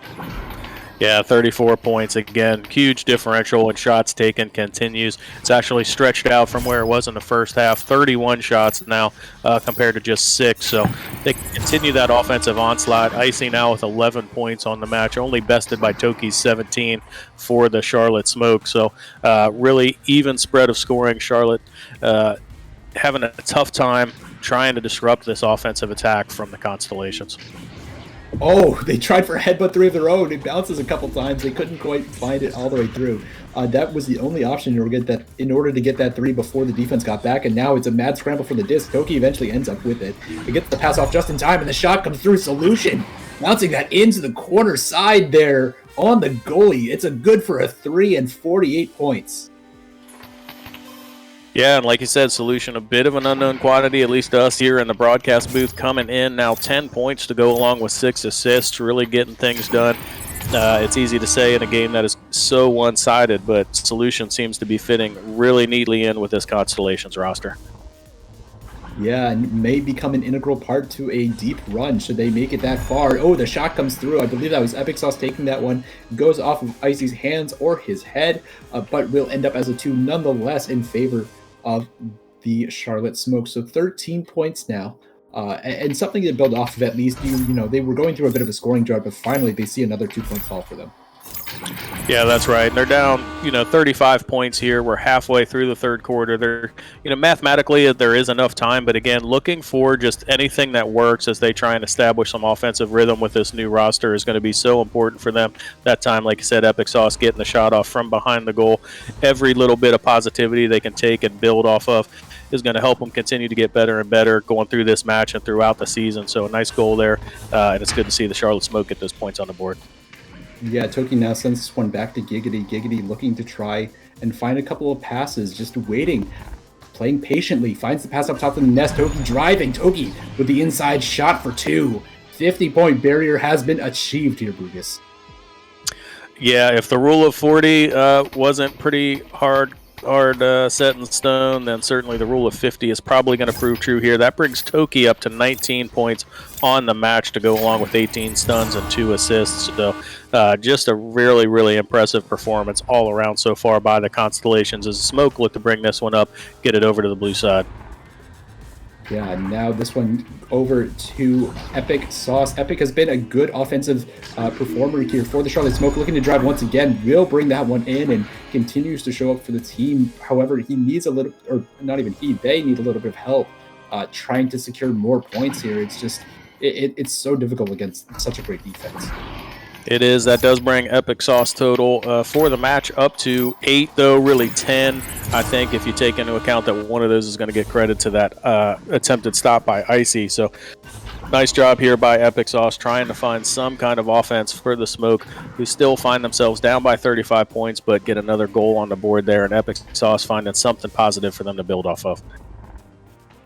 Yeah, 34 points again. Huge differential in shots taken continues. It's actually stretched out from where it was in the first half. 31 shots now compared to just 6. So they continue that offensive onslaught. Icy now with 11 points on the match, only bested by Toki's 17 for the Charlotte Smoke. So really even spread of scoring. Charlotte having a tough time trying to disrupt this offensive attack from the Constellations. Oh, they tried for a headbutt 3 of their own. It bounces a couple times. They couldn't quite find it all the way through. That was the only option in order to get that 3 before the defense got back, and now it's a mad scramble for the disc. Toki eventually ends up with it. It gets the pass off just in time, and the shot comes through. Solution bouncing that into the corner side there on the goalie. It's a good for a 3 and 48 points. Yeah, and like you said, Solution, a bit of an unknown quantity, at least to us here in the broadcast booth, coming in now 10 points to go along with 6 assists, really getting things done. It's easy to say in a game that is so one-sided, but Solution seems to be fitting really neatly in with this Constellations roster. Yeah, and may become an integral part to a deep run should they make it that far. Oh, the shot comes through. I believe that was Epic Sauce taking that one. Goes off of Icy's hands or his head, but will end up as a 2 nonetheless in favor of the Charlotte Smoke. So 13 points now, and something to build off of at least. You know, they were going through a bit of a scoring drought, but finally they see another 2-point fall for them. Yeah, that's right. They're down, 35 points here. We're halfway through the third quarter. They're, mathematically there is enough time, but again, looking for just anything that works as they try and establish some offensive rhythm with this new roster is going to be so important for them. That time, like I said, Epic Sauce getting the shot off from behind the goal. Every little bit of positivity they can take and build off of is going to help them continue to get better and better going through this match and throughout the season. So a nice goal there, and it's good to see the Charlotte Smoke get those points on the board. Yeah, Toki now sends this one back to Giggity. Giggity looking to try and find a couple of passes, just waiting, playing patiently, finds the pass up top of the nest. Toki driving. Toki with the inside shot for 2. 50-point barrier has been achieved here, Brugus. Yeah, if the rule of 40 wasn't pretty hard set in stone, then certainly the rule of 50 is probably going to prove true here. That brings Toki up to 19 points on the match to go along with 18 stuns and 2 assists. So just a really, really impressive performance all around so far by the Constellations as Smoke look to bring this one up, get it over to the blue side. Yeah, now this one over to Epic Sauce. Epic has been a good offensive performer here for the Charlotte Smoke. Looking to drive once again, will bring that one in and continues to show up for the team. However, he needs a little, or not even he, they need a little bit of help trying to secure more points here. It's just, it's so difficult against such a great defense. It is. That does bring Epic Sauce total for the match up to 8, though, really 10, I think, if you take into account that one of those is going to get credit to that attempted stop by Icy. So nice job here by Epic Sauce trying to find some kind of offense for the Smoke, who still find themselves down by 35 points, but get another goal on the board there, and Epic Sauce finding something positive for them to build off of.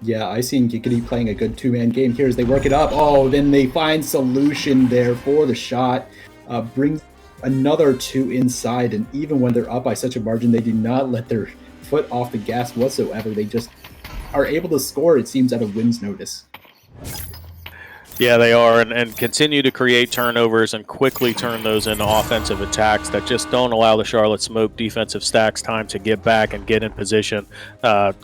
Yeah, Icy and Giggity playing a good 2-man game here as they work it up. Oh, then they find Solution there for the shot. Brings another 2 inside, and even when they're up by such a margin, they do not let their foot off the gas whatsoever. They just are able to score, it seems, at a win's notice. Yeah, they are, and continue to create turnovers and quickly turn those into offensive attacks that just don't allow the Charlotte Smoke defensive stacks time to get back and get in position,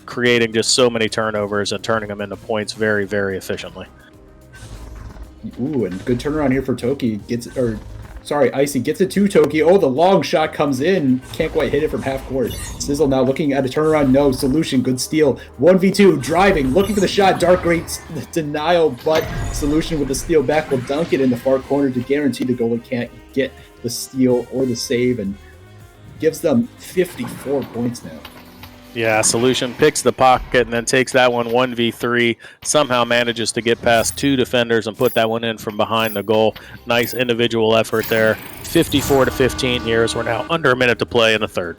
creating just so many turnovers and turning them into points very, very efficiently. Ooh, and good turnaround here for Toki. Icy gets it to Toki. Oh, the long shot comes in. Can't quite hit it from half court. Sizzle now looking at a turnaround. No. Solution, good steal. 1v2, driving, looking for the shot. Dark great denial, but Solution with the steal back will dunk it in the far corner to guarantee the goalie can't get the steal or the save, and gives them 54 points now. Yeah, Solution picks the pocket and then takes that one 1v3, somehow manages to get past two defenders and put that one in from behind the goal. Nice individual effort there. 54-15 here as we're now under a minute to play in the third.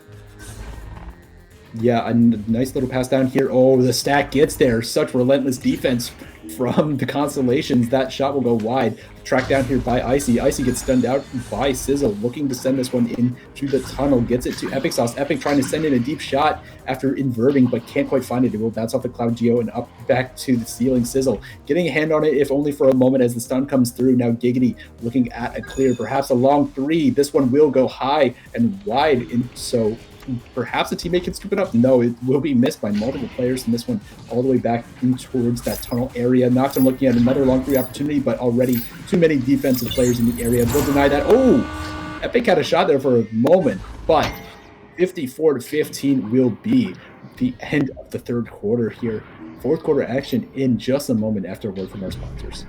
Yeah, a nice little pass down here. Oh, the stack gets there. Such relentless defense from the Constellations. That shot will go wide. Tracked down here by Icy. Icy gets stunned out by Sizzle, looking to send this one into the tunnel. Gets it to Epic Sauce. Epic trying to send in a deep shot after inverting, but can't quite find it. It will bounce off the Cloud Geo and up back to the ceiling. Sizzle getting a hand on it, if only for a moment, as the stun comes through. Now Giggity looking at a clear, perhaps a long three. This one will go high and wide, so perhaps a teammate can scoop it up. No, it will be missed by multiple players, and this one all the way back in towards that tunnel area. Knox looking at another long three opportunity, but already too many defensive players in the area will deny that. Oh, Epic had a shot there for a moment, but 54-15 will be the end of the third quarter here. Fourth quarter action in just a moment after a word from our sponsors.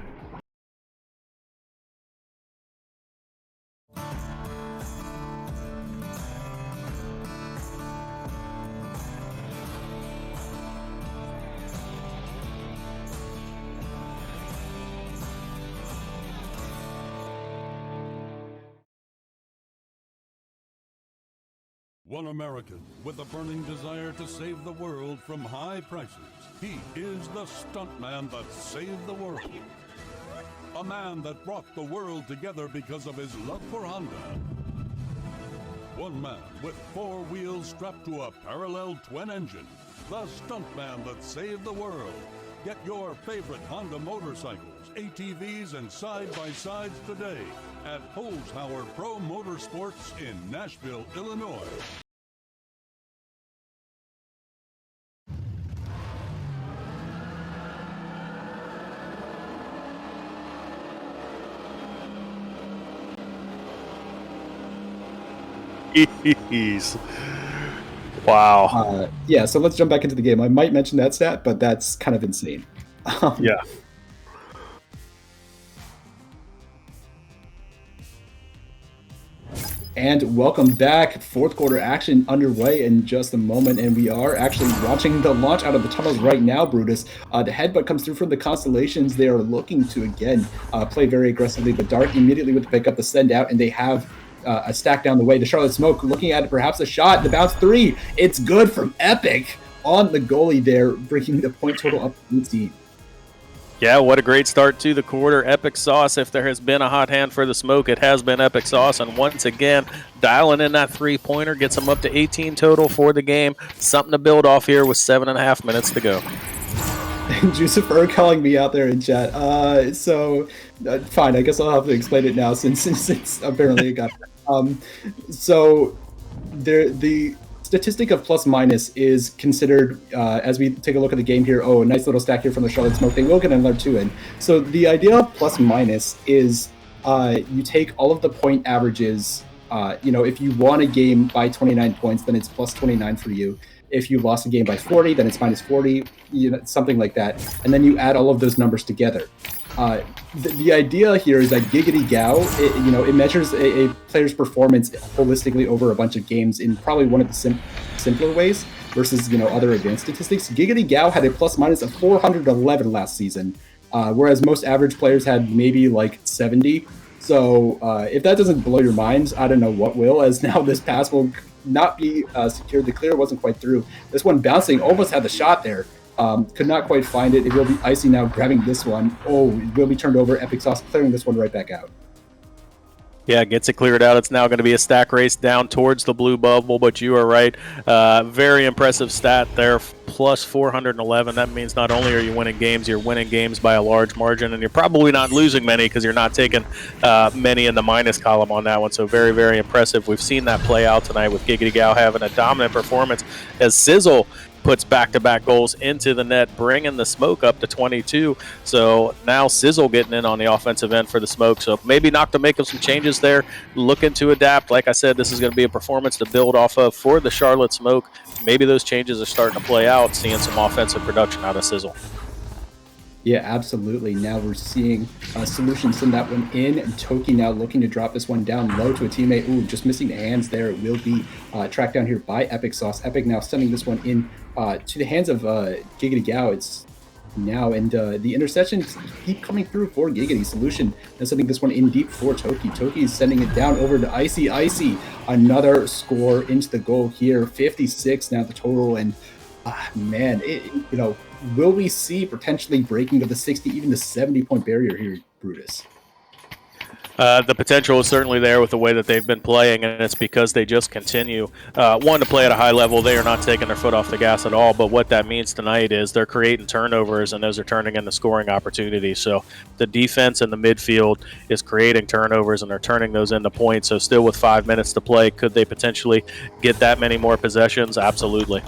One American with a burning desire to save the world from high prices. He is the stuntman that saved the world. A man that brought the world together because of his love for Honda. One man with 4 wheels strapped to a parallel twin engine. The stuntman that saved the world. Get your favorite Honda motorcycles, ATVs, and side-by-sides today at Holzhauer Pro Motorsports in Nashville, Illinois. Wow. Yeah, so let's jump back into the game. I might mention that stat, but that's kind of insane. Yeah. And welcome back. Fourth quarter action underway in just a moment, and we are actually watching the launch out of the tunnels right now, Brutus. The headbutt comes through from the Constellations. They are looking to, again, play very aggressively, but Dark immediately with the pick up the send out, and they have a stack down the way. The Charlotte Smoke looking at it, perhaps a shot, the bounce three. It's good from Epic on the goalie there, bringing the point total up to 18. Yeah, what a great start to the quarter. Epic Sauce, if there has been a hot hand for the Smoke, it has been Epic Sauce. And once again, dialing in that three-pointer gets them up to 18 total for the game. Something to build off here with 7.5 minutes to go. Jucifer calling me out there in chat. Fine, I guess I'll have to explain it now since apparently it got... So the statistic of plus minus is considered, as we take a look at the game here, a nice little stack here from the Charlotte Smoke. They will get another 2 in. So the idea of plus minus is you take all of the point averages. If you won a game by 29 points, then it's plus 29 for you. If you lost a game by 40, then it's minus 40, something like that. And then you add all of those numbers together. The idea here is that Giggity Gao, it measures a player's performance holistically over a bunch of games in probably one of the simpler ways versus, other advanced statistics. Giggity Gao had a plus minus of 411 last season, whereas most average players had maybe like 70. So if that doesn't blow your minds, I don't know what will, as now this pass will not be secured. The clear wasn't quite through. This one bouncing, almost had the shot there. Could not quite find it. It will be Icy now grabbing this one. Oh, it will be turned over. Epic Sauce clearing this one right back out. Yeah, gets it cleared out. It's now going to be a stack race down towards the blue bubble, but you are right. Very impressive stat there, plus 411. That means not only are you winning games, you're winning games by a large margin, and you're probably not losing many because you're not taking many in the minus column on that one. So very, very impressive. We've seen that play out tonight with Giggity Gal having a dominant performance as Sizzle puts back-to-back goals into the net, bringing the Smoke up to 22. So now Sizzle getting in on the offensive end for the Smoke. So maybe not to make some changes there, looking to adapt. Like I said, this is going to be a performance to build off of for the Charlotte Smoke. Maybe those changes are starting to play out, seeing some offensive production out of Sizzle. Yeah, absolutely. Now we're seeing Solution send that one in, and Toki now looking to drop this one down low to a teammate. Ooh, just missing the hands there. It will be tracked down here by Epic Sauce. Epic now sending this one in to the hands of Giggity Gao. It's now, and the interceptions keep coming through for Giggity. Solution now sending this one in deep for Toki. Toki is sending it down over to Icy. Icy, another score into the goal here. 56 now the total, and man, will we see potentially breaking of the 60, even the 70-point barrier here, Brutus? The potential is certainly there with the way that they've been playing, and it's because they just continue, one, to play at a high level. They are not taking their foot off the gas at all, but what that means tonight is they're creating turnovers, and those are turning into scoring opportunities. So the defense in the midfield is creating turnovers, and they're turning those into points. So still with 5 minutes to play, could they potentially get that many more possessions? Absolutely.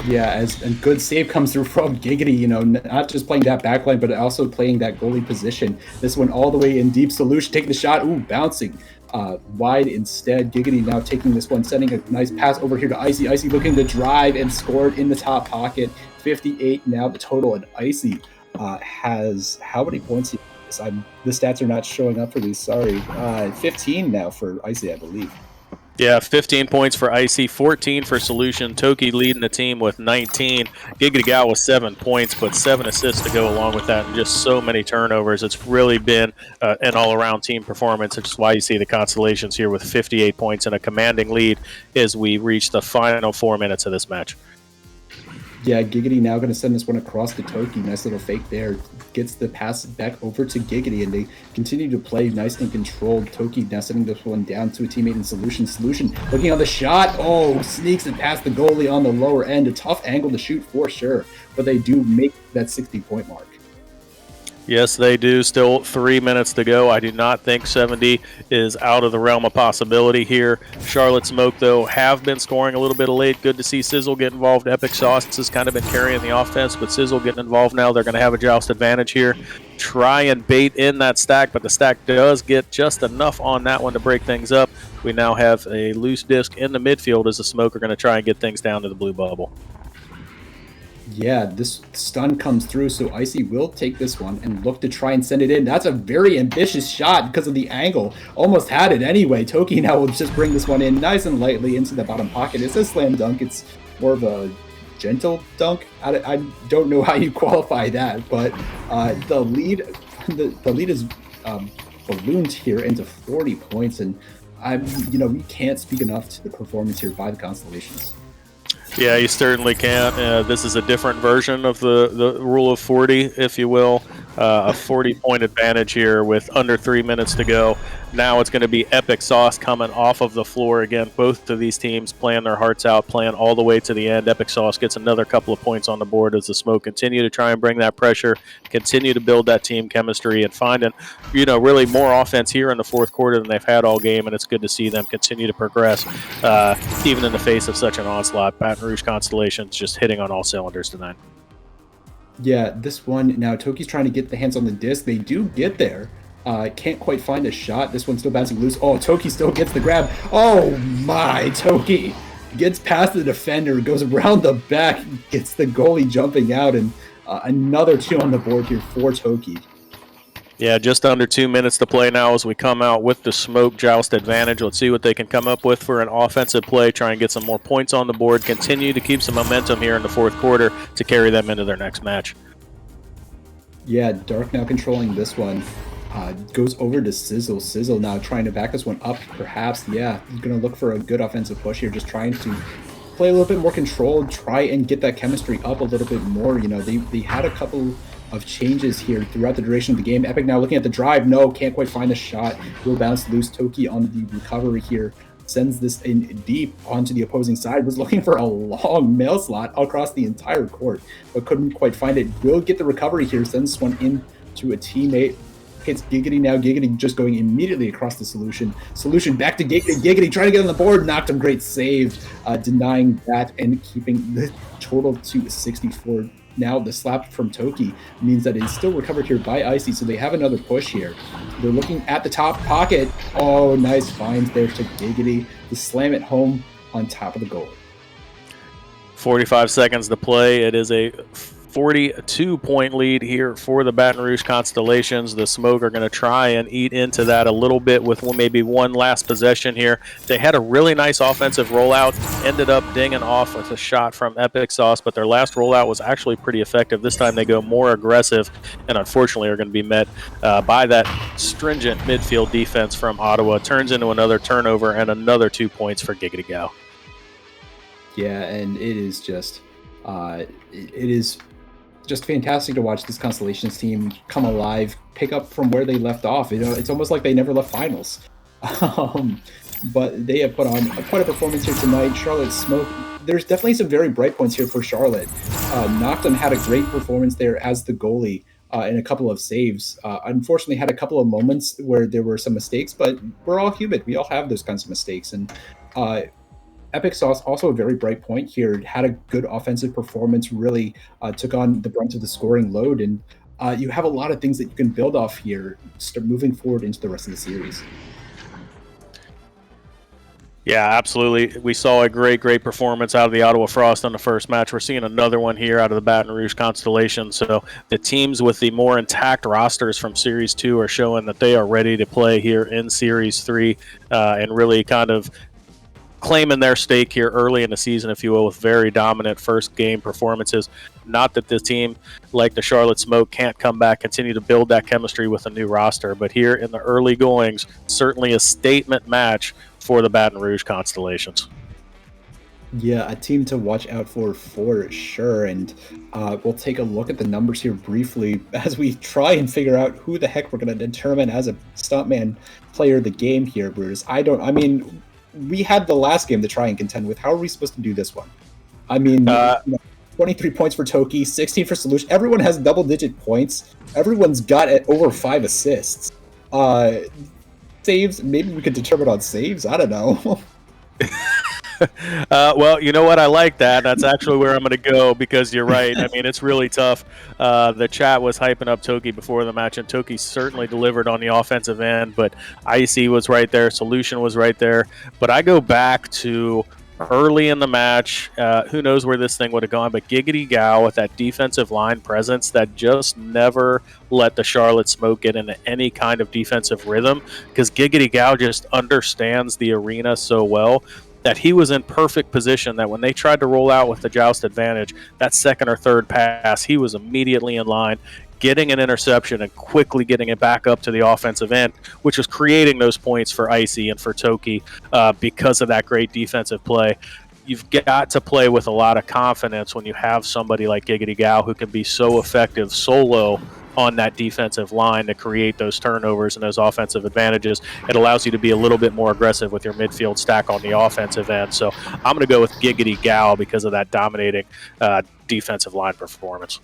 Yeah, as a good save comes through from Giggity, not just playing that backline, but also playing that goalie position. This one all the way in deep. Solution taking the shot. Ooh, bouncing wide instead. Giggity now taking this one, sending a nice pass over here to Icy. Icy looking to drive and scored in the top pocket. 58 now the total, and Icy has how many points? The stats are not showing up for these. Sorry, 15 now for Icy, I believe. Yeah, 15 points for Icy, 14 for Solution. Toki leading the team with 19. Giggity Gal with 7 points, but 7 assists to go along with that, and just so many turnovers. It's really been an all-around team performance, which is why you see the Constellations here with 58 points and a commanding lead as we reach the final 4 minutes of this match. Yeah, Giggity now going to send this one across to Toki. Nice little fake there. Gets the pass back over to Giggity, and they continue to play nice and controlled. Toki now sending this one down to a teammate in Solution. Solution looking on the shot. Oh, sneaks and past the goalie on the lower end. A tough angle to shoot for sure, but they do make that 60-point mark. Yes, they do. Still 3 minutes to go. I do not think 70 is out of the realm of possibility here. Charlotte Smoke, though, have been scoring a little bit of late. Good to see Sizzle get involved. Epic Sauce has kind of been carrying the offense, but Sizzle getting involved now. They're going to have a joust advantage here. Try and bait in that stack, but the stack does get just enough on that one to break things up. We now have a loose disc in the midfield as the Smoke are going to try and get things down to the blue bubble. Yeah, this stun comes through, so Icy will take this one and look to try and send it in. That's a very ambitious shot because of the angle. Almost had it anyway. Toki now will just bring this one in nice and lightly into the bottom pocket. It's a slam dunk. It's more of a gentle dunk. I don't know how you qualify that, but the lead is ballooned here into 40 points, and we can't speak enough to the performance here by the Constellations. Yeah, you certainly can. This is a different version of the rule of 40, if you will. A 40-point advantage here with under 3 minutes to go. Now it's going to be Epic Sauce coming off of the floor. Again, both of these teams playing their hearts out, playing all the way to the end. Epic Sauce gets another couple of points on the board as the Smoke continue to try and bring that pressure, continue to build that team chemistry, and finding, really more offense here in the fourth quarter than they've had all game, and it's good to see them continue to progress, even in the face of such an onslaught. Baton Rouge Constellations just hitting on all cylinders tonight. Yeah, this one, now Toki's trying to get the hands on the disc. They do get there. Can't quite find a shot. This one's still bouncing loose. Oh, Toki still gets the grab. Oh my, Toki gets past the defender, goes around the back, gets the goalie jumping out, and another 2 on the board here for Toki. Yeah, just under 2 minutes to play now as we come out with the Smoke joust advantage. Let's see what they can come up with for an offensive play, try and get some more points on the board, continue to keep some momentum here in the fourth quarter to carry them into their next match. Yeah, Dark now controlling this one. Goes over to Sizzle. Sizzle now trying to back this one up, perhaps. Yeah, he's going to look for a good offensive push here, just trying to play a little bit more controlled, try and get that chemistry up a little bit more. They had a couple of changes here throughout the duration of the game. Epic now looking at the drive. No, can't quite find the shot. Will bounce loose. Toki on the recovery here. Sends this in deep onto the opposing side. Was looking for a long mail slot across the entire court, but couldn't quite find it. Will get the recovery here. Sends this one in to a teammate. Hits Giggity now. Giggity just going immediately across the Solution. Solution back to Giggity. Giggity trying to get on the board. Knocked him. Great save. Denying that and keeping the total to 64. Now the slap from Toki means that it's still recovered here by Icy, so they have another push here. They're looking at the top pocket. Oh, nice finds there to Giggity to slam it home on top of the goal. 45 seconds to play. It is a 42-point lead here for the Baton Rouge Constellations. The Smoke are going to try and eat into that a little bit with maybe one last possession here. They had a really nice offensive rollout, ended up dinging off with a shot from Epic Sauce, but their last rollout was actually pretty effective. This time they go more aggressive and unfortunately are going to be met by that stringent midfield defense from Ottawa. Turns into another turnover and another 2 points for Giggity Gal. Yeah, and it is just fantastic to watch this Constellations team come alive, pick up from where they left off. You know, it's almost like they never left finals. But they have put on quite a performance here tonight. Charlotte Smoke, there's definitely some very bright points here for Charlotte. Noctum had a great performance there as the goalie and a couple of saves. Unfortunately, had a couple of moments where there were some mistakes, but we're all human. We all have those kinds of mistakes. And Epic Sauce, also a very bright point here, had a good offensive performance, really took on the brunt of the scoring load, and you have a lot of things that you can build off here, start moving forward into the rest of the series. Yeah, absolutely. We saw a great performance out of the Ottawa Frost on the first match. We're seeing another one here out of the Baton Rouge Constellation. So the teams with the more intact rosters from Series 2 are showing that they are ready to play here in Series 3 and really kind of claiming their stake here early in the season, if you will, with very dominant first game performances. Not that this team, like the Charlotte Smoke, can't come back, continue to build that chemistry with a new roster, but here in the early goings, certainly a statement match for the Baton Rouge Constellations. Yeah, a team to watch out for sure. And we'll take a look at the numbers here briefly as we try and figure out who the heck we're going to determine as a Stuntman player of the game here, Bruce. We had the last game to try and contend with. How are we supposed to do this one? 23 points for Toki, 16 for Solution. Everyone has double-digit points. Everyone's got over 5 assists. Saves, maybe we could determine on saves. I don't know. Well, you know what? I like that. That's actually where I'm going to go because you're right. I mean, it's really tough. The chat was hyping up Toki before the match, and Toki certainly delivered on the offensive end, but Icy was right there. Solution was right there. But I go back to early in the match. Who knows where this thing would have gone, but Giggity Gal with that defensive line presence that just never let the Charlotte Smoke get into any kind of defensive rhythm because Giggity Gal just understands the arena so well that he was in perfect position that when they tried to roll out with the joust advantage, that second or third pass, he was immediately in line, getting an interception and quickly getting it back up to the offensive end, which was creating those points for Icy and for Toki because of that great defensive play. You've got to play with a lot of confidence when you have somebody like Giggity Gal who can be so effective solo on that defensive line to create those turnovers and those offensive advantages. It allows you to be a little bit more aggressive with your midfield stack on the offensive end. So I'm going to go with Giggity Gal because of that dominating defensive line performance.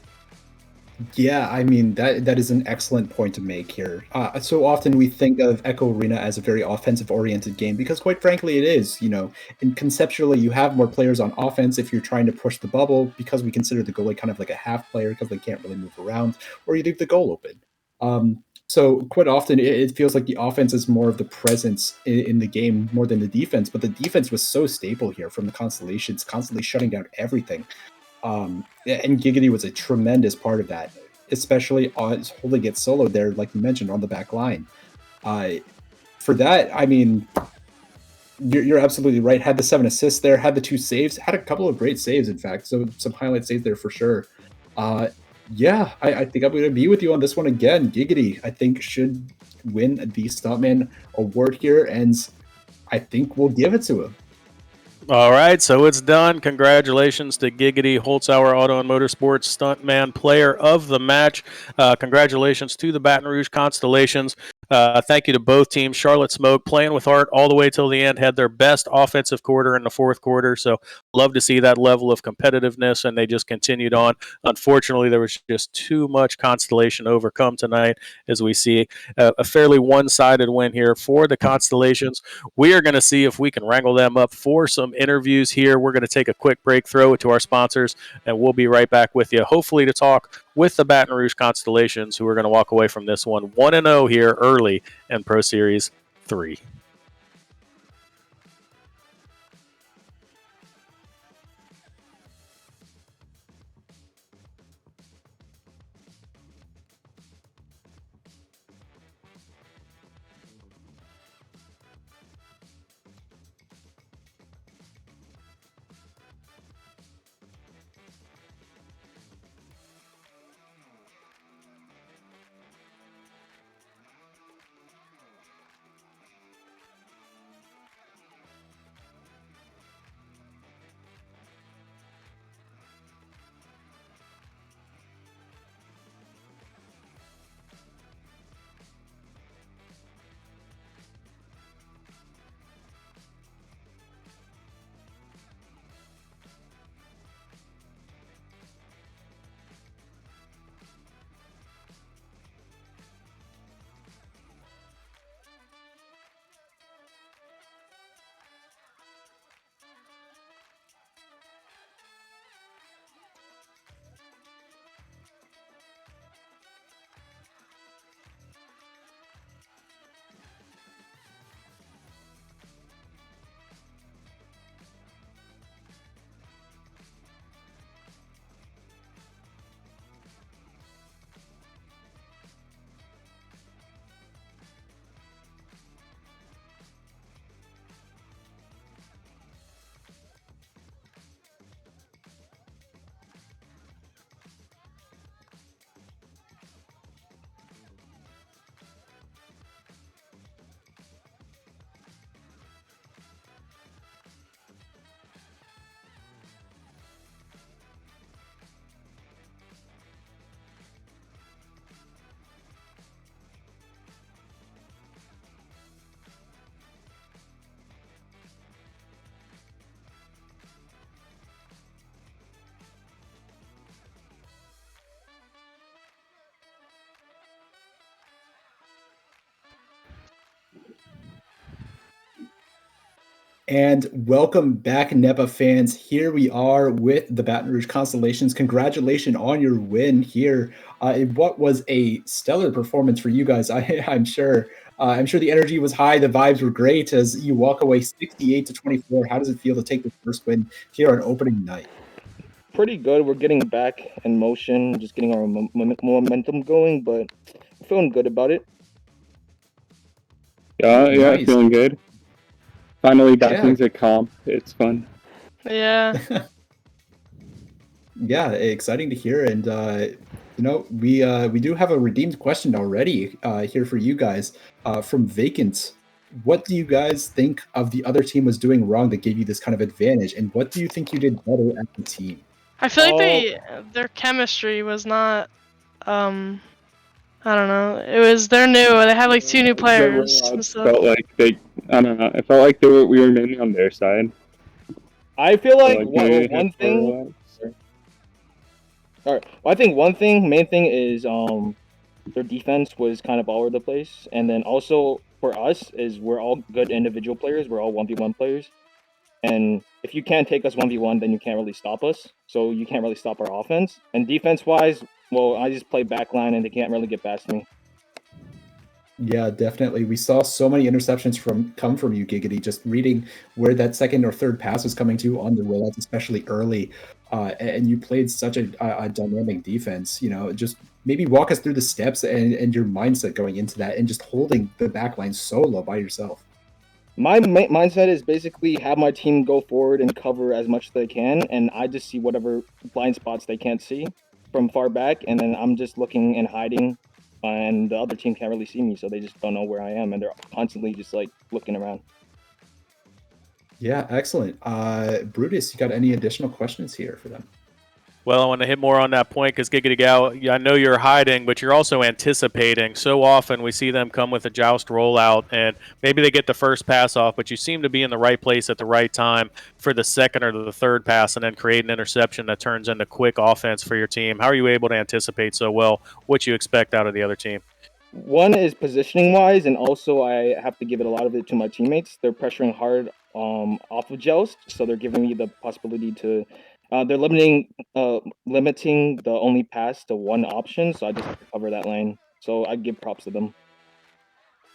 Yeah, I mean, that is an excellent point to make here. So often we think of Echo Arena as a very offensive-oriented game because, quite frankly, it is. You know, and conceptually, you have more players on offense if you're trying to push the bubble because we consider the goalie kind of like a half player because they can't really move around, or you leave the goal open. So quite often it feels like the offense is more of the presence in the game more than the defense, but the defense was so stable here from the Constellations, constantly shutting down everything. And Giggity was a tremendous part of that, especially holding it solo there, like you mentioned, on the back line. For that, I mean, you're absolutely right. Had the 7 assists there, had the 2 saves, had a couple of great saves, in fact. So some highlight saves there for sure. Yeah, I think I'm going to be with you on this one again. Giggity, I think, should win the Stuntman award here, and I think we'll give it to him. All right, so it's done. Congratulations to Giggity Holtzauer Auto and Motorsports Stuntman Player of the Match. Congratulations to the Baton Rouge Constellations. Thank you to both teams. Charlotte Smoke playing with heart all the way till the end, had their best offensive quarter in the fourth quarter. So love to see that level of competitiveness, and they just continued on. Unfortunately, there was just too much Constellation overcome tonight, as we see a fairly one-sided win here for the Constellations. We are going to see if we can wrangle them up for some interviews here. We're going to take a quick break, throw it to our sponsors, and we'll be right back with you, hopefully to talk with the Baton Rouge Constellations, who are going to walk away from this one 1-0 here early in Pro Series 3. And welcome back, NEPA fans. Here we are with the Baton Rouge Constellations. Congratulations on your win here. What was a stellar performance for you guys, I'm sure. I'm sure the energy was high. The vibes were great as you walk away 68-24. How does it feel to take the first win here on opening night? Pretty good. We're getting back in motion, just getting our momentum going, but feeling good about it. Yeah, Nice. feeling good. Finally back Yeah. into comp. It's fun. Yeah. Yeah, exciting to hear. And we do have a redeemed question already here for you guys from Vacant. What do you guys think of the other team was doing wrong that gave you this kind of advantage, and what do you think you did better as a team? I feel like their chemistry was not I don't know. It was they're new. They had like 2 new players. It felt like I don't know. It felt like we were mainly on their side. I feel like maybe one thing. All right. Well, I think main thing is their defense was kind of all over the place, and then also for us is we're all good individual players. We're all 1v1 players, and if you can't take us 1v1, then you can't really stop us. So you can't really stop our offense. And defense wise, well, I just play backline, and they can't really get past me. Yeah, definitely. We saw so many interceptions come from you, Giggity. Just reading where that second or third pass was coming to on the rollouts, especially early, and you played such a dynamic defense. Just maybe walk us through the steps and your mindset going into that, and just holding the back line solo by yourself. My mindset is basically have my team go forward and cover as much as they can, and I just see whatever blind spots they can't see from far back, and then I'm just looking and hiding. And the other team can't really see me, so they just don't know where I am, and they're constantly just like looking around. Yeah, excellent. Brutus, you got any additional questions here for them? Well, I want to hit more on that point because Giggity Gal, I know you're hiding, but you're also anticipating. So often we see them come with a joust rollout, and maybe they get the first pass off, but you seem to be in the right place at the right time for the second or the third pass and then create an interception that turns into quick offense for your team. How are you able to anticipate so well what you expect out of the other team? One is positioning wise, and also I have to give it a lot of it to my teammates. They're pressuring hard off of joust, so they're giving me the possibility to. They're limiting the only pass to one option, so I just have to cover that lane. So I give props to them.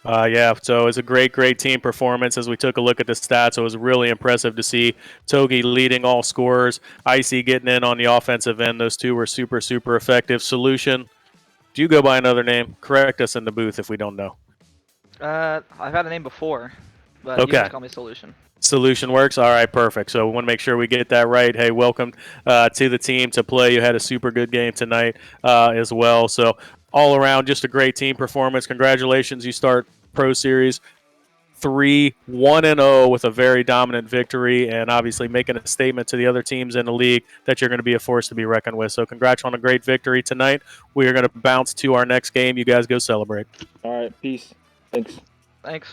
Yeah, so it's a great team performance. As we took a look at the stats, it was really impressive to see Togi leading all scorers, Icy getting in on the offensive end. Those two were super effective. Solution, do you go by another name? Correct us in the booth if we don't know. I've had a name before, but Okay. you just call me Solution. Solution works. All right, perfect. So we want to make sure we get that right. Hey, welcome to the team to play. You had a super good game tonight as well. So all around, just a great team performance. Congratulations. You start Pro Series 3-1-0 with a very dominant victory, and obviously making a statement to the other teams in the league that you're going to be a force to be reckoned with. So congrats on a great victory tonight. We are going to bounce to our next game. You guys go celebrate. All right, peace. Thanks. Thanks.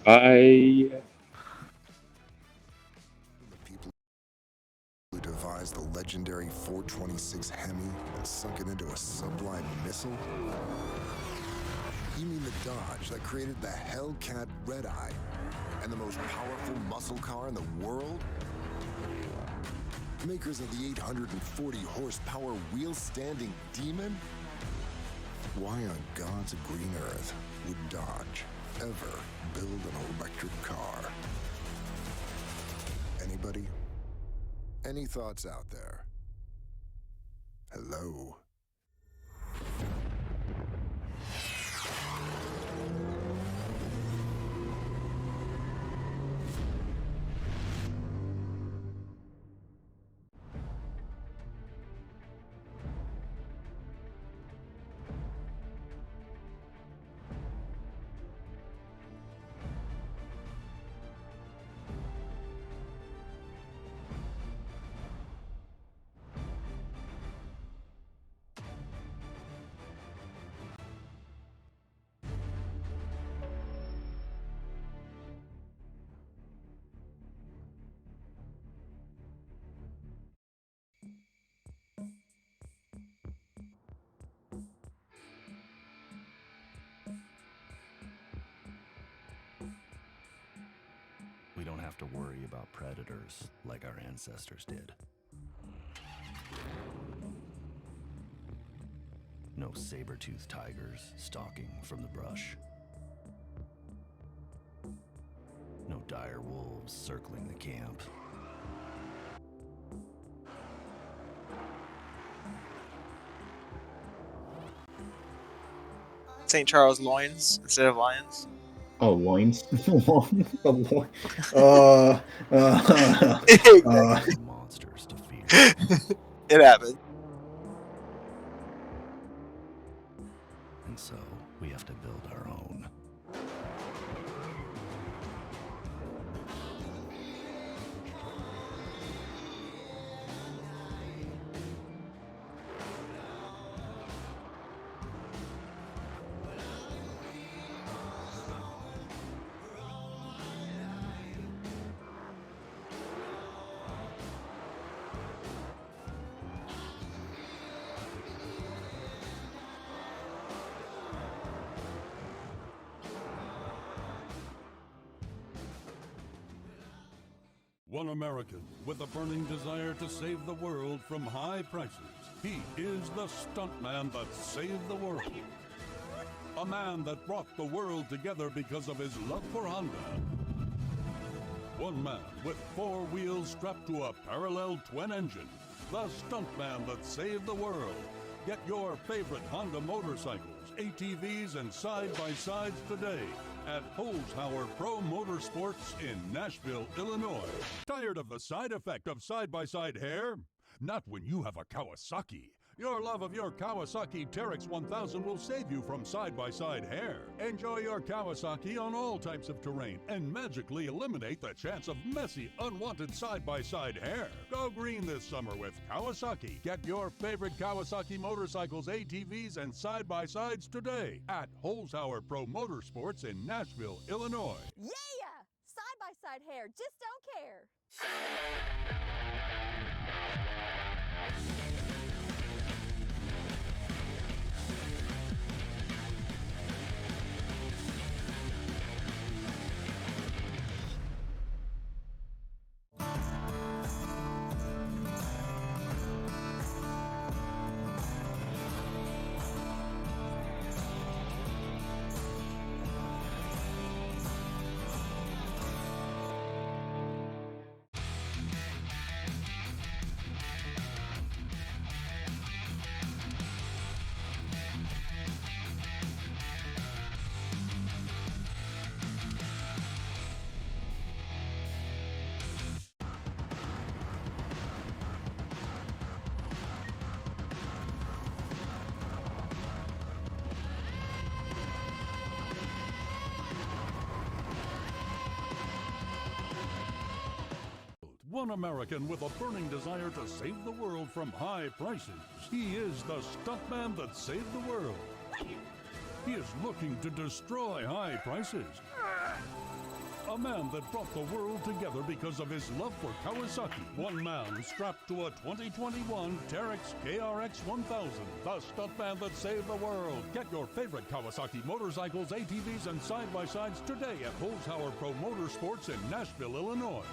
Bye. Who devised the legendary 426 Hemi and sunk it into a sublime missile? You mean the Dodge that created the Hellcat Red Eye and the most powerful muscle car in the world? Makers of the 840 horsepower wheel-standing Demon? Why on God's green earth would Dodge ever build an electric car? Anybody? Any thoughts out there? Hello? We don't have to worry about predators like our ancestors did. No saber-toothed tigers stalking from the brush. No dire wolves circling the camp. St. Charles loins instead of lions. Oh, loins. Monsters to fear. It happened. And so we have to build our own. One American with a burning desire to save the world from high prices. He is the stuntman that saved the world. A man that brought the world together because of his love for Honda. One man with 4 wheels strapped to a parallel twin engine. The stuntman that saved the world. Get your favorite Honda motorcycles, ATVs, and side-by-sides today at Holzhauer Pro Motorsports in Nashville, Illinois. Tired of the side effect of side-by-side hair? Not when you have a Kawasaki. Your love of your Kawasaki Teryx 1000 will save you from side-by-side hair. Enjoy your Kawasaki on all types of terrain and magically eliminate the chance of messy, unwanted side-by-side hair. Go green this summer with Kawasaki. Get your favorite Kawasaki motorcycles, ATVs, and side-by-sides today at AAA Motorsports in Nashville, Illinois. Yeah! Side-by-side hair, just don't care. One American with a burning desire to save the world from high prices. He is the stuntman that saved the world. He is looking to destroy high prices. A man that brought the world together because of his love for Kawasaki. One man strapped to a 2021 Teryx KRX 1000. The stuntman that saved the world. Get your favorite Kawasaki motorcycles, ATVs, and side-by-sides today at AAA Motorsports in Nashville, Illinois.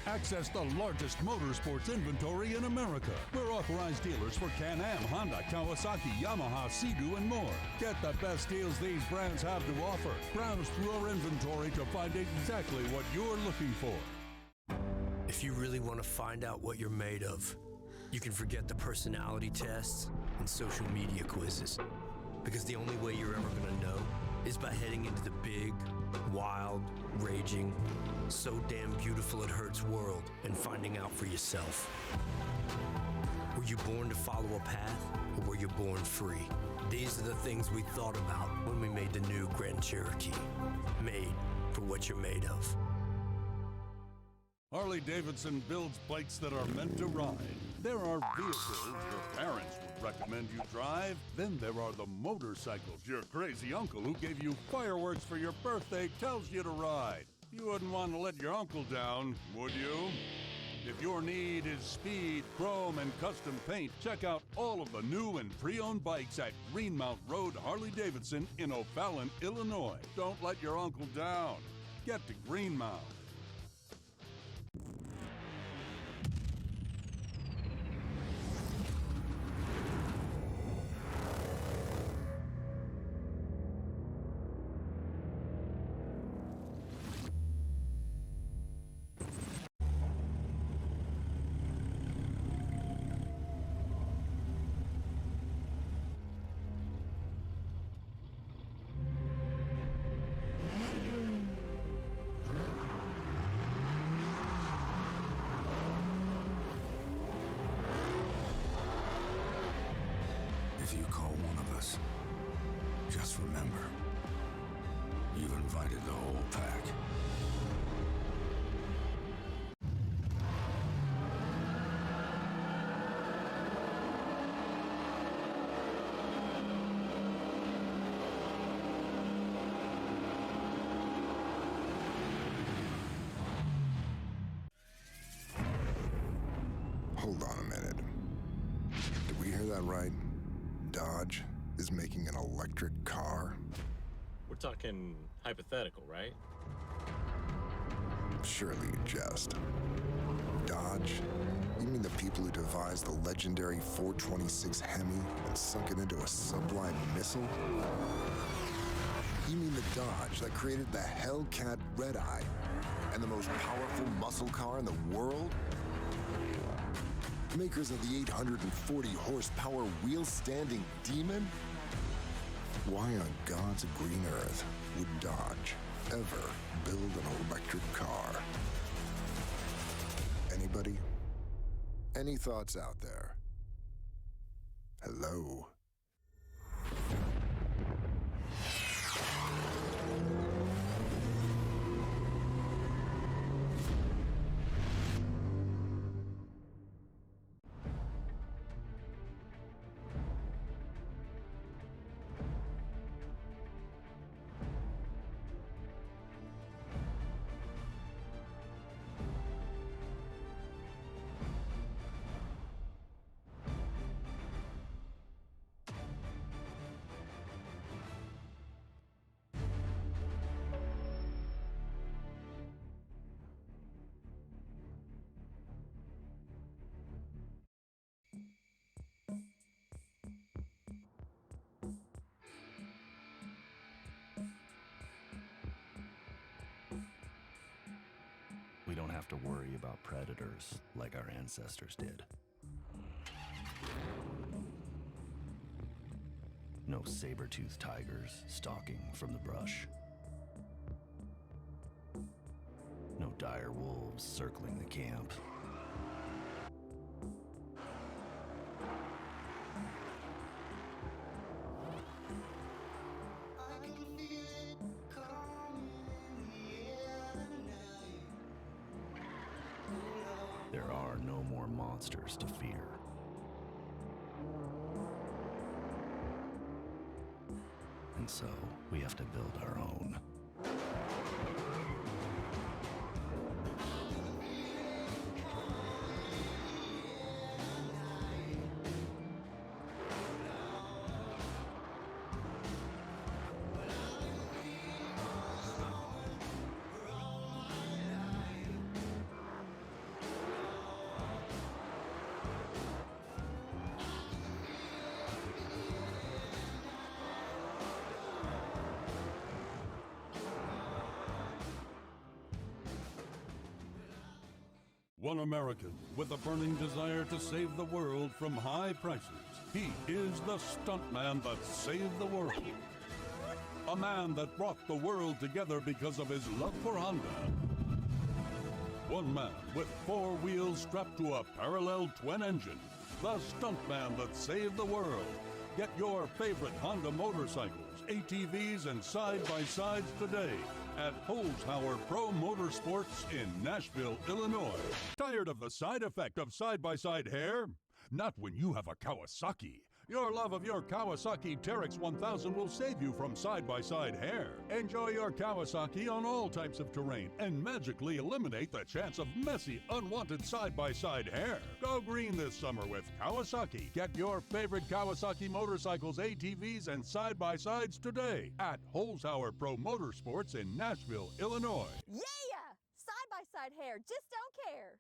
Access the largest motorsports inventory in America. We're authorized dealers for Can-Am, Honda, Kawasaki, Yamaha, Sea-Doo, and more. Get the best deals these brands have to offer. Browse through our inventory to find exactly what you're looking for. If you really want to find out what you're made of, you can forget the personality tests and social media quizzes. Because the only way you're ever going to know is by heading into the big, wild, raging, so damn beautiful it hurts world and finding out for yourself. Were you born to follow a path, or were you born free? These are the things we thought about when we made the new Grand Cherokee. Made for what you're made of. Harley-Davidson builds bikes that are meant to ride. There are vehicles your parents would recommend you drive. Then there are the motorcycles your crazy uncle who gave you fireworks for your birthday tells you to ride. You wouldn't want to let your uncle down, would you? If your need is speed, chrome, and custom paint, check out all of the new and pre-owned bikes at Greenmount Road Harley-Davidson in O'Fallon, Illinois. Don't let your uncle down. Get to Greenmount. Just remember, you've invited the whole pack. Hold on a minute. Did we hear that right? Dodge is making an electric car? We're talking hypothetical, right? Surely you jest. Dodge? You mean the people who devised the legendary 426 Hemi and sunk it into a sublime missile? You mean the Dodge that created the Hellcat Red Eye and the most powerful muscle car in the world? Makers of the 840 horsepower wheel-standing Demon? Why on God's green earth would Dodge ever build an electric car? Anybody? Any thoughts out there? Hello? We don't have to worry about predators like our ancestors did. No saber-toothed tigers stalking from the brush. No dire wolves circling the camp. There are no more monsters to fear. And so, we have to build our own. One American with a burning desire to save the world from high prices. He is the stuntman that saved the world. A man that brought the world together because of his love for Honda. One man with 4 wheels strapped to a parallel twin engine. The stuntman that saved the world. Get your favorite Honda motorcycles, ATVs, and side-by-sides today at Holzhauer Pro Motorsports in Nashville, Illinois. Tired of the side effect of side-by-side hair? Not when you have a Kawasaki. Your love of your Kawasaki Teryx 1000 will save you from side-by-side hair. Enjoy your Kawasaki on all types of terrain and magically eliminate the chance of messy, unwanted side-by-side hair. Go green this summer with Kawasaki. Get your favorite Kawasaki motorcycles, ATVs, and side-by-sides today at Holzhauer Pro Motorsports in Nashville, Illinois. Yeah! Side-by-side hair, just don't care.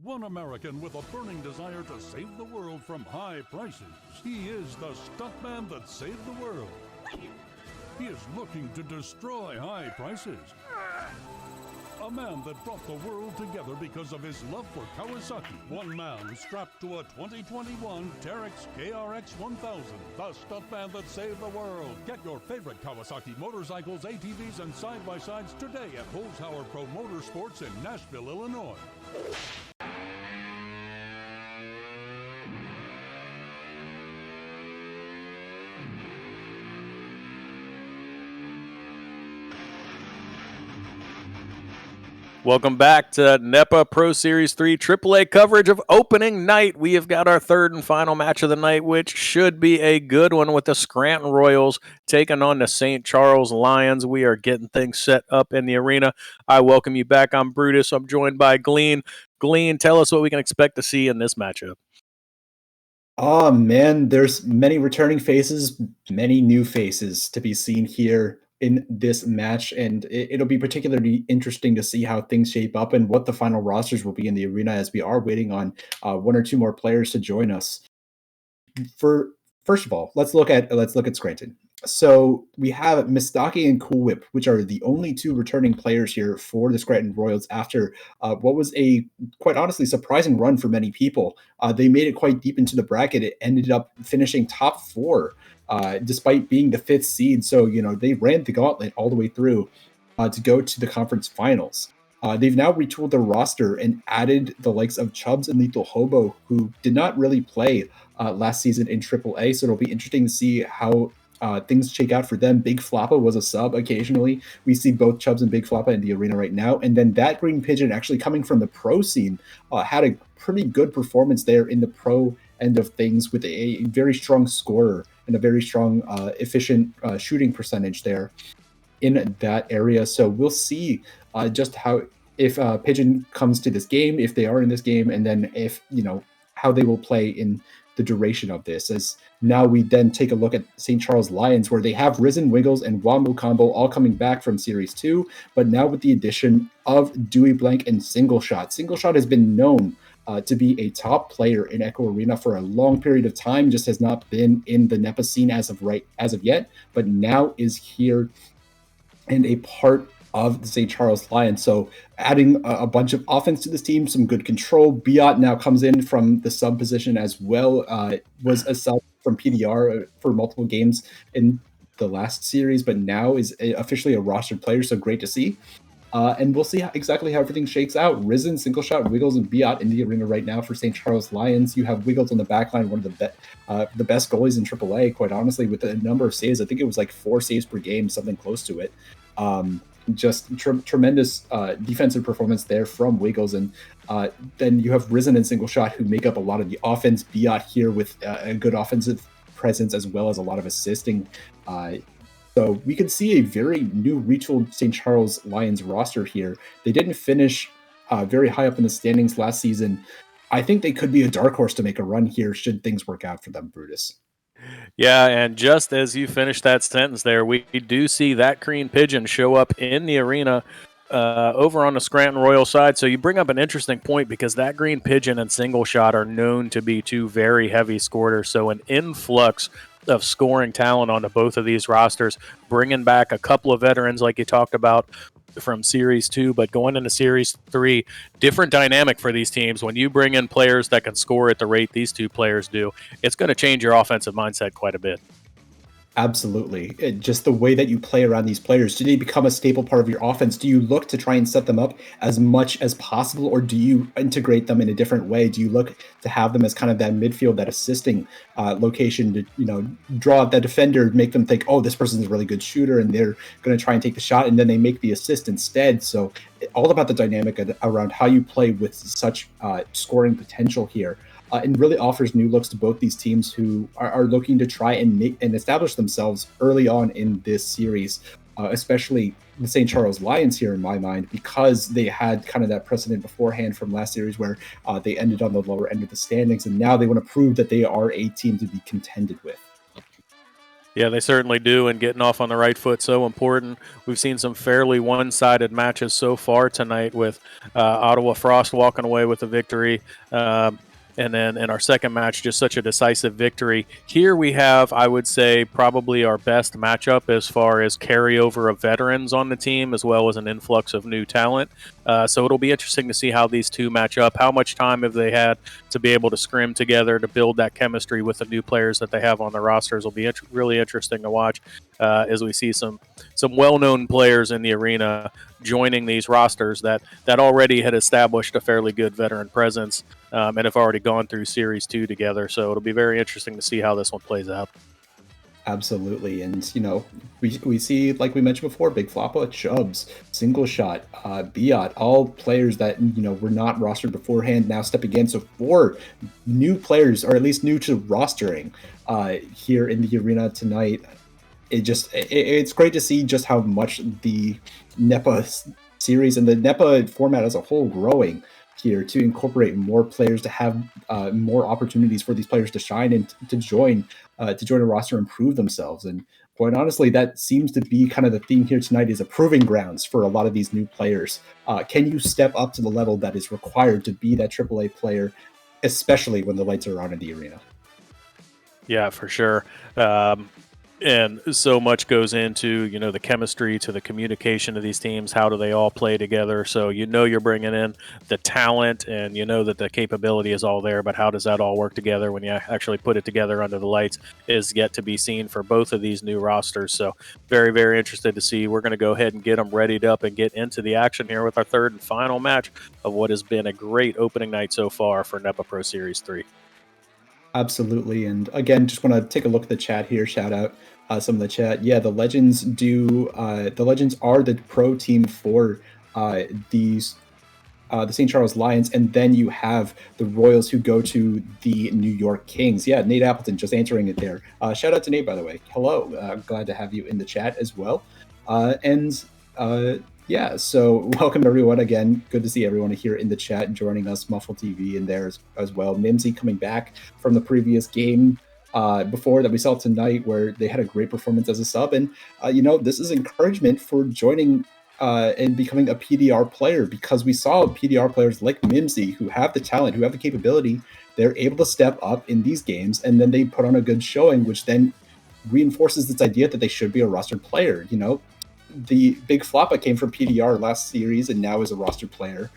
One American with a burning desire to save the world from high prices. He is the stuntman that saved the world. He is looking to destroy high prices. A man that brought the world together because of his love for Kawasaki. One man strapped to a 2021 Terex KRX 1000. The stuntman that saved the world. Get your favorite Kawasaki motorcycles, ATVs, and side-by-sides today at Holzhauer Pro Motorsports in Nashville, Illinois. Welcome back to NEPA Pro Series 3 AAA coverage of opening night. We have got our third and final match of the night, which should be a good one with the Scranton Royals taking on the St. Charles Lions. We are getting things set up in the arena. I welcome you back. I'm Brutus. I'm joined by Glean. Glean, tell us what we can expect to see in this matchup. Oh, man, there's many returning faces, many new faces to be seen here in this match, and it'll be particularly interesting to see how things shape up and what the final rosters will be in the arena, as we are waiting on one or two more players to join us. First of all, let's look at Scranton. So we have Mistaki and Cool Whip, which are the only two returning players here for the Scranton Royals after what was a quite honestly surprising run for many people. They made it quite deep into the bracket. It ended up finishing top 4 despite being the 5th seed. So, they ran the gauntlet all the way through to go to the conference finals. They've now retooled their roster and added the likes of Chubbs and Lethal Hobo, who did not really play last season in AAA. So it'll be interesting to see how things shake out for them. Big Floppa was a sub occasionally. We see both Chubbs and Big Floppa in the arena right now. And then that Green Pigeon, actually coming from the pro scene, had a pretty good performance there in the pro end of things with a very strong scorer and a very strong, efficient shooting percentage there in that area. So we'll see just how, if Pigeon comes to this game, if they are in this game, and then if, how they will play in the duration of this. As now we then take a look at St. Charles Lions, where they have Risen, Wiggles, and Wambo Combo all coming back from Series 2, but now with the addition of Dewey Blank and Single Shot. Single Shot has been known to be a top player in Echo Arena for a long period of time, just has not been in the NEPA scene as of yet, but now is here and a part of the St. Charles Lions. So adding a bunch of offense to this team, some good control. Biot now comes in from the sub position as well. Was a sub from PDR for multiple games in the last series, but now is officially a rostered player, so great to see. And we'll see exactly how everything shakes out. Risen, Single Shot, Wiggles, and Biot in the arena right now for St. Charles Lions. You have Wiggles on the back line, one of the best goalies in AAA, quite honestly, with a number of saves. I think it was like 4 saves per game, something close to it. Just tremendous defensive performance there from Wiggles. And then you have Risen and Single Shot, who make up a lot of the offense. Biot here with a good offensive presence, as well as a lot of assisting. So we can see a very new retooled St. Charles Lions roster here. They didn't finish very high up in the standings last season. I think they could be a dark horse to make a run here should things work out for them, Brutus. Yeah, and just as you finish that sentence there, we do see that Green Pigeon show up in the arena over on the Scranton Royal side. So you bring up an interesting point, because that Green Pigeon and Single Shot are known to be two very heavy scorers. So an influx of scoring talent onto both of these rosters, bringing back a couple of veterans like you talked about from Series 2, but going into Series 3, different dynamic for these teams. When you bring in players that can score at the rate these two players do, it's going to change your offensive mindset quite a bit. Absolutely. Just the way that you play around these players. Do they become a staple part of your offense? Do you look to try and set them up as much as possible, or do you integrate them in a different way? Do you look to have them as kind of that midfield, that assisting location to, draw out that defender, make them think, oh, this person's a really good shooter, and they're going to try and take the shot, and then they make the assist instead. So all about the dynamic around how you play with such scoring potential here. And really offers new looks to both these teams, who are looking to try and make and establish themselves early on in this series, especially the St. Charles Lions here in my mind, because they had kind of that precedent beforehand from last series where they ended on the lower end of the standings, and now they want to prove that they are a team to be contended with. Yeah, they certainly do, and getting off on the right foot so important. We've seen some fairly one-sided matches so far tonight, with Ottawa Frost walking away with a victory, and then in our second match, just such a decisive victory. Here we have, I would say, probably our best matchup as far as carryover of veterans on the team, as well as an influx of new talent. So it'll be interesting to see how these two match up. How much time have they had to be able to scrim together to build that chemistry with the new players that they have on the rosters? Will be really interesting to watch as we see some well-known players in the arena joining these rosters that already had established a fairly good veteran presence and have already gone through Series 2 together. So it'll be very interesting to see how this one plays out. Absolutely. And, we see, like we mentioned before, Big Floppa, Chubbs, Single Shot, Biot, all players that, were not rostered beforehand, now stepping in. So 4 new players, or at least new to rostering here in the arena tonight. It's great to see just how much the NEPA series and the NEPA format as a whole growing here to incorporate more players, to have more opportunities for these players to shine and to join a roster and prove themselves. And quite honestly, that seems to be kind of the theme here tonight, is a proving grounds for a lot of these new players. Can you step up to the level that is required to be that AAA player, especially when the lights are on in the arena? Yeah, for sure. And so much goes into, the chemistry, to the communication of these teams. How do they all play together? So you're bringing in the talent, and that the capability is all there, but how does that all work together when you actually put it together under the lights is yet to be seen for both of these new rosters. So very, very interested to see. We're going to go ahead and get them readied up and get into the action here with our third and final match of what has been a great opening night so far for NEPA Pro Series 3. Absolutely. And again, just want to take a look at the chat here. Shout out some of the chat. Yeah, the Legends the Legends are the pro team for the St. Charles Lions, and then you have the Royals, who go to the New York Kings. Yeah, Nate Appleton just answering it there. Shout out to Nate, by the way. Hello. Glad to have you in the chat as well. Yeah, so welcome everyone again. Good to see everyone here in the chat joining us. Muffle TV in there as well. Mimsy coming back from the previous game before that we saw tonight, where they had a great performance as a sub. And, this is encouragement for joining and becoming a PDR player, because we saw PDR players like Mimsy, who have the talent, who have the capability. They're able to step up in these games, and then they put on a good showing, which then reinforces this idea that they should be a rostered player. The Big Floppa came from PDR last series and now is a roster player.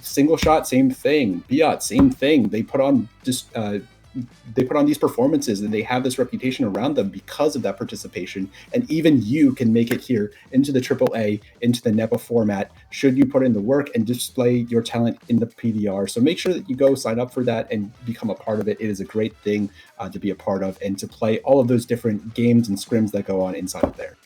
Single Shot, same thing. Biot, same thing. They put on these performances, and they have this reputation around them because of that participation. And even you can make it here into the AAA, into the NEPA format, should you put in the work and display your talent in the PDR. So make sure that you go sign up for that and become a part of it. It is a great thing to be a part of, and to play all of those different games and scrims that go on inside of there.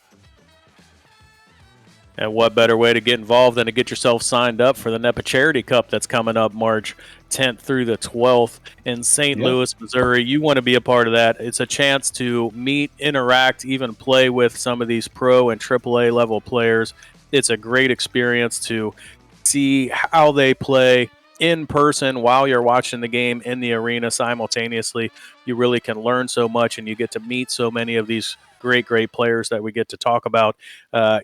And what better way to get involved than to get yourself signed up for the NEPA Charity Cup that's coming up March 10th through the 12th in St. Louis, Missouri. You want to be a part of that. It's a chance to meet, interact, even play with some of these pro and AAA level players. It's a great experience to see how they play in person while you're watching the game in the arena simultaneously. You really can learn so much, and you get to meet so many of these great players that we get to talk about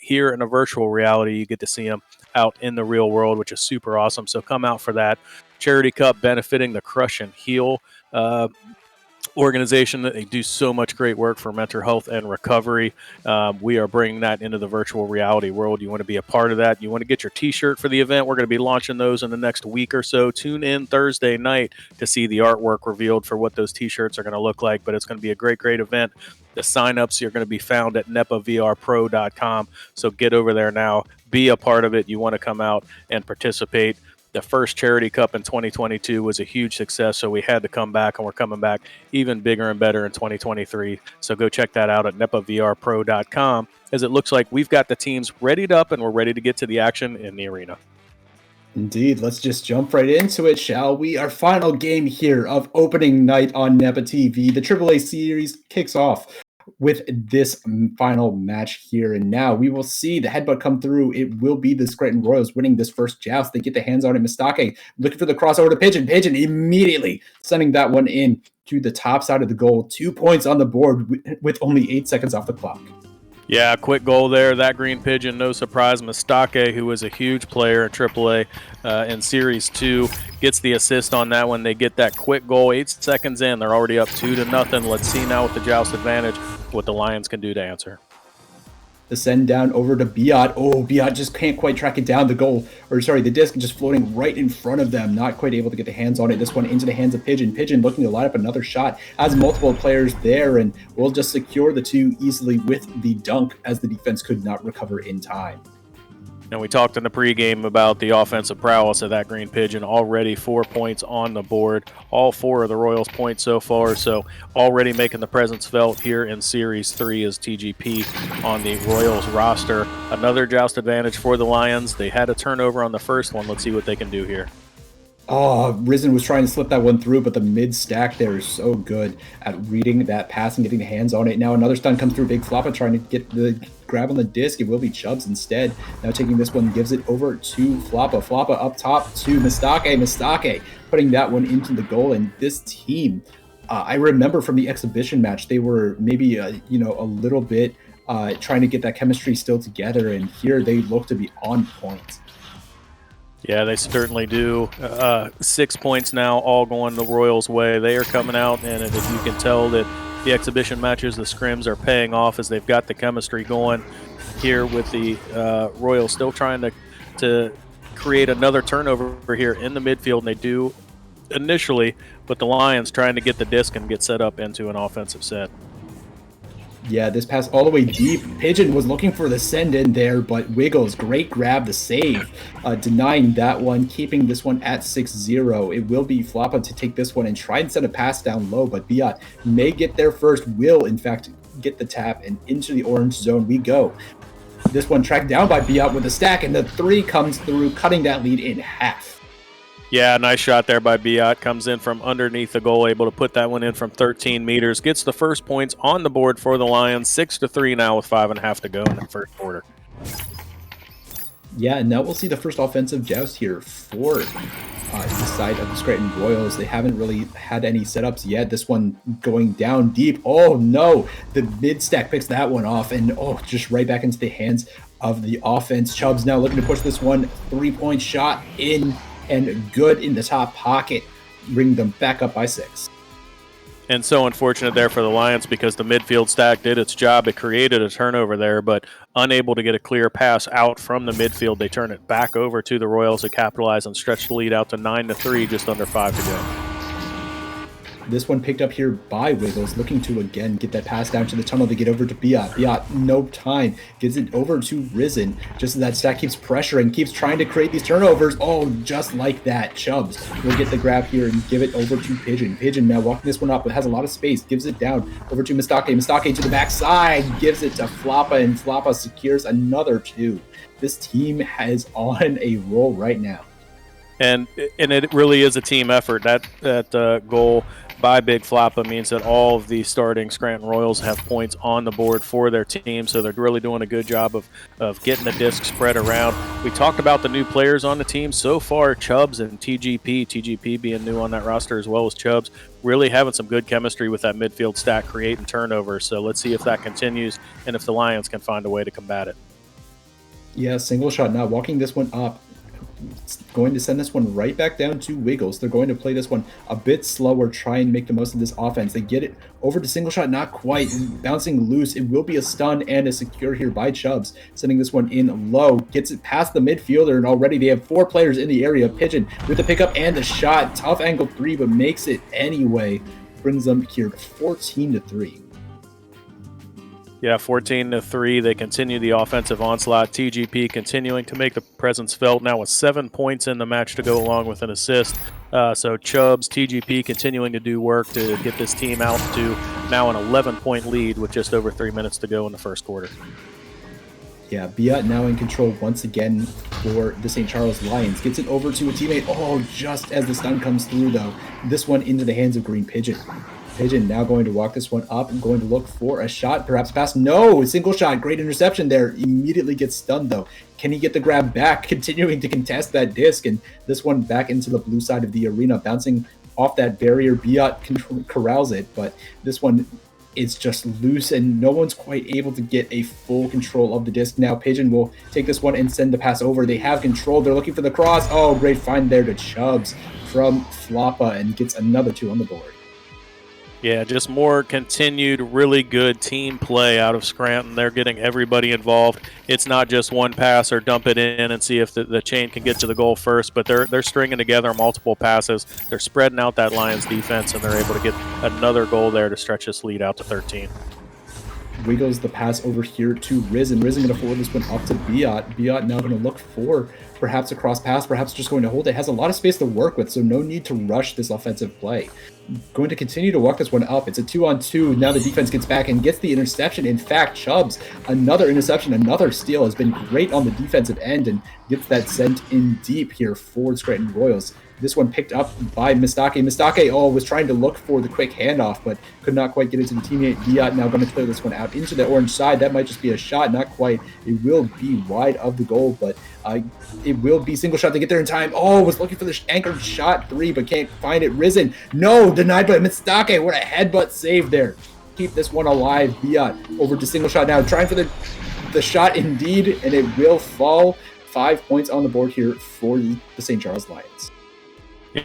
here in a virtual reality. You get to see them out in the real world, which is super awesome. So come out for that. Charity Cup benefiting the Crush and Heal organization. They do so much great work for mental health and recovery. We are bringing that into the virtual reality world. You want to be a part of that. You want to get your t-shirt for the event. We're going to be launching those in the next week or so. Tune in Thursday night to see the artwork revealed for what those t-shirts are going to look like, but it's going to be a great event. The signups are going to be found at NEPAvrp.com. So get over there now, be a part of it. You want to come out and participate. The first Charity Cup in 2022 was a huge success, so we had to come back, and we're coming back even bigger and better in 2023. So go check that out at NEPAvrp.com, as it looks like we've got the teams readied up and we're ready to get to the action in the arena. Indeed. Let's just jump right into it, shall we? Our final game here of opening night on NEPA TV. The AAA series kicks off with this final match here. And now we will see the headbutt come through. It will be the Scranton Royals winning this first joust. They get the hands on it. Mistake looking for the crossover to Pigeon. Pigeon immediately sending that one in to the top side of the goal. 2 points on the board with only 8 seconds off the clock. Yeah, quick goal there. That Green Pigeon, no surprise. Mistake, who was a huge player in AAA in Series 2, gets the assist on that one. They get that quick goal 8 seconds in. They're already up 2-0. Let's see now with the joust advantage what the Lions can do to answer. The send down over to Biot. Oh, Biot just can't quite track it down. The disc just floating right in front of them. Not quite able to get the hands on it. This one into the hands of Pigeon. Pigeon looking to line up another shot. Has multiple players there and will just secure the 2 easily with the dunk as the defense could not recover in time. And we talked in the pregame about the offensive prowess of that Green Pigeon. Already 4 points on the board. All 4 of the Royals' points so far. So already making the presence felt here in Series 3 as TGP on the Royals roster. Another joust advantage for the Lions. They had a turnover on the first one. Let's see what they can do here. Oh, Risen was trying to slip that one through, but the mid stack there is so good at reading that pass and getting the hands on it. Now another stun comes through. Big Floppa trying to get the grab on the disc. It will be Chubbs instead. Now taking this one, gives it over to Floppa. Floppa up top to Mistake. Mistake putting that one into the goal. And this team, I remember from the exhibition match, they were maybe a little bit trying to get that chemistry still together. And here they look to be on point. Yeah, they certainly do. 6 points now, all going the Royals' way. They are coming out, and if you can tell that the exhibition matches, the scrims are paying off as they've got the chemistry going here with the Royals still trying to create another turnover here in the midfield, and they do initially, but the Lions trying to get the disc and get set up into an offensive set. Yeah, this pass all the way deep. Pigeon was looking for the send in there, but Wiggles, great grab, the save, denying that one, keeping this one at 6-0. It will be Floppa to take this one and try and send a pass down low, but Biot may get there first, will in fact get the tap, and into the orange zone we go. This one tracked down by Biot with a stack, and the 3 comes through, cutting that lead in half. Yeah, nice shot there by Biot. Comes in from underneath the goal, able to put that one in from 13 meters. Gets the first points on the board for the Lions. 6-3 now with 5.5 to go in the first quarter. Yeah, and now we'll see the first offensive joust here for the side of the Scranton Royals. They haven't really had any setups yet. This one going down deep. Oh no, the mid stack picks that one off, and just right back into the hands of the offense. Chubbs now looking to push this one. 3-point shot in and good in the top pocket, bring them back up by 6. And so unfortunate there for the Lions because the midfield stack did its job. It created a turnover there, but unable to get a clear pass out from the midfield. They turn it back over to the Royals to capitalize and stretch the lead out to 9-3, just under 5 to go. This one picked up here by Wiggles, looking to again get that pass down to the tunnel to get over to Biot. Biot, no time, gets it over to Risen, just as that stack keeps pressuring, keeps trying to create these turnovers. Oh, just like that. Chubbs will get the grab here and give it over to Pigeon. Pigeon now walking this one up, but has a lot of space, gives it down over to Mistake. Mistake to the backside, gives it to Floppa, and Floppa secures another 2. This team is on a roll right now. And it really is a team effort. That goal by Big Floppa means that all of the starting Scranton Royals have points on the board for their team, so they're really doing a good job of getting the disc spread around. We talked about the new players on the team so far, Chubbs and TGP being new on that roster as well as Chubbs, really having some good chemistry with that midfield stack, creating turnovers. So let's see if that continues and if the Lions can find a way to combat it. Yeah, single shot now, walking this one up. It's going to send this one right back down to Wiggles. They're going to play this one a bit slower, try and make the most of this offense. They get it over to single shot, not quite, bouncing loose. It will be a stun and a secure here by Chubbs, sending this one in low, gets it past the midfielder, and already they have 4 players in the area. Pigeon with the pickup and the shot, tough angle 3, but makes it anyway, brings them here to 14-3. Yeah, 14-3. They continue the offensive onslaught. TGP continuing to make the presence felt now with 7 points in the match to go along with an assist. So Chubbs, TGP continuing to do work to get this team out to now an 11-point lead with just over 3 minutes to go in the first quarter. Yeah, Biot now in control once again for the St. Charles Lions. Gets it over to a teammate. Oh, just as the stun comes through, though. This one into the hands of Green Pigeon. Pigeon now going to walk this one up and going to look for a shot, perhaps pass. No, single shot, great interception there. Immediately gets stunned though. Can he get the grab back? Continuing to contest that disc, and this one back into the blue side of the arena, bouncing off that barrier. Biot corrals it, but this one is just loose and no one's quite able to get a full control of the disc. Now Pigeon will take this one and send the pass over. They have control. They're looking for the cross. Oh, great find there to Chubbs from Floppa and gets another 2 on the board. Yeah, just more continued really good team play out of Scranton. They're getting everybody involved. It's not just one pass or dump it in and see if the chain can get to the goal first, but they're stringing together multiple passes. They're spreading out that Lions defense, and they're able to get another goal there to stretch this lead out to 13. Wiggles the pass over here to Risen. Risen going to forward this one up to Biot. Biot now going to look for perhaps a cross pass, perhaps just going to hold it. Has a lot of space to work with, so no need to rush this offensive play. Going to continue to walk this one up. It's a 2-on-2. Now the defense gets back and gets the interception. In fact, Chubbs, another interception, another steal, has been great on the defensive end and gets that sent in deep here for Scranton Royals. This one picked up by Mistake. Mistake, was trying to look for the quick handoff, but could not quite get it to the teammate. Biot now going to clear this one out into the orange side. That might just be a shot, not quite. It will be wide of the goal, but it will be single shot to get there in time. Was looking for the anchored shot 3, but can't find it. Risen, no, denied by Mistake. What a headbutt save there. Keep this one alive. Biot over to single shot now, trying for the shot indeed, and it will fall. 5 points on the board here for the St. Charles Lions.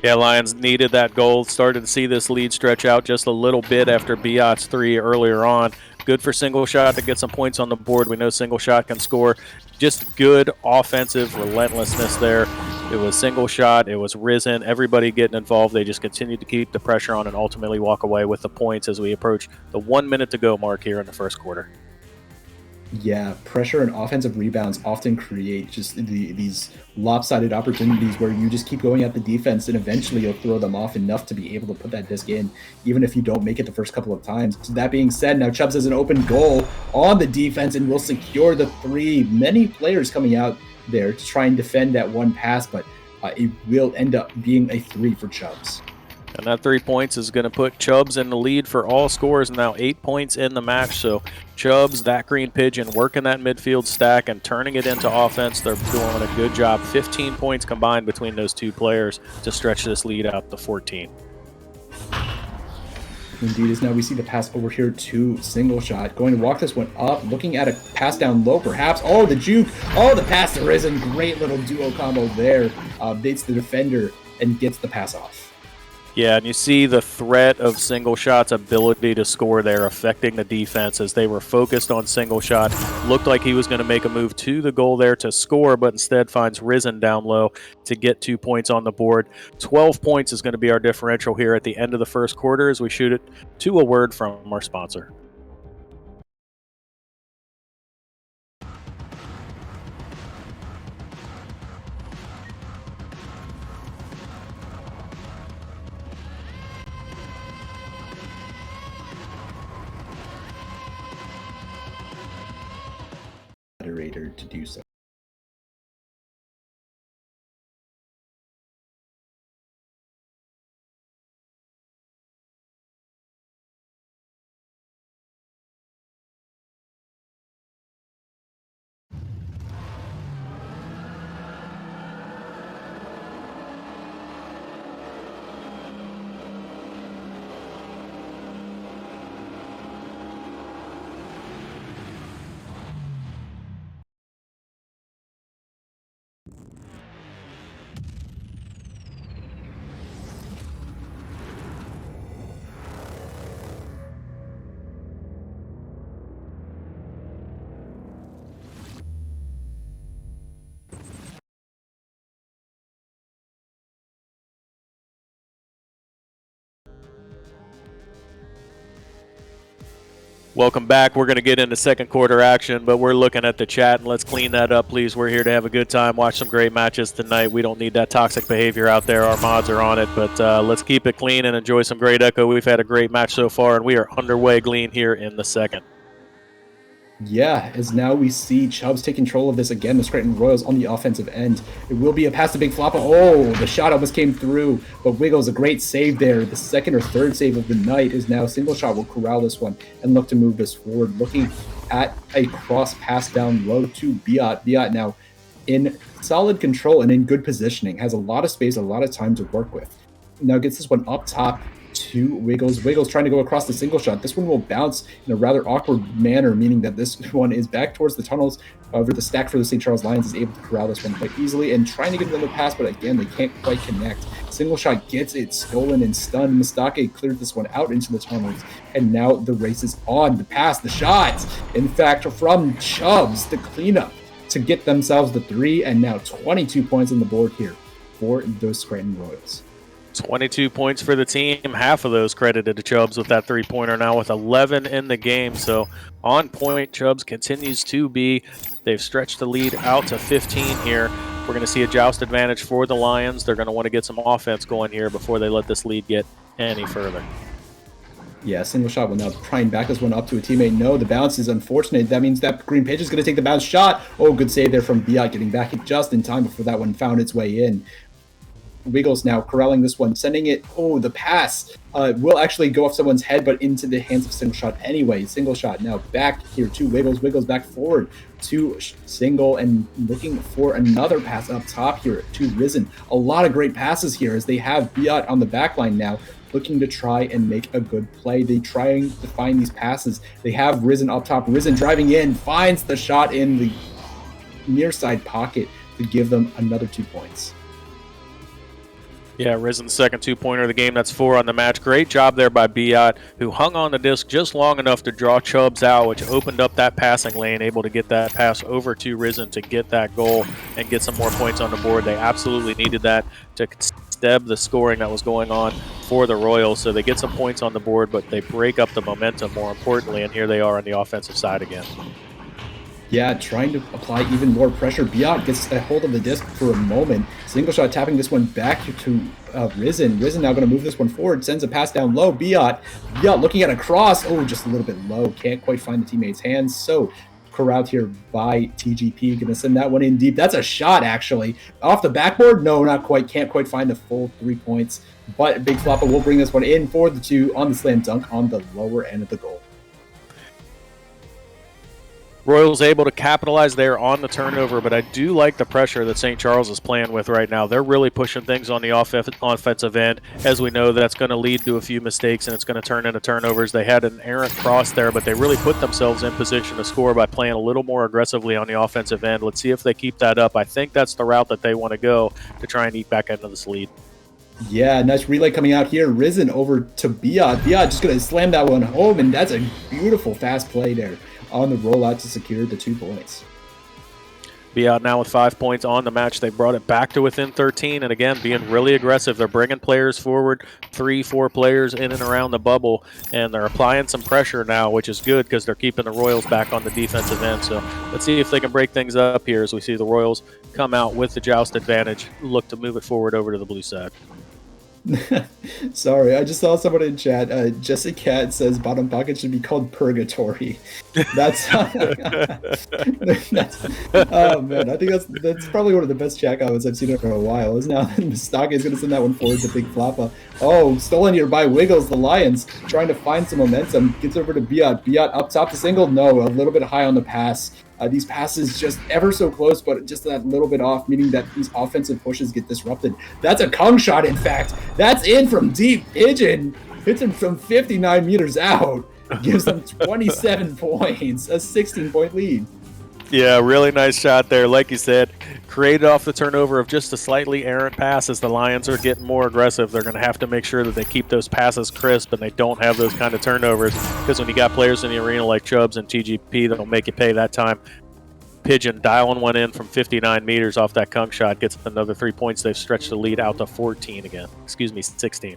Yeah, Lions needed that goal. Started to see this lead stretch out just a little bit after Biot's 3 earlier on. Good for single shot to get some points on the board. We know single shot can score. Just good offensive relentlessness there. It was single shot. It was Risen. Everybody getting involved. They just continued to keep the pressure on and ultimately walk away with the points as we approach the 1 minute to go mark here in the first quarter. Yeah, pressure and offensive rebounds often create just these lopsided opportunities where you just keep going at the defense and eventually you'll throw them off enough to be able to put that disc in, even if you don't make it the first couple of times. So that being said, now Chubbs has an open goal on the defense and will secure the 3. Many players coming out there to try and defend that one pass, but it will end up being a 3 for Chubbs. And that 3 points is going to put Chubbs in the lead for all scores, now 8 points in the match. So Chubbs, that Green Pigeon, working that midfield stack and turning it into offense. They're doing a good job. 15 points combined between those 2 players to stretch this lead out to 14. Indeed, as now we see the pass over here to single shot. Going to walk this one up, looking at a pass down low perhaps. The juke. The pass to Risen. Great little duo combo there. Baits the defender and gets the pass off. Yeah, and you see the threat of single shot's ability to score there affecting the defense as they were focused on single shot. Looked like he was going to make a move to the goal there to score, but instead finds Risen down low to get 2 points on the board. 12 points is going to be our differential here at the end of the first quarter as we shoot it to a word from our sponsor. To do so. Welcome back. We're going to get into second quarter action, but we're looking at the chat, and let's clean that up, please. We're here to have a good time, watch some great matches tonight. We don't need that toxic behavior out there. Our mods are on it, but let's keep it clean and enjoy some great echo. We've had a great match so far, and we are underway, Glean, here in the second. Yeah, as now we see Chubbs take control of this again. The Scranton Royals on the offensive end. It will be a pass to Big Floppa. Oh, the shot almost came through, but Wiggles a great save there. The second or third save of the night is now single shot will corral this one and look to move this forward. Looking at a cross pass down low to Biot. Biot now in solid control and in good positioning. Has a lot of space, a lot of time to work with. Now gets this one up top to Wiggles. Wiggles trying to go across the single shot. This one will bounce in a rather awkward manner, meaning that this one is back towards the tunnels. However, the stack for the St. Charles Lions is able to corral this one quite easily and trying to get another pass, but again, they can't quite connect. Single shot gets it stolen and stunned. Mustake cleared this one out into the tunnels, and now the race is on. The pass, the shot, in fact, from Chubbs, the cleanup to get themselves the 3, and now 22 points on the board here for those Scranton Royals. 22 points for the team, half of those credited to Chubbs with that three-pointer now with 11 in the game. So on point, Chubbs continues to be. They've stretched the lead out to 15 here. We're going to see a joust advantage for the Lions. They're going to want to get some offense going here before they let this lead get any further. Yeah, single shot will now try and back this one up to a teammate. No, the bounce is unfortunate. That means that Green Page is going to take the bounce shot. Oh, good save there from Biot, getting back just in time before that one found its way in. Wiggles now corralling this one, sending it. Oh, the pass will actually go off someone's head, but into the hands of single shot anyway. Single shot now back here to Wiggles. Wiggles back forward to single and looking for another pass up top here to Risen. A lot of great passes here as they have Biot on the back line now, looking to try and make a good play. They trying to find these passes. They have Risen up top. Risen driving in, finds the shot in the near side pocket to give them another 2 points. Yeah, Risen's second two-pointer of the game. That's 4 on the match. Great job there by Biot, who hung on the disc just long enough to draw Chubbs out, which opened up that passing lane, able to get that pass over to Risen to get that goal and get some more points on the board. They absolutely needed that to stem the scoring that was going on for the Royals. So they get some points on the board, but they break up the momentum more importantly, and here they are on the offensive side again. Yeah, trying to apply even more pressure. Biot gets a hold of the disc for a moment. Single shot tapping this one back to Risen. Risen now going to move this one forward, sends a pass down low. Biot looking at a cross. Oh, just a little bit low. Can't quite find the teammate's hands. So corralled here by TGP. Going to send that one in deep. That's a shot, actually. Off the backboard? No, not quite. Can't quite find the full 3 points. But Big Floppa will bring this one in for the 2 on the slam dunk on the lower end of the goal. Royals able to capitalize there on the turnover, but I do like the pressure that St. Charles is playing with right now. They're really pushing things on the offensive end. As we know, that's going to lead to a few mistakes, and it's going to turn into turnovers. They had an errant cross there, but they really put themselves in position to score by playing a little more aggressively on the offensive end. Let's see if they keep that up. I think that's the route that they want to go to try and eat back into this lead. Yeah, nice relay coming out here. Risen over to Biot. Biot just going to slam that one home, and that's a beautiful fast play there on the rollout to secure the 2 points. Biot now with 5 points on the match. They brought it back to within 13, and again, being really aggressive. They're bringing players forward, 3-4 players in and around the bubble, and they're applying some pressure now, which is good because they're keeping the Royals back on the defensive end. So let's see if they can break things up here as we see the Royals come out with the joust advantage, look to move it forward over to the blue side. Sorry, I just saw someone in chat. Jesse Cat says bottom pocket should be called purgatory. That's, oh man, I think that's probably one of the best chat comments I've seen in for a while. Is now Mustake is going to send that one forward to Big Floppa. Oh, stolen here by Wiggles. The Lions trying to find some momentum. Gets over to Biot. Biot up top to single. No, a little bit high on the pass. These passes just ever so close, but just that little bit off, meaning that these offensive pushes get disrupted. That's a Kung shot, in fact. That's in from deep. Pigeon hits him from 59 meters out. Gives them 27 points, a 16-point lead. Yeah, really nice shot there. Like you said, created off the turnover of just a slightly errant pass. As the Lions are getting more aggressive, they're going to have to make sure that they keep those passes crisp and they don't have those kind of turnovers, because when you got players in the arena like Chubbs and TGP that'll make you pay that time. Pigeon dialing one in from 59 meters off that Kung shot, gets another 3 points. They've stretched the lead out to 14 again. 16.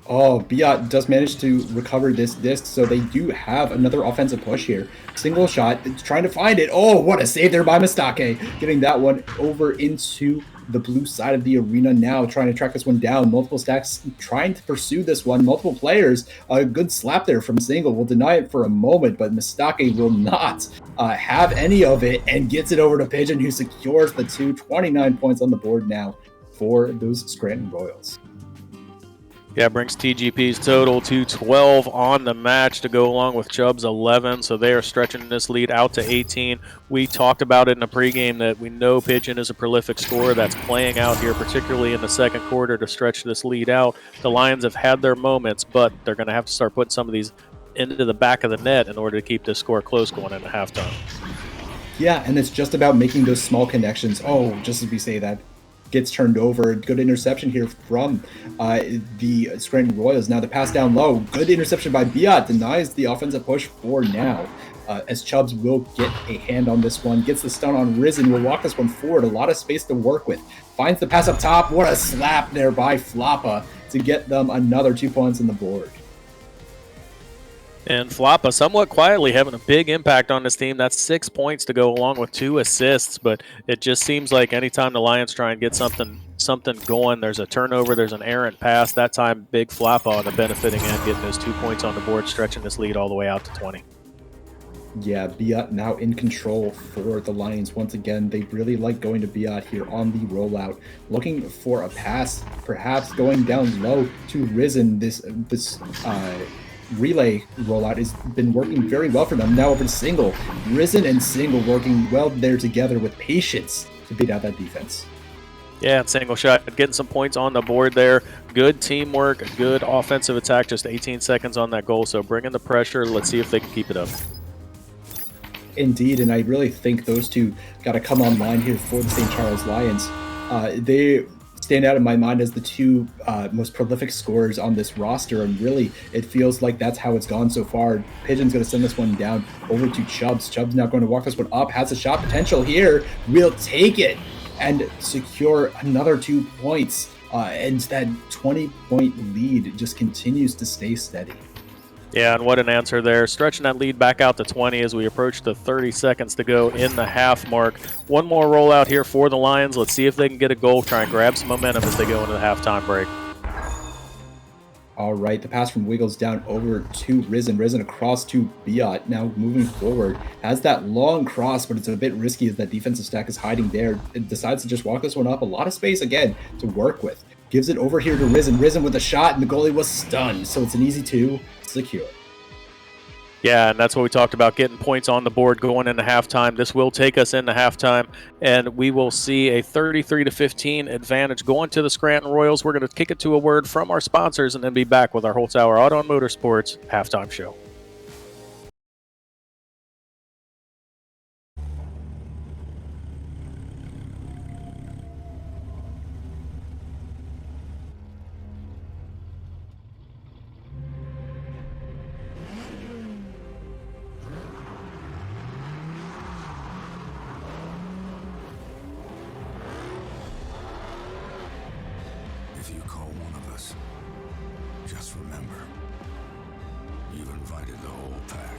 Oh, Biot does manage to recover this disc, so they do have another offensive push here. Single shot, trying to find it. Oh, what a save there by Mustake, getting that one over into the blue side of the arena now, trying to track this one down. Multiple stacks trying to pursue this one. Multiple players. A good slap there from Single. Will deny it for a moment, but Mistake will not have any of it and gets it over to Pigeon, who secures the 29 points on the board now for those Scranton Royals. Yeah, brings TGP's total to 12 on the match to go along with Chubb's 11, so they are stretching this lead out to 18. We talked about it in the pregame that we know Pigeon is a prolific scorer. That's playing out here, particularly in the second quarter, to stretch this lead out. The Lions have had their moments, but they're going to have to start putting some of these into the back of the net in order to keep this score close going into halftime. Yeah, and it's just about making those small connections. Oh, just as we say that, gets turned over. Good interception here from the Scranton Royals. Now the pass down low. Good interception by Biot. Denies the offensive push for now. As Chubbs will get a hand on this one. Gets the stun on Risen. Will walk this one forward. A lot of space to work with. Finds the pass up top. What a slap there by Floppa to get them another 2 points on the board. And Floppa somewhat quietly having a big impact on this team. That's 6 points to go along with 2 assists, but it just seems like anytime the Lions try and get something going, there's a turnover, there's an errant pass. That time, big Floppa on the benefiting end, getting those 2 points on the board, stretching this lead all the way out to 20. Yeah, Biot now in control for the Lions once again. They really like going to Biot here on the rollout. Looking for a pass, perhaps going down low to Risen. This relay rollout has been working very well for them. Now over to Single. Risen and Single working well there together with patience to beat out that defense. Yeah, Single shot, getting some points on the board there. Good teamwork, good offensive attack, just 18 seconds on that goal. So bringing the pressure, let's see if they can keep it up. Indeed, and I really think those two got to come online here for the St. Charles Lions. They stand out in my mind as the two most prolific scorers on this roster, and really it feels like that's how it's gone so far. Pigeon's going to send this one down over to Chubbs. Chubbs now going to walk this one up, has a shot potential here, will take it and secure another 2 points, and that 20-point lead just continues to stay steady. Yeah, and what an answer there. Stretching that lead back out to 20 as we approach the 30 seconds to go in the half mark. One more rollout here for the Lions. Let's see if they can get a goal, try and grab some momentum as they go into the halftime break. All right, the pass from Wiggles down over to Risen. Risen across to Biot, now moving forward. Has that long cross, but it's a bit risky as that defensive stack is hiding there. It decides to just walk this one up. A lot of space, again, to work with. Gives it over here to Risen. Risen with a shot, and the goalie was stunned, so it's an easy 2. Secure. Yeah, and that's what we talked about, getting points on the board going into halftime. This will take us into halftime, and we will see a 33-15 advantage going to the Scranton Royals. We're going to kick it to a word from our sponsors and then be back with our Holzhauer Auto and Motorsports halftime show. If you call one of us, just remember, you've invited the whole pack.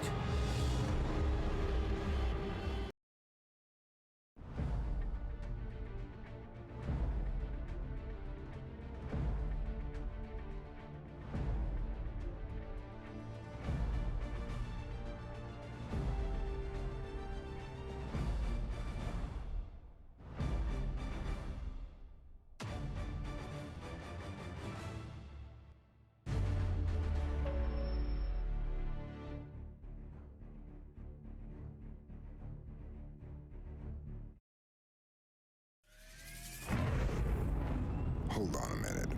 Hold on a minute.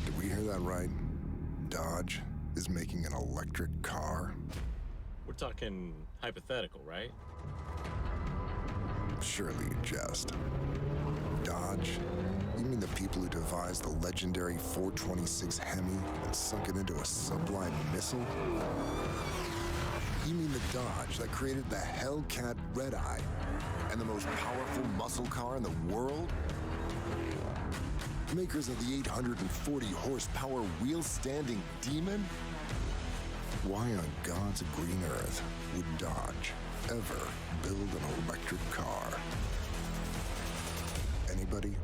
Did we hear that right? Dodge is making an electric car? We're talking hypothetical, right? Surely you jest. Dodge? You mean the people who devised the legendary 426 Hemi and sunk it into a sublime missile? You mean the Dodge that created the Hellcat Red Eye and the most powerful muscle car in the world? Makers of the 840 horsepower wheel-standing Demon? Why on God's green earth would Dodge ever build an electric car? Anybody Anybody?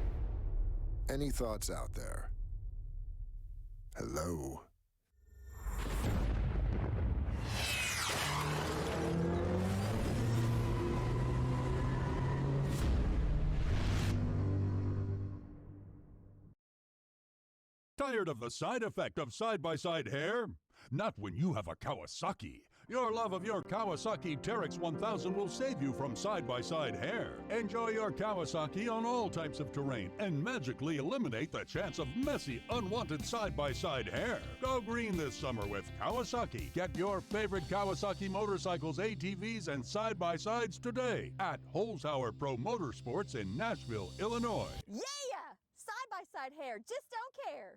Any thoughts out there? Hello? Tired of the side effect of side-by-side hair? Not when you have a Kawasaki. Your love of your Kawasaki Teryx 1000 will save you from side-by-side hair. Enjoy your Kawasaki on all types of terrain and magically eliminate the chance of messy, unwanted side-by-side hair. Go green this summer with Kawasaki. Get your favorite Kawasaki motorcycles, ATVs, and side-by-sides today at Holzhauer Pro Motorsports in Nashville, Illinois. Yeah! Side-by-side hair, just don't care.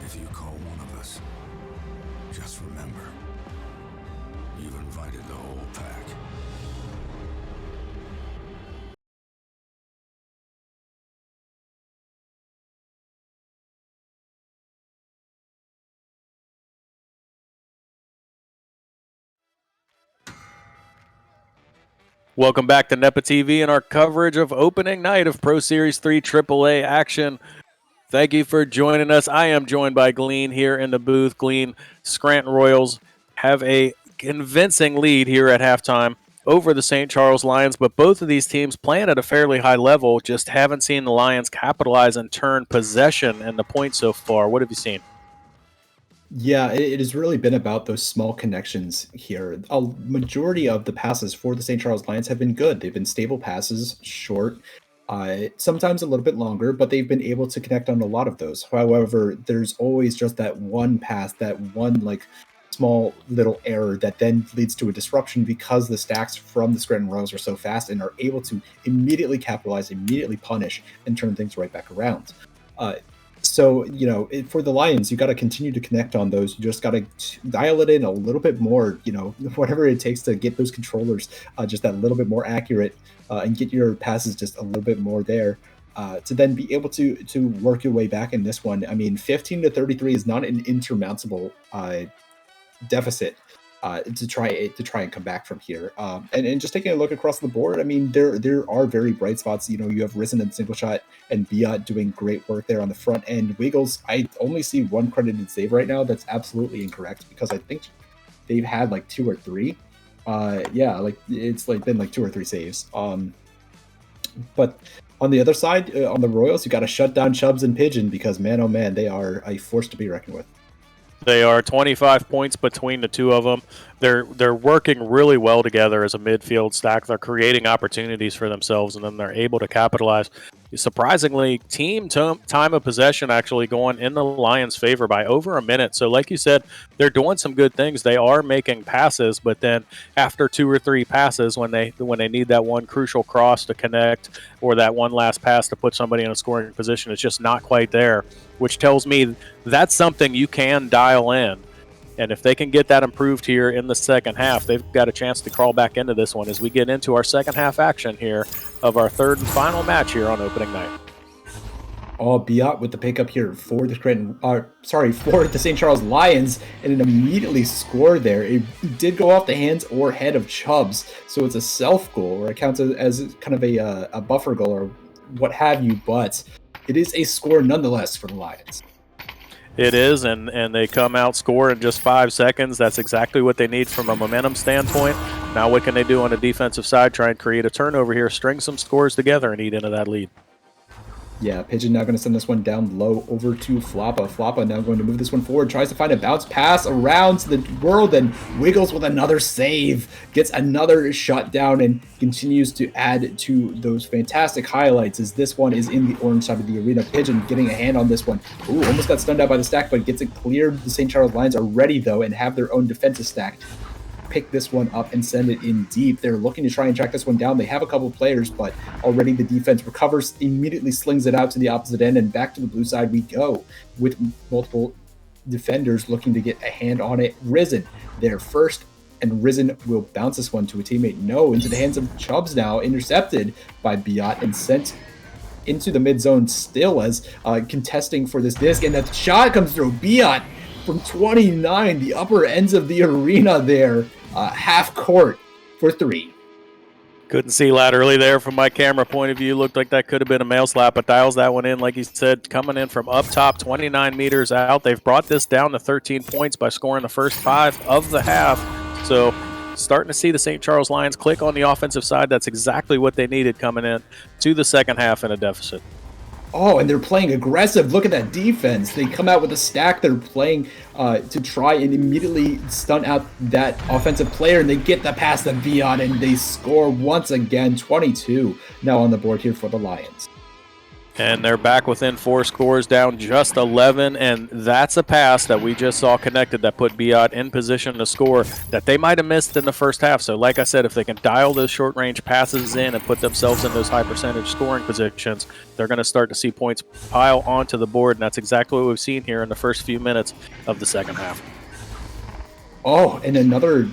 If you call one of us, just remember, you've invited the whole pack. Welcome back to NEPA TV and our coverage of opening night of Pro Series 3 AAA action. Thank you for joining us. I am joined by Glean here in the booth. Glean, Scranton Royals have a convincing lead here at halftime over the St. Charles Lions, but both of these teams playing at a fairly high level, just haven't seen the Lions capitalize and turn possession and the points so far. What have you seen? Yeah, it has really been about those small connections here. A majority of the passes for the St. Charles Lions have been good. They've been stable passes, short, sometimes a little bit longer, but they've been able to connect on a lot of those. However, there's always just that one pass, that one like small little error that then leads to a disruption because the stacks from the Scranton Royals are so fast and are able to immediately capitalize, immediately punish, and turn things right back around. So, you know, for the Lions, you got to continue to connect on those. You just got to dial it in a little bit more, you know, whatever it takes to get those controllers just that little bit more accurate and get your passes just a little bit more there to then be able to work your way back in this one. I mean, 15-33 is not an insurmountable deficit to try and come back from here. And just taking a look across the board, I mean, there are very bright spots. You know, you have Risen and Single Shot and Biot doing great work there on the front end. Wiggles, I only see one credited save right now. That's absolutely incorrect because I think they've had like 2 or 3. Yeah, like it's like been like 2 or 3 saves. But on the other side, on the Royals, you got to shut down Chubbs and Pigeon because man, oh man, they are a force to be reckoned with. They are 25 points between the two of them. They're working really well together as a midfield stack. They're creating opportunities for themselves, and then they're able to capitalize. Surprisingly, team time of possession actually going in the Lions' favor by over a minute. So like you said, they're doing some good things. They are making passes, but then after 2 or 3 passes, when they need that one crucial cross to connect or that one last pass to put somebody in a scoring position, it's just not quite there, which tells me that's something you can dial in. And if they can get that improved here in the second half, they've got a chance to crawl back into this one as we get into our second half action here of our third and final match here on opening night. Oh, Biot with the pickup here for the for the St. Charles Lions, and it immediately scored there. It did go off the hands or head of Chubbs, so it's a self goal, or it counts as kind of a buffer goal or what have you, but it is a score nonetheless for the Lions. It is, and they come out, score in just 5 seconds. That's exactly what they need from a momentum standpoint. Now what can they do on the defensive side? Try and create a turnover here, string some scores together, and eat into that lead. Yeah, Pigeon now going to send this one down low over to Floppa. Floppa now going to move this one forward, tries to find a bounce pass around to the world, and Wiggles with another save, gets another shut down, and continues to add to those fantastic highlights as this one is in the orange side of the arena. Pigeon getting a hand on this one. Ooh, almost got stunned out by the stack, but gets it cleared. The St. Charles Lions are ready, though, and have their own defensive stack. pick this one up and send it in deep. They're looking to try and track this one down. They have a couple of players, but already the defense recovers, immediately slings it out to the opposite end, and back to the blue side we go with multiple defenders looking to get a hand on it. Risen there first, and Risen will bounce this one to a teammate. No, into the hands of Chubbs now, intercepted by Biot and sent into the mid zone still as contesting for this disc, and that shot comes through. Biot from 29, the upper ends of the arena there, half court for 3. Couldn't see laterally there from my camera point of view. Looked like that could have been a mail slap, but dials that one in, like he said, coming in from up top, 29 meters out. They've brought this down to 13 points by scoring the first 5 of the half. So starting to see the St. Charles Lions click on the offensive side. That's exactly what they needed coming in to the second half in a deficit. Oh, and they're playing aggressive. Look at that defense. They come out with a stack. They're playing to try and immediately stun out that offensive player, and they get the pass to Biot, and they score once again. 22 now on the board here for the Lions. And they're back within 4 scores, down just 11, and that's a pass that we just saw connected that put Biot in position to score that they might have missed in the first half. So like I said, if they can dial those short-range passes in and put themselves in those high-percentage scoring positions, they're going to start to see points pile onto the board, and that's exactly what we've seen here in the first few minutes of the second half. Oh, and another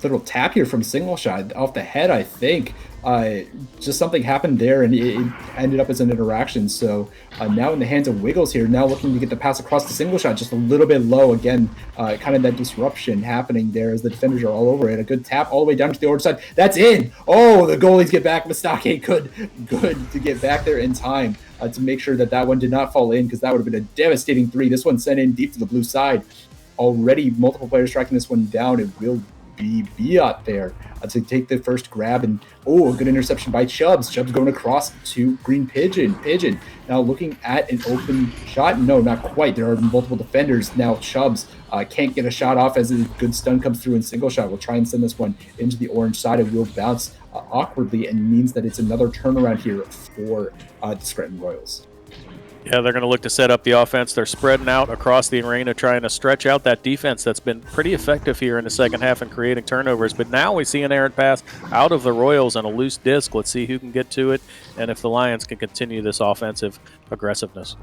little tap here from Single Shot off the head, I think. Just something happened there, and it ended up as an interaction. So now in the hands of Wiggles here, now looking to get the pass across the Single Shot, just a little bit low. Again, kind of that disruption happening there as the defenders are all over it. A good tap all the way down to the orange side. That's in! Oh, the goalies get back. Mistake, good to get back there in time to make sure that that one did not fall in, because that would have been a devastating 3. This one sent in deep to the blue side. Already multiple players tracking this one down. It will be Biot there to take the first grab, and a good interception by Chubbs. Chubbs going across to Green Pigeon. Pigeon now looking at an open shot. No, not quite. There are multiple defenders. Now Chubbs can't get a shot off as a good stun comes through, and Single Shot will try and send this one into the orange side. It will bounce awkwardly, and means that it's another turnaround here for the Scranton Royals. Yeah, they're going to look to set up the offense. They're spreading out across the arena, trying to stretch out that defense that's been pretty effective here in the second half and creating turnovers. But now we see an errant pass out of the Royals and a loose disc. Let's see who can get to it and if the Lions can continue this offensive aggressiveness.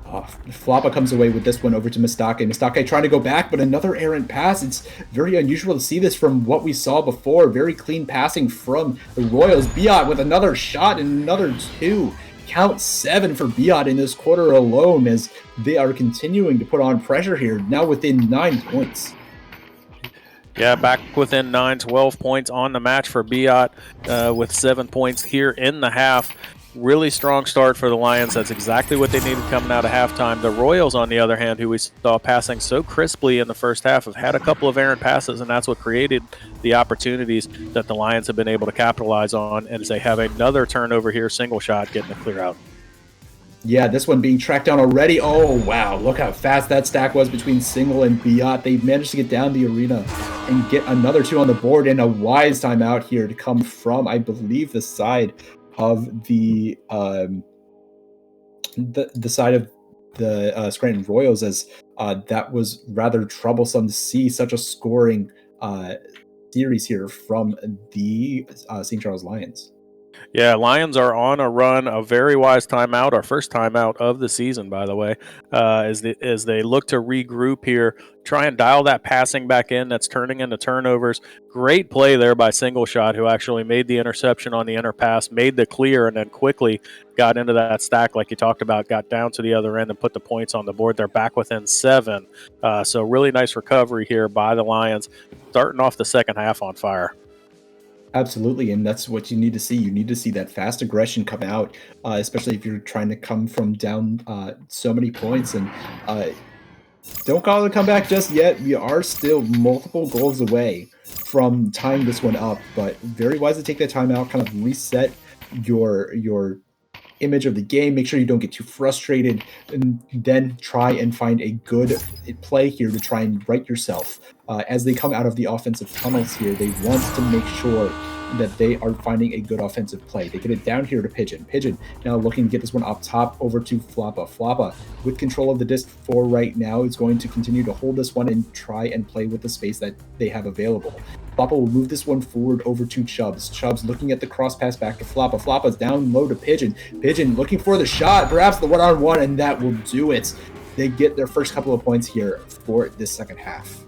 Floppa comes away with this one over to Mistake. Mistake trying to go back, but another errant pass. It's very unusual to see this from what we saw before. Very clean passing from the Royals. Biot with another shot and another 2. Count 7 for Biot in this quarter alone, as they are continuing to put on pressure here, now within 9 points. Yeah, back within 9, 12 points on the match for Biot with 7 points here in the half. Really strong start for the Lions. That's exactly what they needed coming out of halftime. The Royals, on the other hand, who we saw passing so crisply in the first half, have had a couple of errant passes, and that's what created the opportunities that the Lions have been able to capitalize on. And as they have another turnover here, Single Shot getting the clear out. Yeah, this one being tracked down already. Oh, wow. Look how fast that stack was between Single and Biot. They managed to get down the arena and get another 2 on the board, and a wise timeout here to come from, I believe, the side of the side of the Scranton Royals, as that was rather troublesome to see such a scoring series here from the St. Charles Lions. Yeah, Lions are on a run, a very wise timeout, our first timeout of the season, by the way, as they look to regroup here, try and dial that passing back in that's turning into turnovers. Great play there by Single Shot, who actually made the interception on the inner pass, made the clear, and then quickly got into that stack like you talked about, got down to the other end and put the points on the board. They're back within 7. So really nice recovery here by the Lions, starting off the second half on fire. Absolutely, and that's what you need to see. You need to see that fast aggression come out, especially if you're trying to come from down so many points. And don't call it a comeback just yet. We are still multiple goals away from tying this one up, but very wise to take that time out, kind of reset your image of the game, make sure you don't get too frustrated, and then try and find a good play here to try and right yourself. As they come out of the offensive tunnels here, they want to make sure that they are finding a good offensive play. They get it down here to Pigeon. Pigeon now looking to get this one up top over to Floppa. Floppa with control of the disc for right now is going to continue to hold this one and try and play with the space that they have available. Floppa will move this one forward over to Chubbs. Chubbs looking at the cross pass back to Floppa. Floppa's down low to Pigeon. Pigeon looking for the shot, perhaps the one-on-one, and that will do it. They get their first couple of points here for this second half.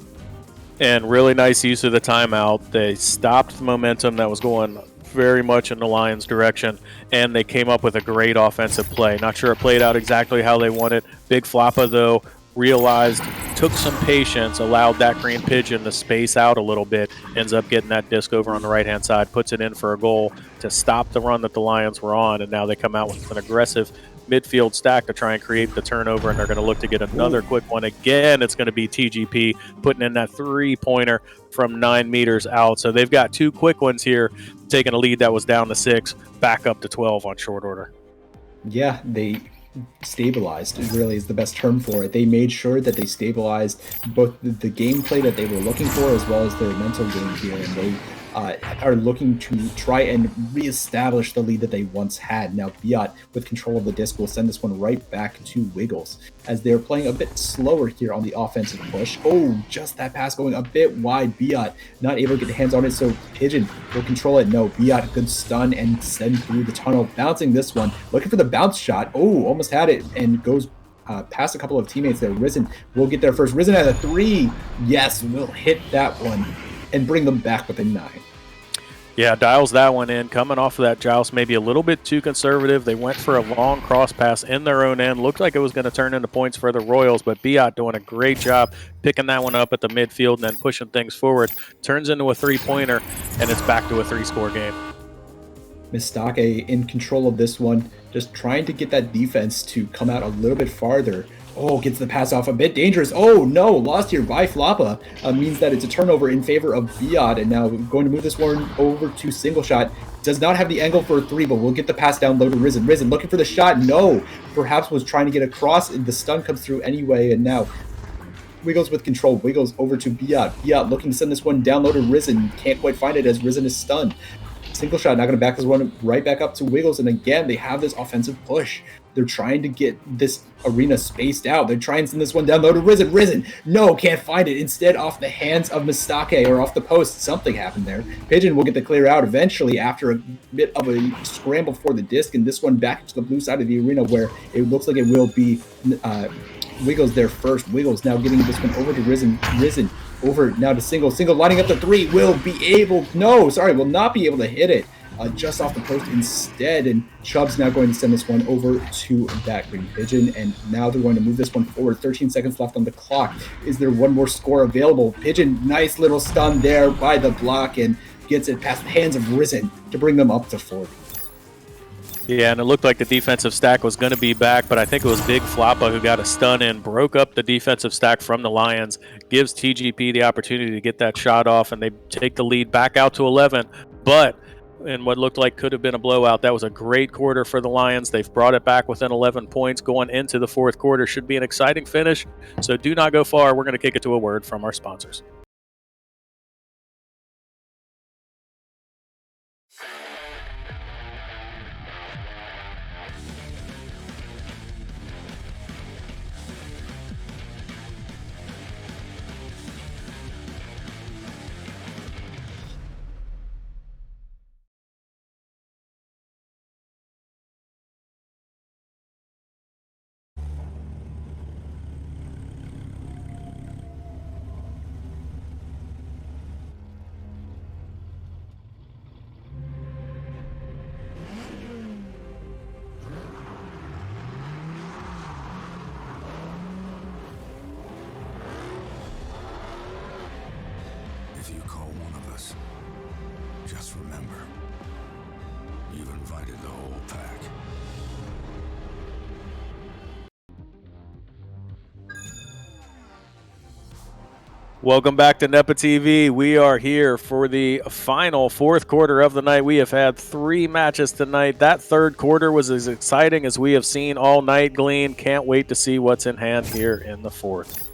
And really nice use of the timeout. They stopped the momentum that was going very much in the Lions' direction, and they came up with a great offensive play. Not sure it played out exactly how they wanted. Big Floppa, though, realized, took some patience, allowed that green pigeon to space out a little bit, ends up getting that disc over on the right-hand side, puts it in for a goal to stop the run that the Lions were on, and now they come out with an aggressive midfield stack to try and create the turnover, and they're going to look to get another quick one. Again, it's going to be TGP putting in that three-pointer from 9 meters out. So they've got two quick ones here, taking a lead that was down to 6, back up to 12 on short order. Yeah, they stabilized, it really is the best term for it. They made sure that they stabilized both the gameplay that they were looking for as well as their mental game here, and they are looking to try and reestablish the lead that they once had. Now Biot with control of the disc will send this one right back to Wiggles as they're playing a bit slower here on the offensive push. Oh, just that pass going a bit wide. Biot not able to get the hands on it, so Pigeon will control it. No, Biot good stun and send through the tunnel, bouncing this one, looking for the bounce shot. Oh, almost had it and goes past a couple of teammates there. Risen will get there first. Risen at a 3. Yes, will hit that one and bring them back within 9. Yeah, dials that one in. Coming off of that joust, maybe a little bit too conservative. They went for a long cross pass in their own end. Looked like it was going to turn into points for the Royals, but Biot doing a great job picking that one up at the midfield and then pushing things forward. Turns into a three-pointer, and it's back to a 3-score game. Mistake in control of this one, just trying to get that defense to come out a little bit farther. Oh, gets the pass off, a bit dangerous. Oh no, lost here by Floppa. Means that it's a turnover in favor of Biot, and now going to move this one over to single shot. Does not have the angle for a 3, but we'll get the pass down low to Risen. Risen looking for the shot. No, perhaps was trying to get across, and the stun comes through anyway, and now Wiggles with control. Wiggles over to Biot. Biot looking to send this one down low to Risen. Can't quite find it as Risen is stunned. Single shot, not going to back this one right back up to Wiggles, and again, they have this offensive push. They're trying to get this arena spaced out. They're trying to send this one down low to Risen. Risen, no, can't find it. Instead, off the hands of Mistake, or off the post. Something happened there. Pigeon will get the clear out eventually after a bit of a scramble for the disc, and this one back to the blue side of the arena where it looks like it will be Wiggles there first. Wiggles now getting this one over to Risen. Risen over now to single. Single lining up the 3. Will not be able to hit it. Just off the post instead, and Chubb's now going to send this one over to that green pigeon, and now they're going to move this one forward. 13 seconds left on the clock. Is there one more score available? Pigeon, nice little stun there by the block, and gets it past the hands of Risen to bring them up to 40. Yeah, and it looked like the defensive stack was going to be back, but I think it was Big Floppa who got a stun in, broke up the defensive stack from the Lions, gives TGP the opportunity to get that shot off, and they take the lead back out to 11, but in what looked like could have been a blowout. That was a great quarter for the Lions. They've brought it back within 11 points going into the fourth quarter. Should be an exciting finish, so do not go far. We're going to kick it to a word from our sponsors. If you call one of us, just remember, you've invited the whole pack. Welcome back to NEPA TV. We are here for the final fourth quarter of the night. We have had 3 matches tonight. That third quarter was as exciting as we have seen all night, Glean. Can't wait to see what's in hand here in the fourth.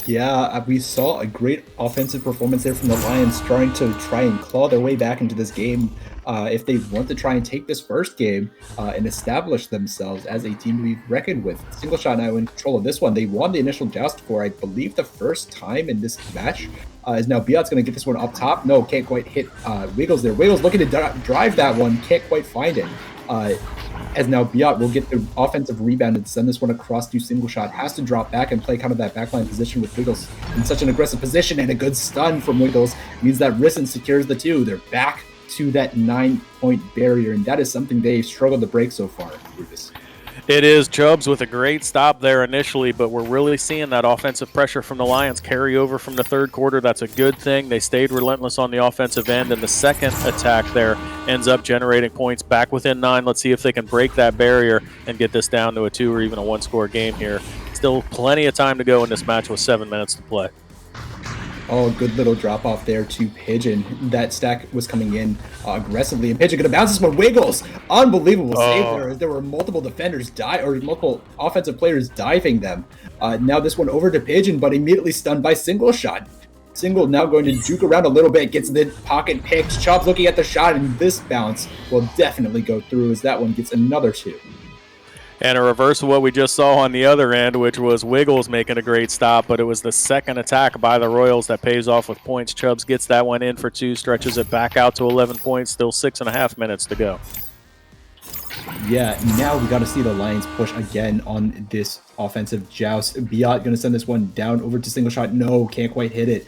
Yeah, we saw a great offensive performance there from the Lions, trying to try and claw their way back into this game. If they want to try and take this first game and establish themselves as a team to be reckoned with. Single Shot now in control of this one. They won the initial joust for, I believe, the first time in this match. Is now Biot's going to get this one up top. No, can't quite hit Wiggles there. Wiggles looking to drive that one, can't quite find it. As now Biot will get the offensive rebound and send this one across to Single Shot. Has to drop back and play kind of that backline position with Wiggles in such an aggressive position, and a good stun from Wiggles means that Risen secures the 2. They're back to that 9-point barrier, and that is something they've struggled to break so far. It is Chubbs with a great stop there initially, but we're really seeing that offensive pressure from the Lions carry over from the third quarter. That's a good thing. They stayed relentless on the offensive end, and the second attack there ends up generating points back within 9. Let's see if they can break that barrier and get this down to a 2 or even a 1-score game here. Still plenty of time to go in this match with 7 minutes to play. Oh, good little drop off there to Pigeon. That stack was coming in aggressively, and Pigeon going to bounce this one. Wiggles, unbelievable save there. There were multiple defenders multiple offensive players diving them. Now this one over to Pigeon, but immediately stunned by Single Shot. Single now going to juke around a little bit, gets the pocket picks. Chubbs looking at the shot, and this bounce will definitely go through as that one gets another 2. And a reverse of what we just saw on the other end, which was Wiggles making a great stop, but it was the second attack by the Royals that pays off with points. Chubbs gets that one in for 2, stretches it back out to 11 points, still 6.5 minutes to go. Yeah, now we got to see the Lions push again on this offensive joust. Biot going to send this one down over to Single Shot. No, can't quite hit it.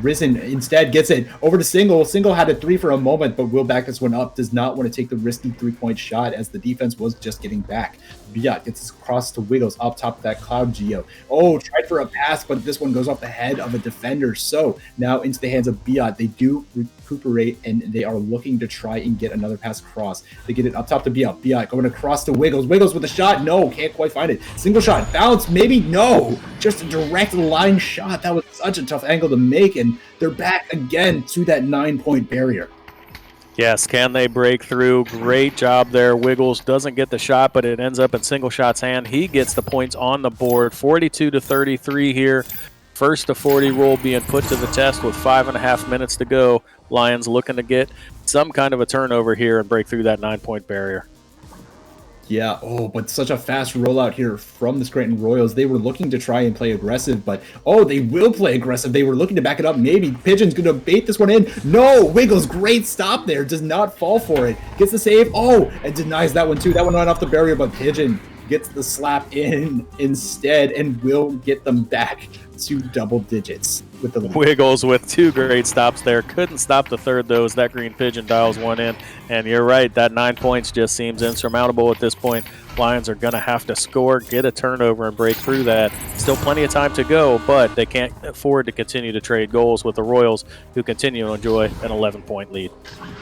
Risen instead gets it over to Single. Single had a 3 for a moment, but will back this one up. Does not want to take the risky 3-point shot as the defense was just getting back. Biot gets this across to Wiggles up top of that Cloud Geo. Oh, tried for a pass, but this one goes off the head of a defender. So now into the hands of Biot. They do recuperate, and they are looking to try and get another pass across. They get it up top to Biot. Biot going across to Wiggles. Wiggles with a shot. No, can't quite find it. Single Shot. Bounce, maybe, no. Just a direct line shot. That was such a tough angle to make, and they're back again to that 9-point barrier. Yes, can they break through? Great job there. Wiggles doesn't get the shot, but it ends up in Single Shot's hand. He gets the points on the board. 42-33 here. First to 40 rule being put to the test with 5.5 minutes to go. Lions looking to get some kind of a turnover here and break through that 9-point barrier. Yeah, but such a fast rollout here from the Scranton Royals. They were looking to try and play aggressive, but they will play aggressive. They were looking to back it up. Maybe Pigeon's going to bait this one in. No, Wiggles, great stop there. Does not fall for it. Gets the save. And denies that one too. That one went off the barrier, but Pigeon gets the slap in instead and will get them back to double digits with the Wiggles with 2 great stops there. Couldn't stop the third, though, as that Green Pigeon dials one in. And you're right, that 9 points just seems insurmountable at this point. Lions are going to have to score, get a turnover, and break through that. Still plenty of time to go, but they can't afford to continue to trade goals with the Royals, who continue to enjoy an 11-point lead.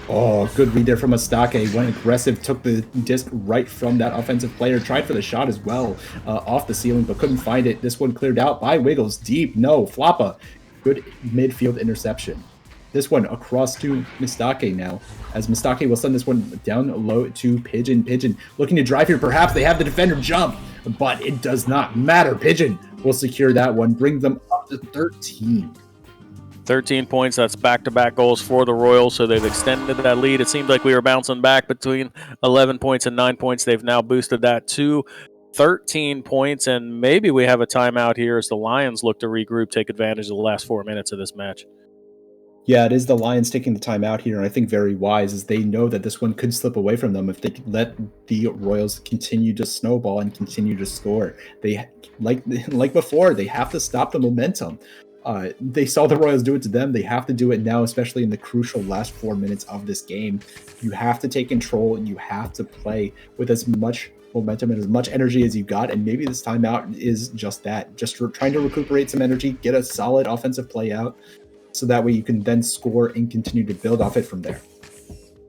Good read there from Mistake. Went aggressive, took the disc right from that offensive player. Tried for the shot as well off the ceiling, but couldn't find it. This one cleared out by Wiggles. Deep, no. Floppa. Good midfield interception. This one across to Mistake now, as Mistake will send this one down low to Pigeon. Pigeon looking to drive here. Perhaps they have the defender jump, but it does not matter. Pigeon will secure that one, bring them up to 13. 13 points. That's back-to-back goals for the Royals, so they've extended that lead. It seemed like we were bouncing back between 11 points and 9 points. They've now boosted that to 13 points, and maybe we have a timeout here as the Lions look to regroup, take advantage of the last 4 minutes of this match. Yeah, it is the Lions taking the time out here, and I think very wise, as they know that this one could slip away from them if they let the Royals continue to snowball and continue to score. They, like before, they have to stop the momentum. They saw the Royals do it to them. They have to do it now, especially in the crucial last 4 minutes of this game. You have to take control, and you have to play with as much momentum and as much energy as you got, and maybe this timeout is just that. Just trying to recuperate some energy, get a solid offensive play out, so that way you can then score and continue to build off it from there.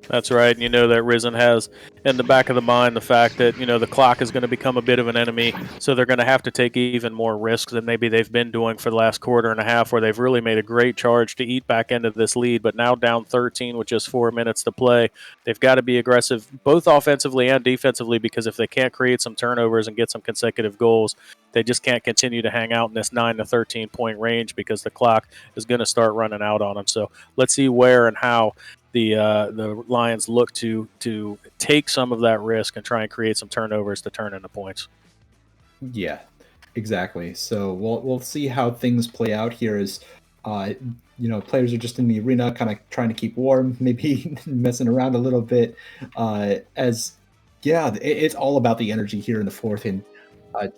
That's right. And you know that Risen has in the back of the mind the fact that, the clock is going to become a bit of an enemy, so they're going to have to take even more risks than maybe they've been doing for the last quarter and a half, where they've really made a great charge to eat back into this lead, but now down 13 with just 4 minutes to play. They've got to be aggressive, both offensively and defensively, because if they can't create some turnovers and get some consecutive goals, they just can't continue to hang out in this 9 to 13 point range, because the clock is going to start running out on them. So let's see where and how the Lions look to take some of that risk and try and create some turnovers to turn into points. Yeah, exactly. So we'll see how things play out here as players are just in the arena kind of trying to keep warm, maybe messing around a little bit. It's all about the energy here in the fourth and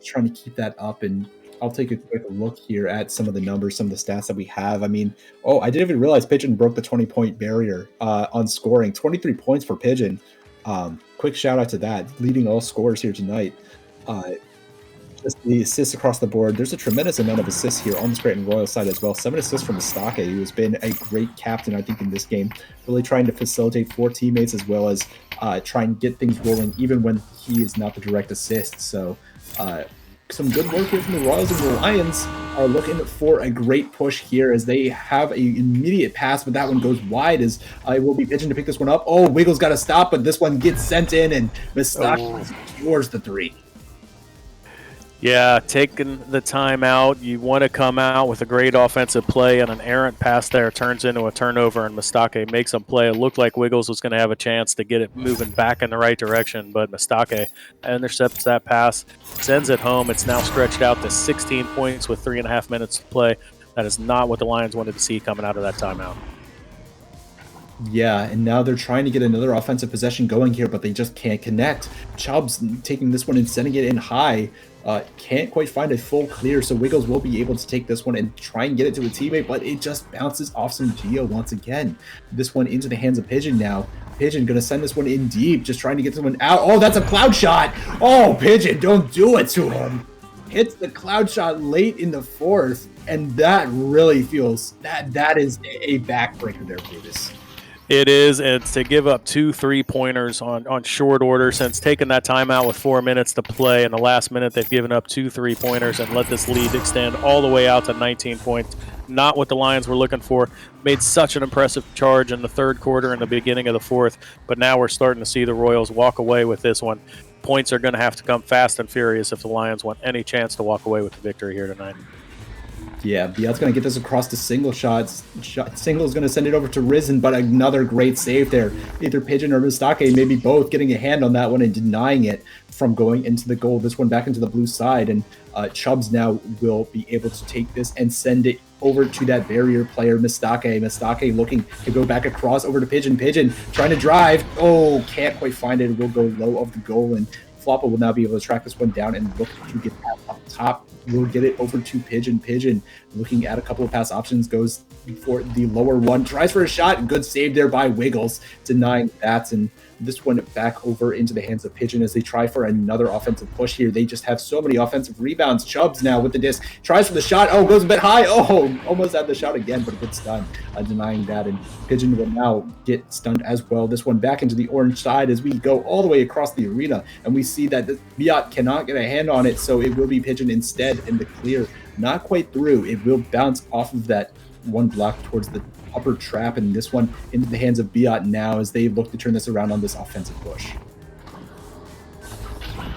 trying to keep that up. And I'll take a quick look here at some of the numbers, some of the stats that we have. I mean, I didn't even realize Pigeon broke the 20-point barrier on scoring. 23 points for Pigeon. Quick shout out to that, leading all scorers here tonight. Just the assists across the board. There's a tremendous amount of assists here on the Scranton Royals side as well. 7 assists from Mistake, who has been a great captain, I think, in this game. Really trying to facilitate 4 teammates as well as try and get things rolling, even when he is not the direct assist. So some good work here from the Royals, and the Lions are looking for a great push here as they have an immediate pass, but that one goes wide as it will be Pigeon to pick this one up. Wiggles got to stop, but this one gets sent in, and Mistake scores the 3. Yeah, taking the time out. You want to come out with a great offensive play, and an errant pass there turns into a turnover, and Mistake makes them play. It looked like Wiggles was going to have a chance to get it moving back in the right direction, but Mistake intercepts that pass, sends it home. It's now stretched out to 16 points with 3.5 minutes to play. That is not what the Lions wanted to see coming out of that timeout. Yeah, and now they're trying to get another offensive possession going here, but they just can't connect. Chubbs taking this one and sending it in high. Can't quite find a full clear, so Wiggles will be able to take this one and try and get it to a teammate, but it just bounces off some Geo once again. This one into the hands of Pigeon now. Pigeon gonna send this one in deep, just trying to get someone out. Oh, that's a cloud shot! Oh, Pigeon, don't do it to him! Hits the cloud shot late in the fourth, and that really feels, that is a backbreaker there, Brutus. It is, and to give up 2 3-pointers on short order, since taking that timeout with 4 minutes to play. In the last minute, they've given up 2 3-pointers and let this lead extend all the way out to 19 points. Not what the Lions were looking for. Made such an impressive charge in the third quarter and the beginning of the fourth, but now we're starting to see the Royals walk away with this one. Points are going to have to come fast and furious if the Lions want any chance to walk away with the victory here tonight. Yeah, Biel's going to get this across to Single shots. Single's going to send it over to Risen, but another great save there. Either Pigeon or Mistake, maybe both, getting a hand on that one and denying it from going into the goal. This one back into the blue side, and Chubbs now will be able to take this and send it over to that barrier player, Mistake. Mistake looking to go back across over to Pigeon. Pigeon trying to drive. Oh, can't quite find it. Will go low of the goal, and Floppa will now be able to track this one down and look to get that up top. We'll get it over to Pigeon. Pigeon looking at a couple of pass options, goes for the lower one, tries for a shot. Good save there by Wiggles, denying that. And this one back over into the hands of Pigeon as they try for another offensive push here. They just have so many offensive rebounds. Chubbs now with the disc, tries for the shot. Oh, goes a bit high. Oh, almost had the shot again, but a good stun, denying that. And Pigeon will now get stunned as well. This one back into the orange side as we go all the way across the arena, and we see that Biot cannot get a hand on it, so it will be Pigeon instead in the clear. Not quite through. It will bounce off of that one block towards the upper trap, and this one into the hands of Biot now as they look to turn this around on this offensive push.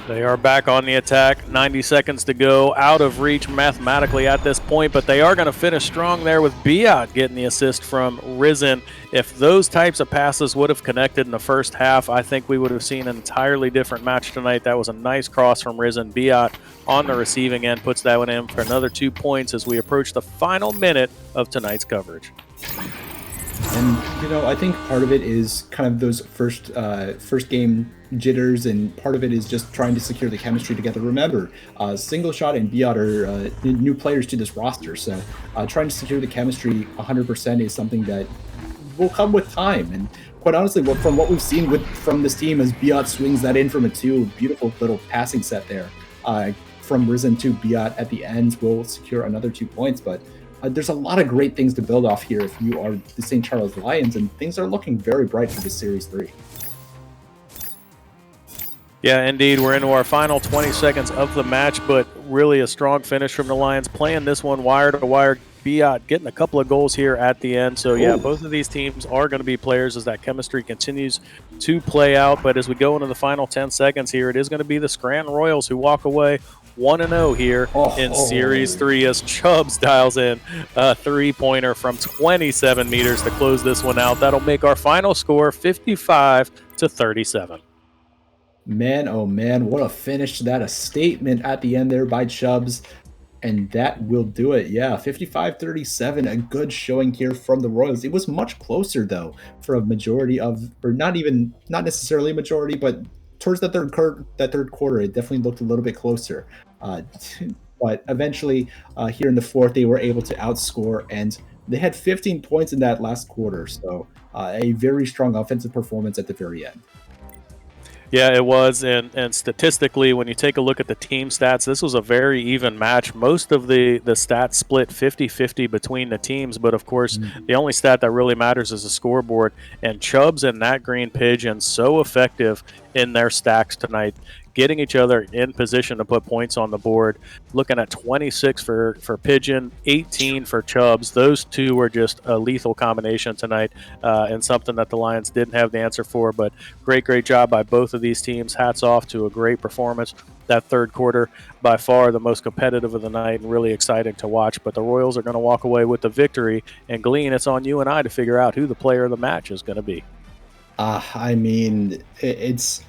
They are back on the attack. 90 seconds to go. Out of reach mathematically at this point, but they are going to finish strong there with Biot getting the assist from Risen. If those types of passes would have connected in the first half, I think we would have seen an entirely different match tonight. That was a nice cross from Risen. Biot on the receiving end puts that one in for another 2 points as we approach the final minute of tonight's coverage. And, I think part of it is kind of those first game jitters, and part of it is just trying to secure the chemistry together. Remember, Single Shot and Biot are new players to this roster, so trying to secure the chemistry 100% is something that will come with time. And quite honestly, from what we've seen from this team as Biot swings that in from a 2, beautiful little passing set there from Risen to Biot at the end will secure another 2 points, but there's a lot of great things to build off here if you are the St. Charles Lions, and things are looking very bright for this Series 3. Yeah, indeed. We're into our final 20 seconds of the match, but really a strong finish from the Lions, playing this one wire to wire. Biot getting a couple of goals here at the end. So, yeah, both of these teams are going to be players as that chemistry continues to play out. But as we go into the final 10 seconds here, it is going to be the Scranton Royals who walk away 1-0 here in Series 3 as Chubbs dials in a three-pointer from 27 meters to close this one out. That'll make our final score 55-37. Man, oh man, what a finish to that. A statement at the end there by Chubbs. And that will do it. Yeah, 55-37, a good showing here from the Royals. It was much closer, though, for a majority of, or not necessarily a majority, but towards that third quarter, it definitely looked a little bit closer. But eventually, here in the fourth, they were able to outscore, and they had 15 points in that last quarter. So a very strong offensive performance at the very end. Yeah, it was, and statistically, when you take a look at the team stats, this was a very even match. Most of the stats split 50-50 between the teams, but of course, the only stat that really matters is the scoreboard. And Chubbs and that Green Pigeon so effective in their stacks tonight, getting each other in position to put points on the board. Looking at 26 for Pigeon, 18 for Chubbs. Those two were just a lethal combination tonight, and something that the Lions didn't have the answer for. But great job by both of these teams. Hats off to a great performance. That third quarter, by far the most competitive of the night and really exciting to watch. But the Royals are going to walk away with the victory. And Glean, it's on you and I to figure out who the player of the match is going to be. I mean, it's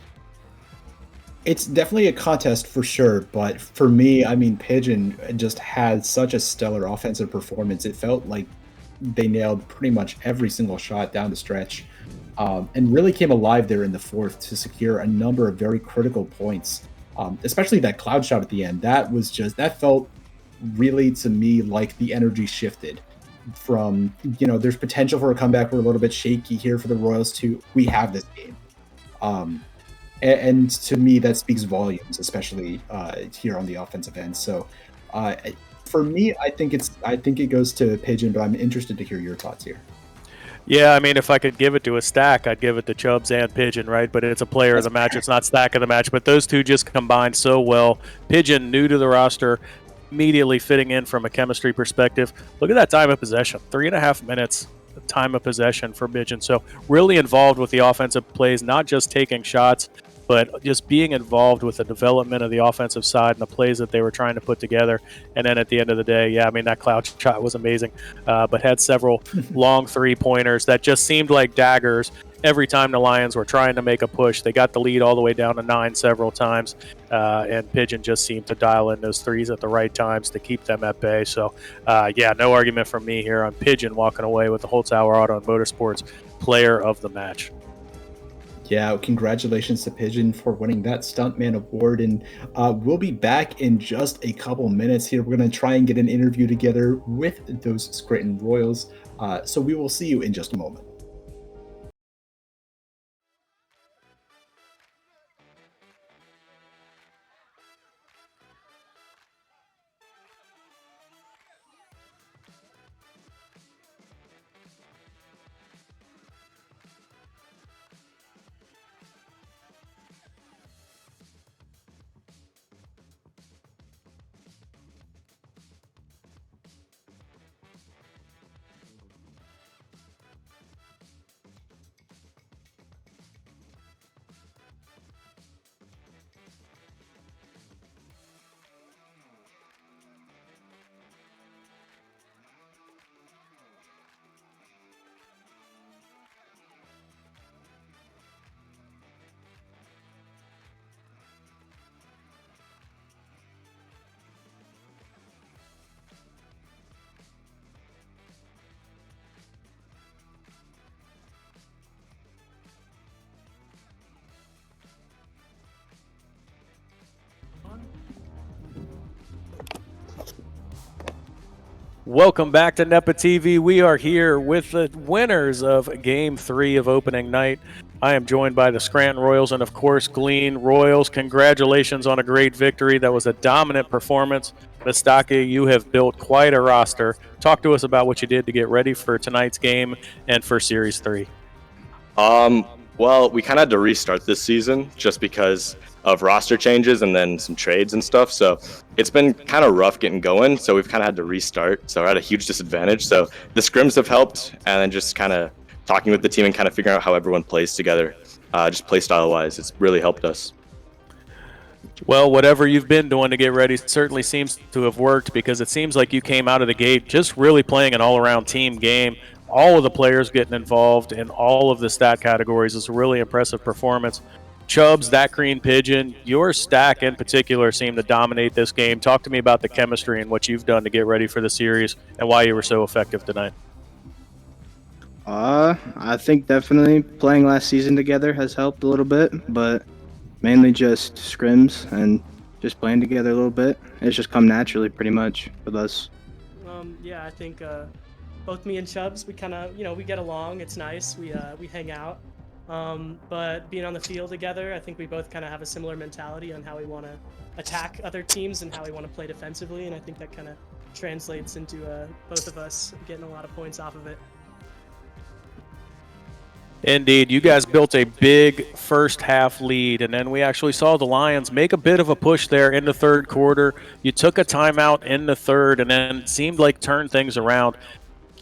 definitely a contest for sure, but for me, I mean, Pigeon just had such a stellar offensive performance. It felt like they nailed pretty much every single shot down the stretch, and really came alive there in the fourth to secure a number of very critical points, especially that cloud shot at the end. That felt really, to me, like the energy shifted from, there's potential for a comeback. We're a little bit shaky here for the Royals to, we have this game. And to me, that speaks volumes, especially here on the offensive end. So, for me, I think it goes to Pigeon, but I'm interested to hear your thoughts here. Yeah, I mean, if I could give it to a stack, I'd give it to Chubbs and Pigeon, right? But it's a player of the match. It's not stack of the match. But those two just combined so well. Pigeon, new to the roster, immediately fitting in from a chemistry perspective. Look at that time of possession, 3.5 minutes. Time of possession for Pigeon. So really involved with the offensive plays, not just taking shots, but just being involved with the development of the offensive side and the plays that they were trying to put together. And then at the end of the day, yeah, I mean, that cloud shot was amazing, but had several long three-pointers that just seemed like daggers every time the Lions were trying to make a push. They got the lead all the way down to 9 several times, and Pigeon just seemed to dial in those threes at the right times to keep them at bay. So, yeah, no argument from me here on Pigeon walking away with the Holtzhauer Auto and Motorsports Player of the Match. Yeah, congratulations to Pigeon for winning that Stuntman Award. And we'll be back in just a couple minutes here. We're going to try and get an interview together with those Scranton Royals. So we will see you in just a moment. Welcome back to NEPA TV. We are here with the winners of Game 3 of opening night. I am joined by the Scranton Royals and, of course, Glean Royals. Congratulations on a great victory. That was a dominant performance. Mistake, you have built quite a roster. Talk to us about what you did to get ready for tonight's game and for Series 3. Well, we kind of had to restart this season just because of roster changes and then some trades and stuff. So it's been kind of rough getting going. So we've kind of had to restart. So we're at a huge disadvantage. So the scrims have helped, and then just kind of talking with the team and kind of figuring out how everyone plays together, just play style wise. It's really helped us. Well, whatever you've been doing to get ready certainly seems to have worked, because it seems like you came out of the gate just really playing an all-around team game. All of the players getting involved in all of the stat categories is a really impressive performance. Chubbs, That Green Pigeon, your stack in particular seemed to dominate this game. Talk to me about the chemistry and what you've done to get ready for the series and why you were so effective tonight. I think definitely playing last season together has helped a little bit, but mainly just scrims and just playing together a little bit. It's just come naturally pretty much with us. Yeah, I think both me and Chubbs, we kind of, we get along. It's nice. We hang out. But being on the field together, I think we both kind of have a similar mentality on how we want to attack other teams and how we want to play defensively. And I think that kind of translates into both of us getting a lot of points off of it. Indeed, you guys built a big first half lead, and then we actually saw the Lions make a bit of a push there in the third quarter. You took a timeout in the third and then seemed like turned things around.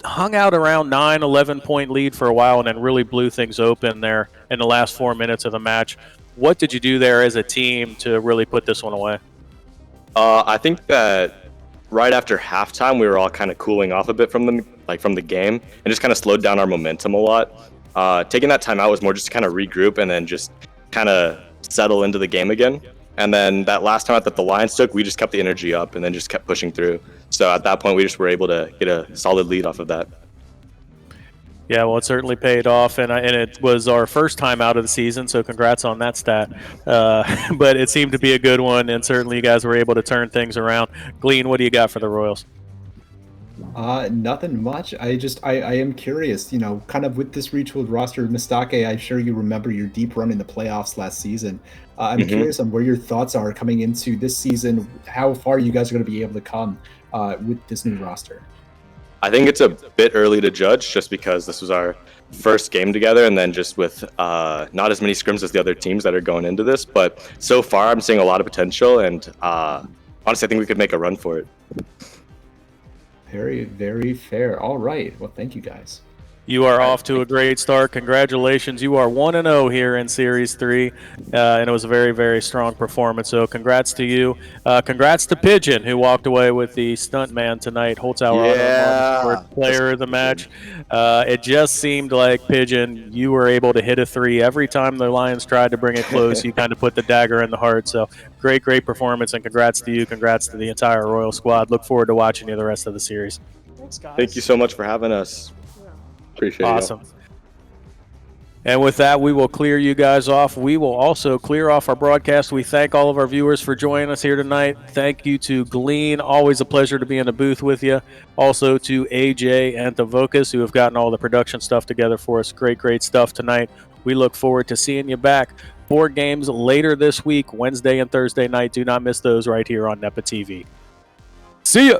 Hung out around 9-11 point lead for a while and then really blew things open there in the last 4 minutes of the match. What did you do there as a team to really put this one away? I think that right after halftime, we were all kind of cooling off a bit from the game, and just kind of slowed down our momentum a lot. Taking that time out was more just to kind of regroup and then just kind of settle into the game again. And then that last time out that the Lions took, we just kept the energy up and then just kept pushing through. So at that point, we just were able to get a solid lead off of that. Yeah, well, it certainly paid off, and it was our first time out of the season, so congrats on that stat. But it seemed to be a good one, and certainly you guys were able to turn things around. Glean, what do you got for the Royals? Nothing much. I am curious, kind of with this retooled roster, Mistake, I'm sure you remember your deep run in the playoffs last season. I'm curious on where your thoughts are coming into this season, how far you guys are going to be able to come with this new roster. I think it's a bit early to judge just because this was our first game together, and then just with not as many scrims as the other teams that are going into this. But so far, I'm seeing a lot of potential, and honestly, I think we could make a run for it. Very, very fair. All right. Well, thank you guys. You are off to a great start. Congratulations. You are 1-0 here in Series 3, and it was a very, very strong performance. So congrats to you. Congrats to Pigeon, who walked away with the stuntman tonight, Holzhauer player of the match. It just seemed like, Pigeon, you were able to hit a 3 every time the Lions tried to bring it close. You kind of put the dagger in the heart. So great, great performance, and congrats to you. Congrats to the entire Royal squad. Look forward to watching you the rest of the series. Thanks, guys. Thank you so much for having us. Appreciate it. Awesome. And with that, we will clear you guys off. We will also clear off our broadcast. We thank all of our viewers for joining us here tonight. Thank you to Glean. Always a pleasure to be in the booth with you. Also to AJ and to Vocus, who have gotten all the production stuff together for us. Great, great stuff tonight. We look forward to seeing you back. 4 games later this week, Wednesday and Thursday night. Do not miss those right here on NEPA TV. See ya!